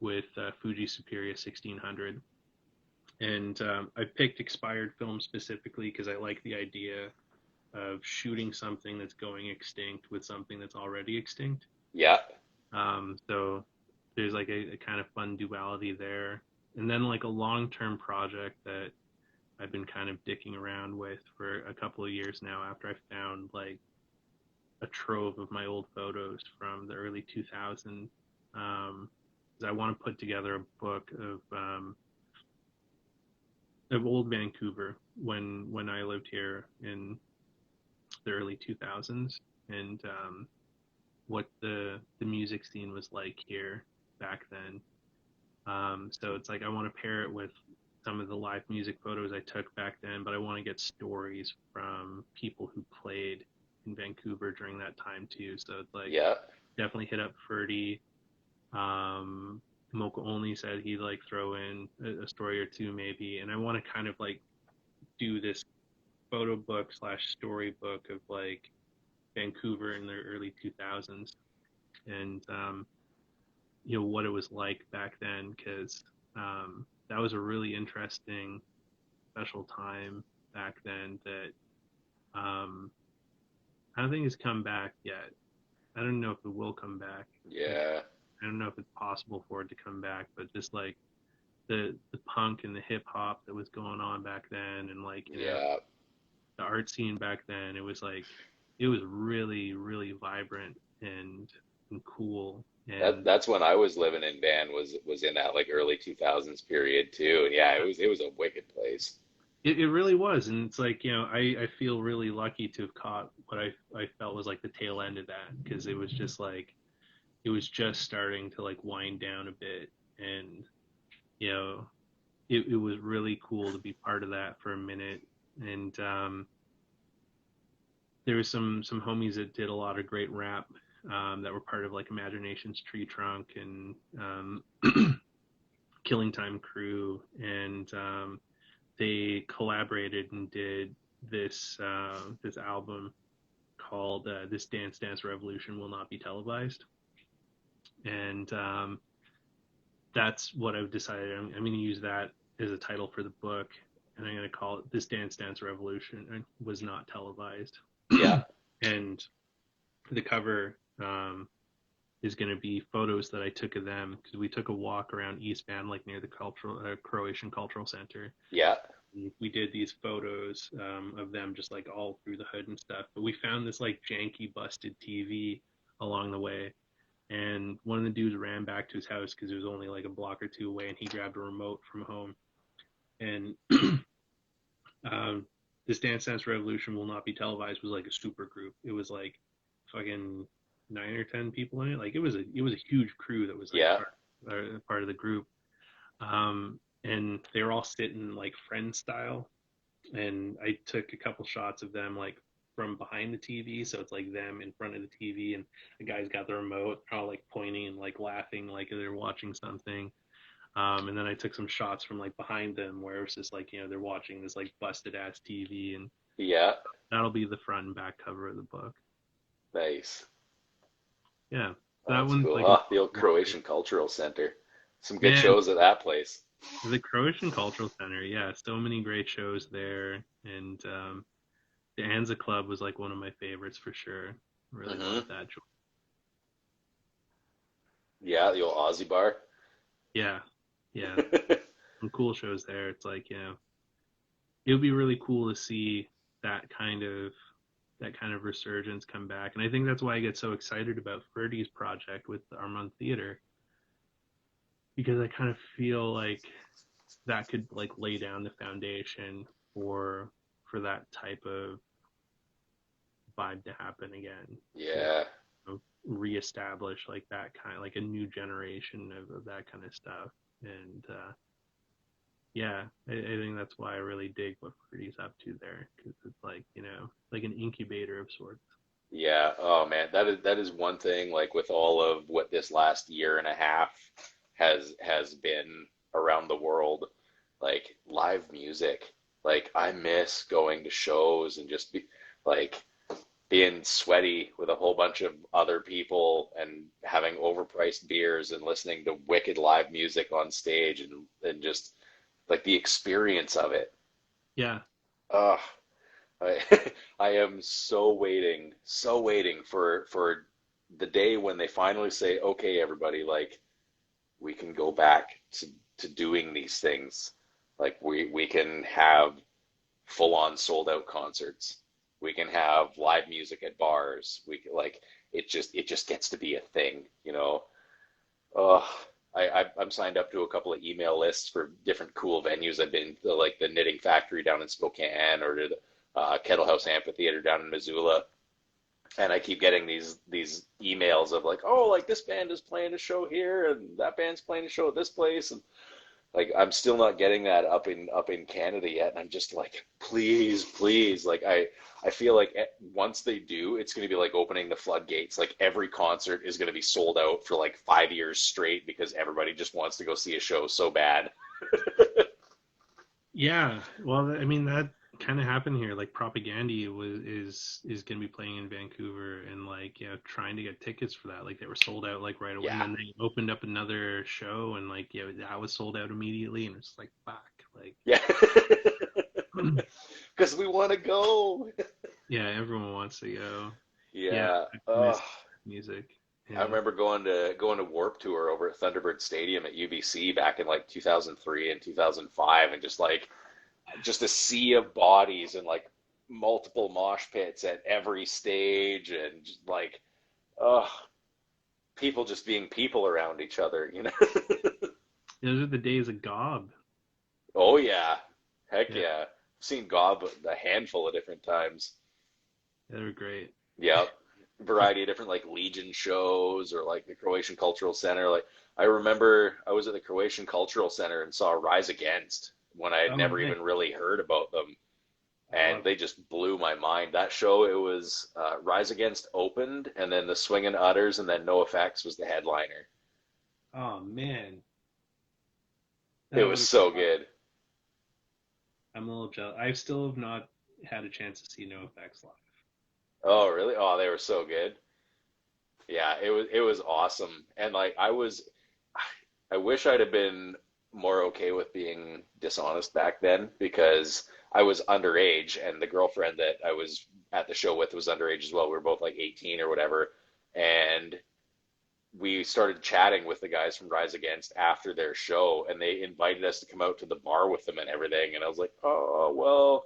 with Fuji Superia 1600. And I picked expired film specifically because I like the idea of shooting something that's going extinct with something that's already extinct. Yeah. So there's like a kind of fun duality there. And then like a long-term project that I've been kind of dicking around with for a couple of years now, after I found like a trove of my old photos from the early 2000s. Is I want to put together a book of old Vancouver when I lived here in the early 2000s, and what the music scene was like here back then. So it's like I want to pair it with some of the live music photos I took back then, but I want to get stories from people who played in Vancouver during that time too. So it's like Yeah. definitely hit up Ferdy. Mocha only said he'd like throw in a story or two maybe, and I want to kind of like do this photo book slash story book of like Vancouver in the early 2000s, and what it was like back then, because that was a really interesting, special time back then that um, I don't think it's come back yet. I don't know if it will come back. Yeah. I don't know if it's possible for it to come back, but just like the punk and the hip hop that was going on back then, and like Yeah. the art scene back then, it was like it was really really vibrant and cool. That And that's when I was living in Van was in that like early 2000s period too. And yeah, it was a wicked place. it really was. And it's like, I feel really lucky to have caught what I felt was like the tail end of that, because it was just like it was just starting to like wind down a bit. And you know it was really cool to be part of that for a minute. And there was some homies that did a lot of great rap, that were part of like Imagination's Tree Trunk and Killing Time Crew, and they collaborated and did this album called "This Dance Dance Revolution Will Not Be Televised," and that's what I've decided. I'm going to use that as a title for the book, and I'm going to call it "This Dance Dance Revolution Was Not Televised." Yeah. And the cover is going to be photos that I took of them, because we took a walk around East Van, like near the Croatian Cultural Center. Yeah. we did these photos of them just like all through the hood and stuff. But we found this like janky, busted TV along the way, and one of the dudes ran back to his house because it was only like a block or two away, and he grabbed a remote from home. And um, this Dance Dance Revolution will not be televised was like a super group. It was like fucking 9 or 10 people in it. Like it was a huge crew that was like Yeah. part of the group. And they were all sitting like friend style, and I took a couple shots of them like from behind the TV, so it's like them in front of the TV, and the guys got the remote, all like pointing and like laughing like they're watching something. And then I took some shots from like behind them where it was just like they're watching this like busted ass TV, and Yeah. that'll be the front and back cover of the book. Nice. Yeah, Oh, that that's one's cool. like Oh, the old Croatian Cultural Center. Some good man, shows at that place. the Croatian Cultural Center. Yeah, so many great shows there, and the Anza Club was like one of my favorites for sure. Really Hmm. loved that. Yeah, the old Aussie bar. Yeah, yeah, some cool shows there. It's like it would be really cool to see that kind of resurgence come back, and I think that's why I get so excited about Ferdy's project with the Armand Theater, because I kind of feel like that could like lay down the foundation for that type of vibe to happen again, to Yeah. reestablish like that kind of like a new generation of that kind of stuff. And yeah, I think that's why I really dig what Ferdy's up to there, because it's like like an incubator of sorts. Yeah. Oh man, that is one thing. Like with all of what this last year and a half has been around the world, like live music. Like I miss going to shows and just be like being sweaty with a whole bunch of other people and having overpriced beers and listening to wicked live music on stage and just like the experience of it. Yeah, Ugh, I I am so waiting for the day when they finally say, okay, everybody, like we can go back to doing these things. Like we can have full on sold out concerts. We can have live music at bars. We can, like it just gets to be a thing, you know. Oh, I'm signed up to a couple of email lists for different cool venues. I've been to like the Knitting Factory down in Spokane or to the Kettle House Amphitheater down in Missoula, and I keep getting these emails of like, oh, like this band is playing a show here and that band's playing a show at this place, and like I'm still not getting that up in Canada yet, and I'm just like, please, please, like I feel like once they do, it's going to be like opening the floodgates. Like every concert is going to be sold out for like 5 years straight because everybody just wants to go see a show so bad. yeah. Well, I mean that kind of happened here. Like Propaganda is going to be playing in Vancouver, and like trying to get tickets for that. Like they were sold out like right away, and Yeah, then they opened up another show, and like that was sold out immediately, and it's like fuck, like yeah, because we want to go. yeah, everyone wants to go. Yeah, Yeah. I miss music. I Yeah. remember going to Warp Tour over at Thunderbird Stadium at UBC back in like 2003 and 2005, and just a sea of bodies and like multiple mosh pits at every stage, and just like, oh, people just being people around each other, you know? Those are the days of Gob. Oh yeah, heck Yeah, yeah. I've seen Gob a handful of different times. they were great. Yep. Variety of different like Legion shows or like the Croatian Cultural Center. Like I remember I was at the Croatian Cultural Center and saw Rise Against when I had Oh, never nice. even really heard about them. I And love they just blew my mind. That show, it was Rise Against opened, and then the Swingin' Utters, and then NoFX was the headliner. it. Oh man, It that would was have. so good. I'm a little jealous. I still have not had a chance to see No Effects live. Oh, really? Oh, they were so good. Yeah, it was awesome. And like I wish I'd have been more okay with being dishonest back then because I was underage and the girlfriend that I was at the show with was underage as well. We were both like 18 or whatever. And we started chatting with the guys from Rise Against after their show, and they invited us to come out to the bar with them and everything. And I was like, oh, well,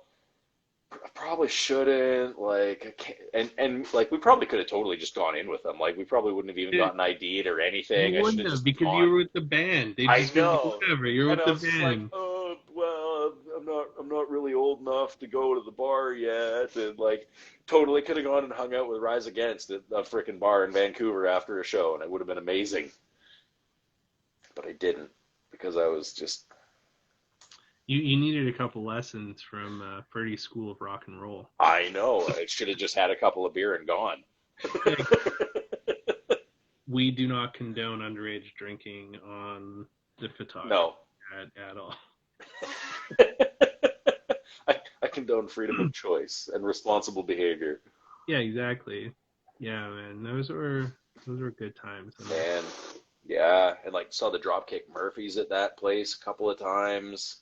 I probably shouldn't. Like, I can't. And like, we probably could have totally just gone in with them. Like, we probably wouldn't have even It, gotten ID'd or you anything. I should wouldn't have have just because you gone. were with the band. They'd I just been like, know. whatever. You're And with I the was just like, band. oh, well, I'm not really old enough to go to the bar yet. And like, totally could have gone and hung out with Rise Against at a freaking bar in Vancouver after a show, and it would have been amazing. But I didn't because I was just, You needed a couple lessons from Ferdy's School of Rock and Roll. I know. I should have just had a couple of beer and gone. Like, we do not condone underage drinking on the photography No. at all. I condone freedom of choice and responsible behavior. Yeah, exactly. Yeah, man, those were good times. Man, yeah, and like saw the Dropkick Murphys at that place a couple of times.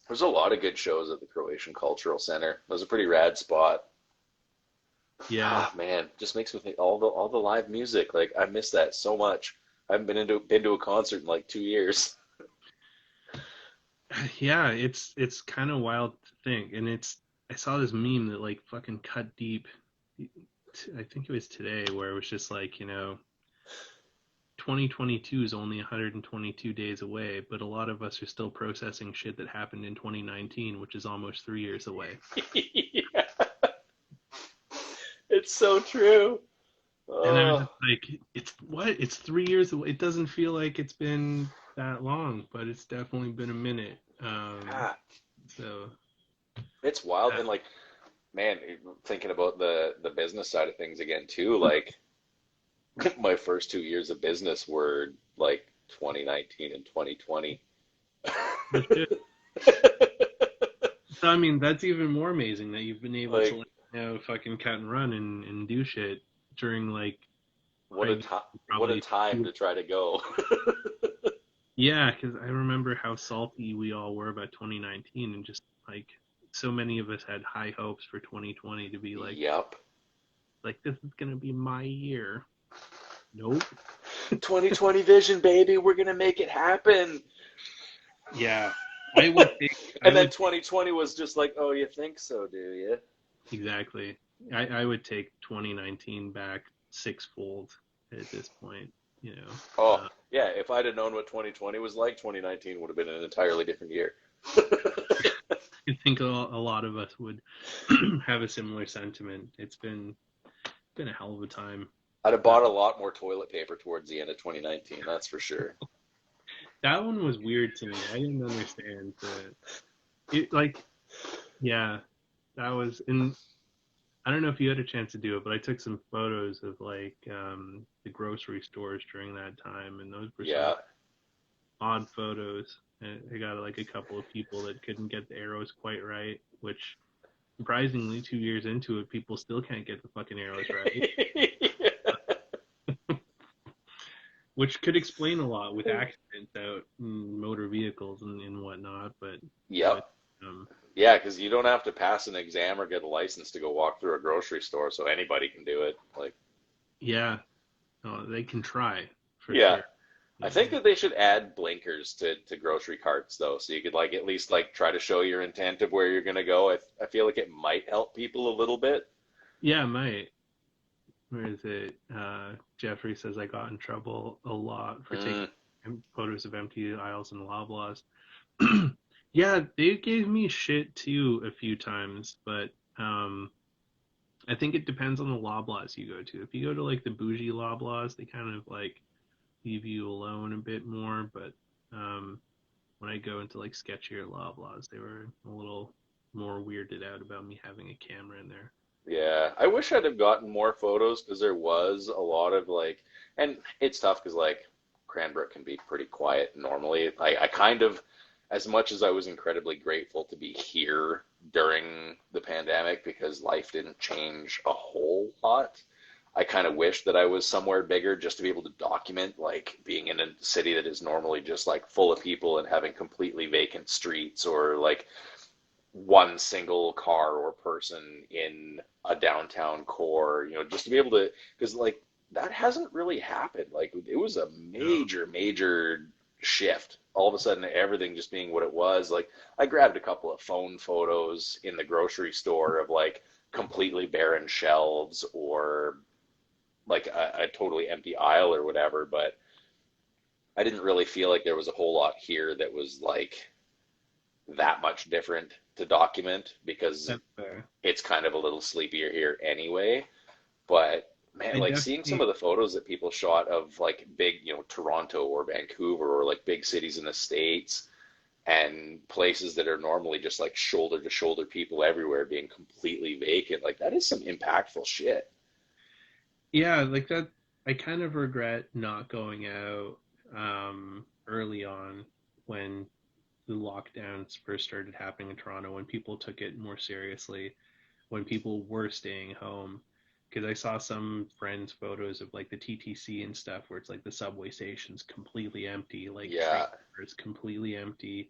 There's a lot of good shows at the Croatian Cultural Center. It was a pretty rad spot. Yeah, Ah, man, just makes me think all the live music. Like I miss that so much. I haven't been to a concert in like 2 years. yeah, it's kind of wild to think, and I saw this meme that like fucking cut deep. I think it was today where it was just like 2022 is only 122 days away, but a lot of us are still processing shit that happened in 2019, which is almost 3 years away. Yeah, it's so true. And I was Oh, just like, it's 3 years away. It doesn't feel like it's been that long, but it's definitely been a minute. God, So it's wild. And like, man, thinking about the business side of things again too, like my first 2 years of business were like 2019 and 2020. no shit. So I mean, that's even more amazing that you've been able to Like, like, fucking cut and run and do shit during like what a crazy, time! What a probably. time to try to go. Yeah, because I remember how salty we all were about 2019, and just like so many of us had high hopes for 2020 to be Yep. like this is gonna be my year. Nope. 2020 vision, baby. We're gonna make it happen. Yeah, I would take. I And then would 2020 was just like, oh, you think so, do you? exactly. I would take 2019 back sixfold at this point. You know. Oh, yeah. If I'd have known what 2020 was like, 2019 would have been an entirely different year. I think a lot of us would have a similar sentiment. It's been a hell of a time. I'd have bought a lot more toilet paper towards the end of 2019, that's for sure. That one was weird to me. I didn't understand it. Like, yeah, that was. And I don't know if you had a chance to do it, but I took some photos of like the grocery stores during that time, and those were some Yeah. odd photos. And I got like a couple of people that couldn't get the arrows quite right, which surprisingly, 2 years into it, people still can't get the fucking arrows right. Which could explain a lot with accidents out in motor vehicles and whatnot. But Yep. Yeah, because you don't have to pass an exam or get a license to go walk through a grocery store, so anybody can do it. Like, yeah, no, they can try for yeah. sure. I think that they should add blinkers to grocery carts though, so you could like at least like try to show your intent of where you're gonna go. I feel like it might help people a little bit. Yeah, it might. Where is it? Jeffrey says I got in trouble a lot for taking Mm, photos of empty aisles and Loblaws. Yeah, they gave me shit too a few times, but I think it depends on the Loblaws you go to. If you go to like the bougie Loblaws, they kind of like leave you alone a bit more. But when I go into like sketchier Loblaws, they were a little more weirded out about me having a camera in there. yeah, I wish I'd have gotten more photos because there was a lot of like, and it's tough because like Cranbrook can be pretty quiet normally. I kind of, as much as I was incredibly grateful to be here during the pandemic because life didn't change a whole lot, I kind of wish that I was somewhere bigger just to be able to document like being in a city that is normally just like full of people and having completely vacant streets or like one single car or person in a downtown core, just to be able to, because like that hasn't really happened. Like it was a No. major shift. All of a sudden, everything just being what it was. Like I grabbed a couple of phone photos in the grocery store of like completely barren shelves or like a totally empty aisle or whatever, but I didn't really feel like there was a whole lot here that was like that much different to document because That's fair. it's kind of a little sleepier here anyway. But man, I like seeing some of definitely, the photos that people shot of like big, Toronto or Vancouver or like big cities in the States and places that are normally just like shoulder to shoulder people everywhere being completely vacant, like that is some impactful shit. yeah, like that. I kind of regret not going out early on when the lockdowns first started happening in Toronto, when people took it more seriously, when people were staying home. Because I saw some friends' photos of like the TTC and stuff where it's like the subway station's completely empty, like train Yeah. cars completely empty.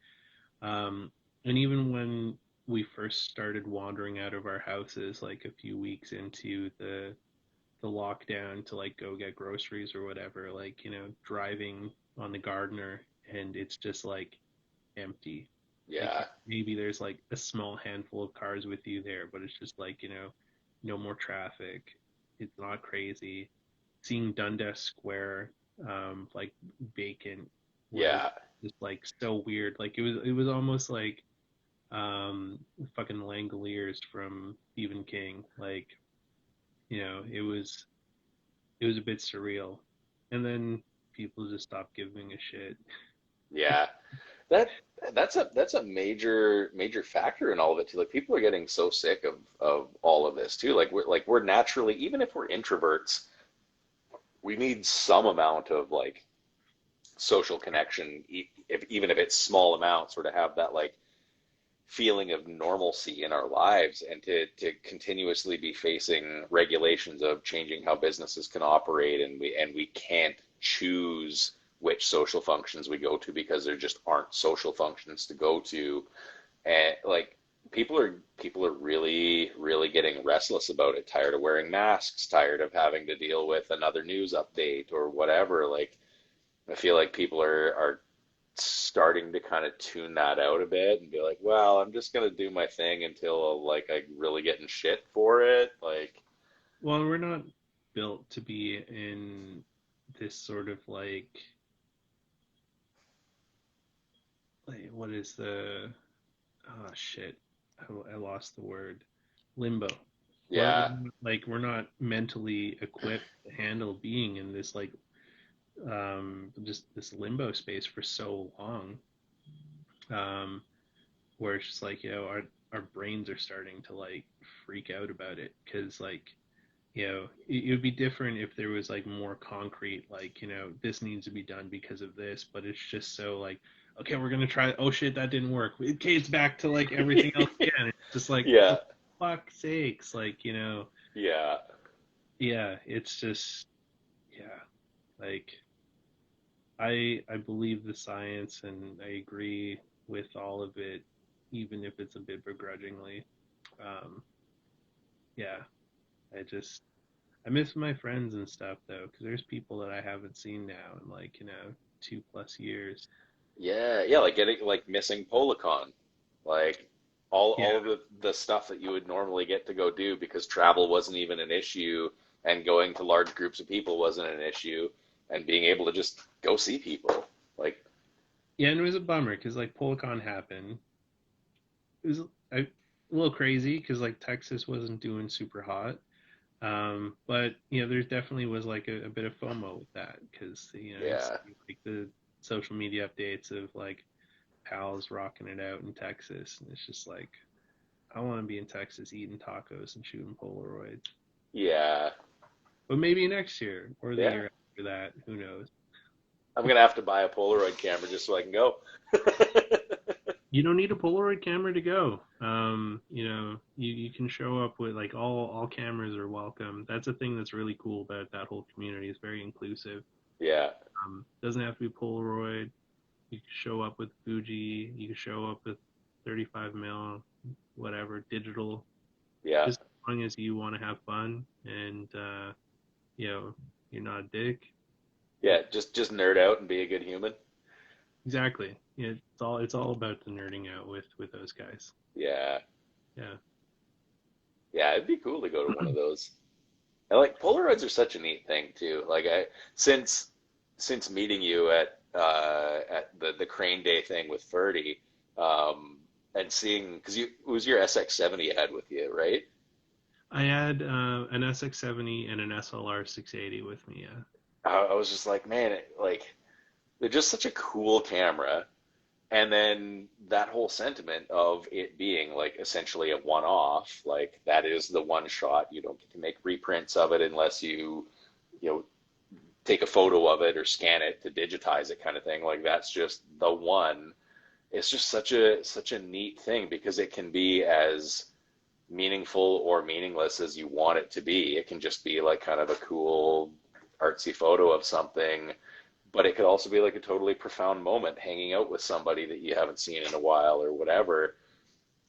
And even when we first started wandering out of our houses, like a few weeks into the lockdown to like go get groceries or whatever, like, driving on the Gardner and it's just like empty. Like Yeah. maybe there's like a small handful of cars with you there, but it's just like, no more traffic. It's not crazy. Seeing Dundas Square, like vacant was Yeah. just like so weird. Like it was almost like fucking Langoliers from Stephen King. Like, it was a bit surreal. And then people just stopped giving a shit. Yeah. That that's a major factor in all of it too. Like people are getting so sick of all of this too. Like we're naturally, even if we're introverts, we need some amount of like social connection, even if it's small amounts, or to have that like feeling of normalcy in our lives, and to continuously be facing regulations of changing how businesses can operate, and we can't choose which social functions we go to because there just aren't social functions to go to, and like people are really getting restless about it, tired of wearing masks, tired of having to deal with another news update or whatever. Like I feel like people are starting to kind of tune that out a bit and be like, well, I'm just gonna do my thing until like I really get in shit for it. Like, Well, we're not built to be in this sort of like what is the oh shit, I lost the word, limbo. We're yeah, we're not mentally equipped to handle being in this like just this limbo space for so long. Um, where it's just like, our brains are starting to like freak out about it because like, it would be different if there was like more concrete, like, this needs to be done because of this, but it's just so like, okay, we're gonna try. Oh shit, that didn't work. Okay, it's back to like everything else again. It's just like, yeah, for fuck's sakes, like, yeah, yeah, it's just, yeah, like I believe the science and I agree with all of it, even if it's a bit begrudgingly. Um, yeah, I miss my friends and stuff though, because there's people that I haven't seen now in like 2+ years. yeah. Like getting like missing Policon, like all Yeah, of the stuff that you would normally get to go do because travel wasn't even an issue, and going to large groups of people wasn't an issue, and being able to just go see people. Like, yeah, and it was a bummer because like Policon happened. It was a little crazy because like Texas wasn't doing super hot. But there definitely was like a bit of FOMO with that because you yeah, see like the social media updates of like pals rocking it out in Texas, and it's just like I want to be in Texas eating tacos and shooting Polaroids. yeah, But maybe next year or the yeah. year after that, who knows? I'm gonna have to buy a Polaroid camera just so I can go. You don't need a Polaroid camera to go. You can show up with like all cameras are welcome. That's a thing that's really cool about that whole community. It's very inclusive. Yeah, Doesn't have to be Polaroid. You can show up with Fuji. You can show up with 35 mil, whatever, digital. yeah, Just as long as you want to have fun and you know You're not a dick. Yeah, just nerd out and be a good human. Exactly. Yeah, it's all about the nerding out with those guys. Yeah, Yeah. yeah, it'd be cool to go to one of those. And like Polaroids are such a neat thing too. Like I since since meeting you at the Crane Day thing with Ferdy, and seeing because you it was your SX70 you had with you, right? I had an SX70 and an SLR 680 with me. Yeah. I was just like, man, like they're just such a cool camera. And then that whole sentiment of it being like essentially a one-off, like that is the one shot. You don't get to make reprints of it unless you know, take a photo of it or scan it to digitize it kind of thing. Like that's just the one. It's just such a neat thing because it can be as meaningful or meaningless as you want it to be. It can just be like kind of a cool artsy photo of something, but it could also be like a totally profound moment hanging out with somebody that you haven't seen in a while or whatever.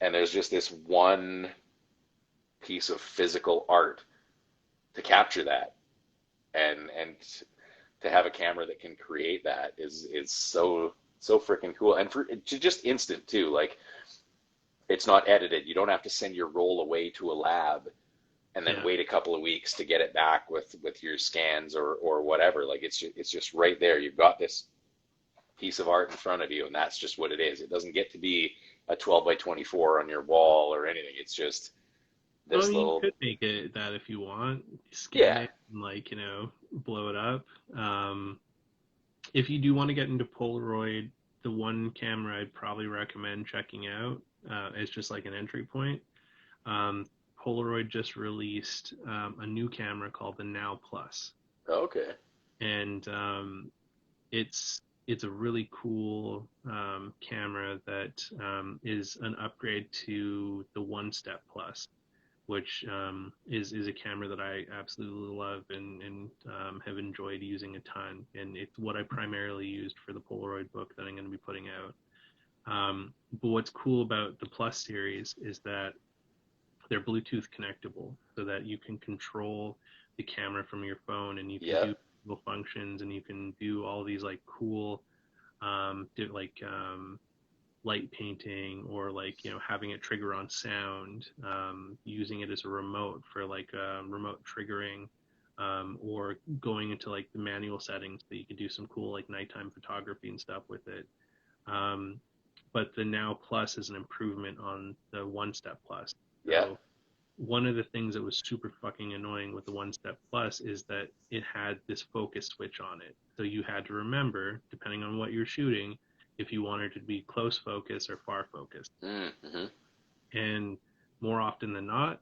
And there's just this one piece of physical art to capture that. And to have a camera that can create that is so freaking cool. And for to just instant too, like it's not edited. You don't have to send your roll away to a lab and then Yeah. wait a couple of weeks to get it back with your scans or whatever. Like it's just right there. You've got this piece of art in front of you, and that's just what it is. It doesn't get to be a 12 by 24 on your wall or anything. It's just Well, this you little, could make it that if you want, scan yeah, it and like, blow it up. If you do want to get into Polaroid, the one camera I'd probably recommend checking out as just like an entry point. Um, Polaroid just released a new camera called the Now Plus, okay, and it's a really cool camera that is an upgrade to the One Step Plus, which is a camera that I absolutely love and have enjoyed using a ton. And it's what I primarily used for the Polaroid book that I'm going to be putting out. But what's cool about the Plus series is that they're Bluetooth connectable, so that you can control the camera from your phone, and you can yeah, do functions, and you can do all these like cool, like light painting, or like having it trigger on sound, using it as a remote for like remote triggering, or going into like the manual settings that you could do some cool like nighttime photography and stuff with it. um, but the Now Plus is an improvement on the One Step Plus. yeah, So one of the things that was super fucking annoying with the One Step Plus is that it had this focus switch on it. So you had to remember, depending on what you're shooting, if you wanted to be close focus or far focus. mm-hmm. And more often than not,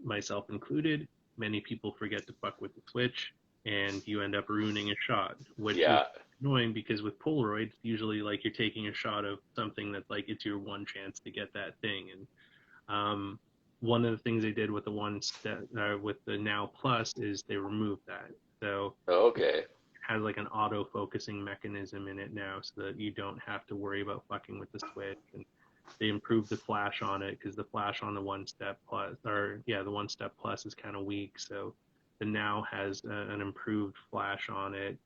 myself included, many people forget to fuck with the switch, and you end up ruining a shot, which is Yeah, annoying because with Polaroids, usually like you're taking a shot of something that like it's your one chance to get that thing. And one of the things they did with the one step with the Now Plus is they removed that. So it okay, has like an auto focusing mechanism in it now, so that you don't have to worry about fucking with the switch. And they improved the flash on it because the flash on the One Step Plus, or yeah, the One Step Plus is kind of weak. So the Now has an improved flash on it.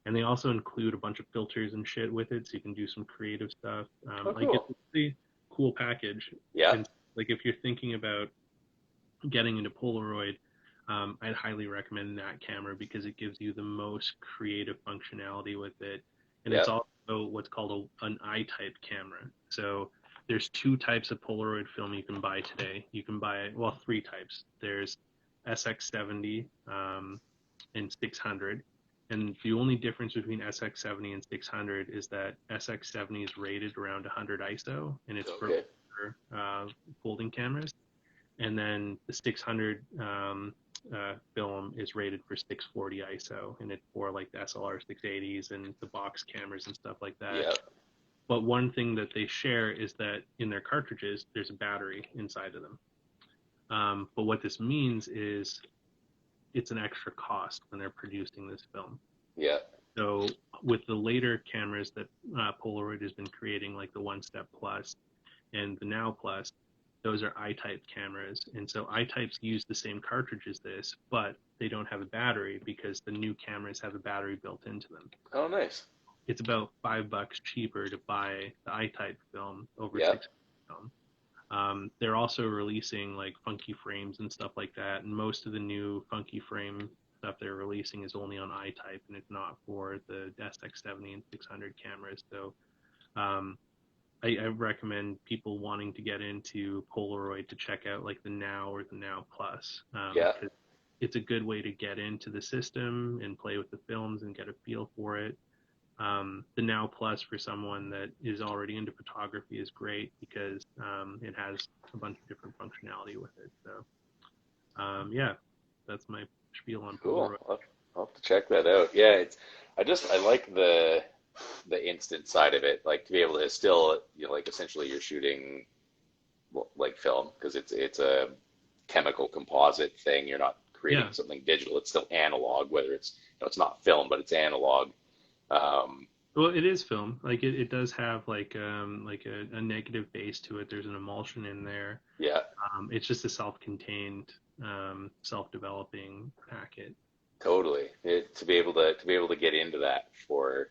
And they also include a bunch of filters and shit with it, so you can do some creative stuff. oh Like it's cool, a really cool package. yeah, And like if you're thinking about getting into Polaroid, I'd highly recommend that camera because it gives you the most creative functionality with it. And yeah, it's also what's called an I-type camera. So there's two types of Polaroid film you can buy today. You can buy, well, three types. There's SX70 and 600. And the only difference between SX70 and 600 is that SX70 is rated around 100 ISO, and it's for okay, folding cameras. And then the 600 film is rated for 640 ISO, and it's for like the SLR 680s and the box cameras and stuff like that. yeah, But one thing that they share is that in their cartridges, there's a battery inside of them. But what this means is it's an extra cost when they're producing this film. yeah, So with the later cameras that Polaroid has been creating, like the One Step Plus and the Now Plus, those are I-type cameras. And so I-types use the same cartridge as this, but they don't have a battery because the new cameras have a battery built into them. Oh, nice. It's about $5 cheaper to buy the I-type film over Yeah. 6 film. They're also releasing like funky frames and stuff like that, and most of the new funky frame stuff they're releasing is only on I-type, and it's not for the SX70 and 600 cameras. So um, I recommend people wanting to get into Polaroid to check out like the Now or the Now Plus, Yeah. because it's a good way to get into the system and play with the films and get a feel for it. The Now Plus for someone that is already into photography is great because it has a bunch of different functionality with it. So yeah, that's my spiel on Cool. Polaroid. I'll have to check that out. Yeah, I like the instant side of it, like to be able to still, like essentially you're shooting like film because it's a chemical composite thing. You're not creating Yeah, something digital. It's still analog, whether it's it's not film, but it's analog. Um, well, it is film. Like it does have like a negative base to it. There's an emulsion in there. yeah, It's just a self-contained, self-developing packet. totally. To be able to get into that for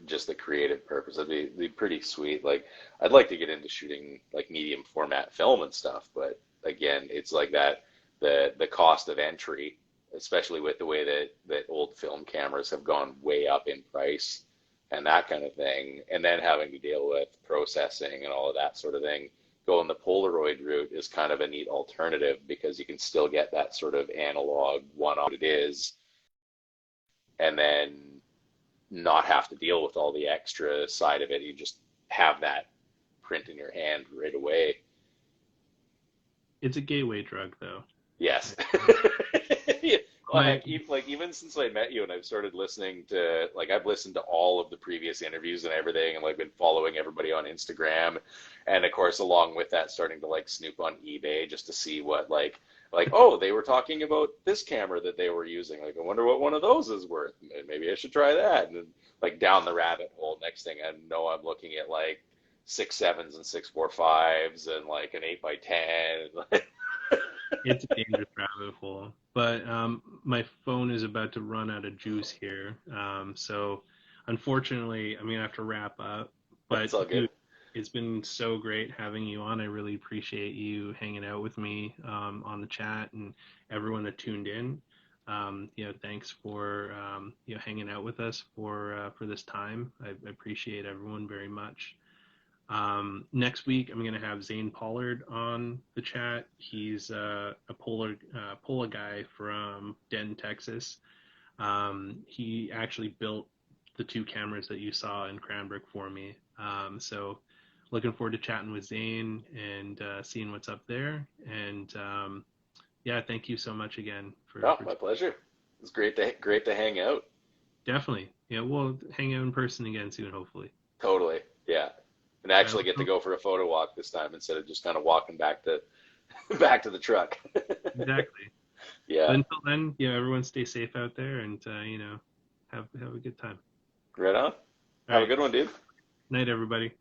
just the creative purpose, that'd be pretty sweet. Like I'd like to get into shooting like medium format film and stuff, but again, it's like that the cost of entry, especially with the way that old film cameras have gone way up in price and that kind of thing, and then having to deal with processing and all of that sort of thing. Going the Polaroid route is kind of a neat alternative because you can still get that sort of analog one on it is, and then not have to deal with all the extra side of it. You just have that print in your hand right away. It's a gateway drug, though. Yes. Well, My heck, even since I met you and I've started listening to I've listened to all of the previous interviews and everything and like been following everybody on Instagram, and of course along with that starting to like snoop on eBay just to see what oh, they were talking about this camera that they were using. Like I wonder what one of those is worth. Maybe I should try that. And then like down the rabbit hole. Next thing I know, I'm looking at like 6.7s and 6.45s and like an 8x10. It's a dangerous rabbit hole. But my phone is about to run out of juice here. So unfortunately, I'm gonna have to wrap up. It's But all good. dude, it's been so great having you on. I really appreciate you hanging out with me on the chat and everyone that tuned in. Thanks for hanging out with us for this time. I appreciate everyone very much. Next week, I'm going to have Zane Pollard on the chat. He's a Polar guy from Denton, Texas. He actually built the 2 cameras that you saw in Cranbrook for me. So looking forward to chatting with Zane and seeing what's up there. And yeah, thank you so much again Oh, for my pleasure. It's great to hang out. definitely. Yeah, we'll hang out in person again soon, hopefully. Totally. Yeah. And All actually right, get to go for a photo walk this time instead of just kind of walking back to back to the truck. exactly. But Yeah. until then, everyone stay safe out there and have a good time. Right on. All Have a right. good one, dude. Night, everybody.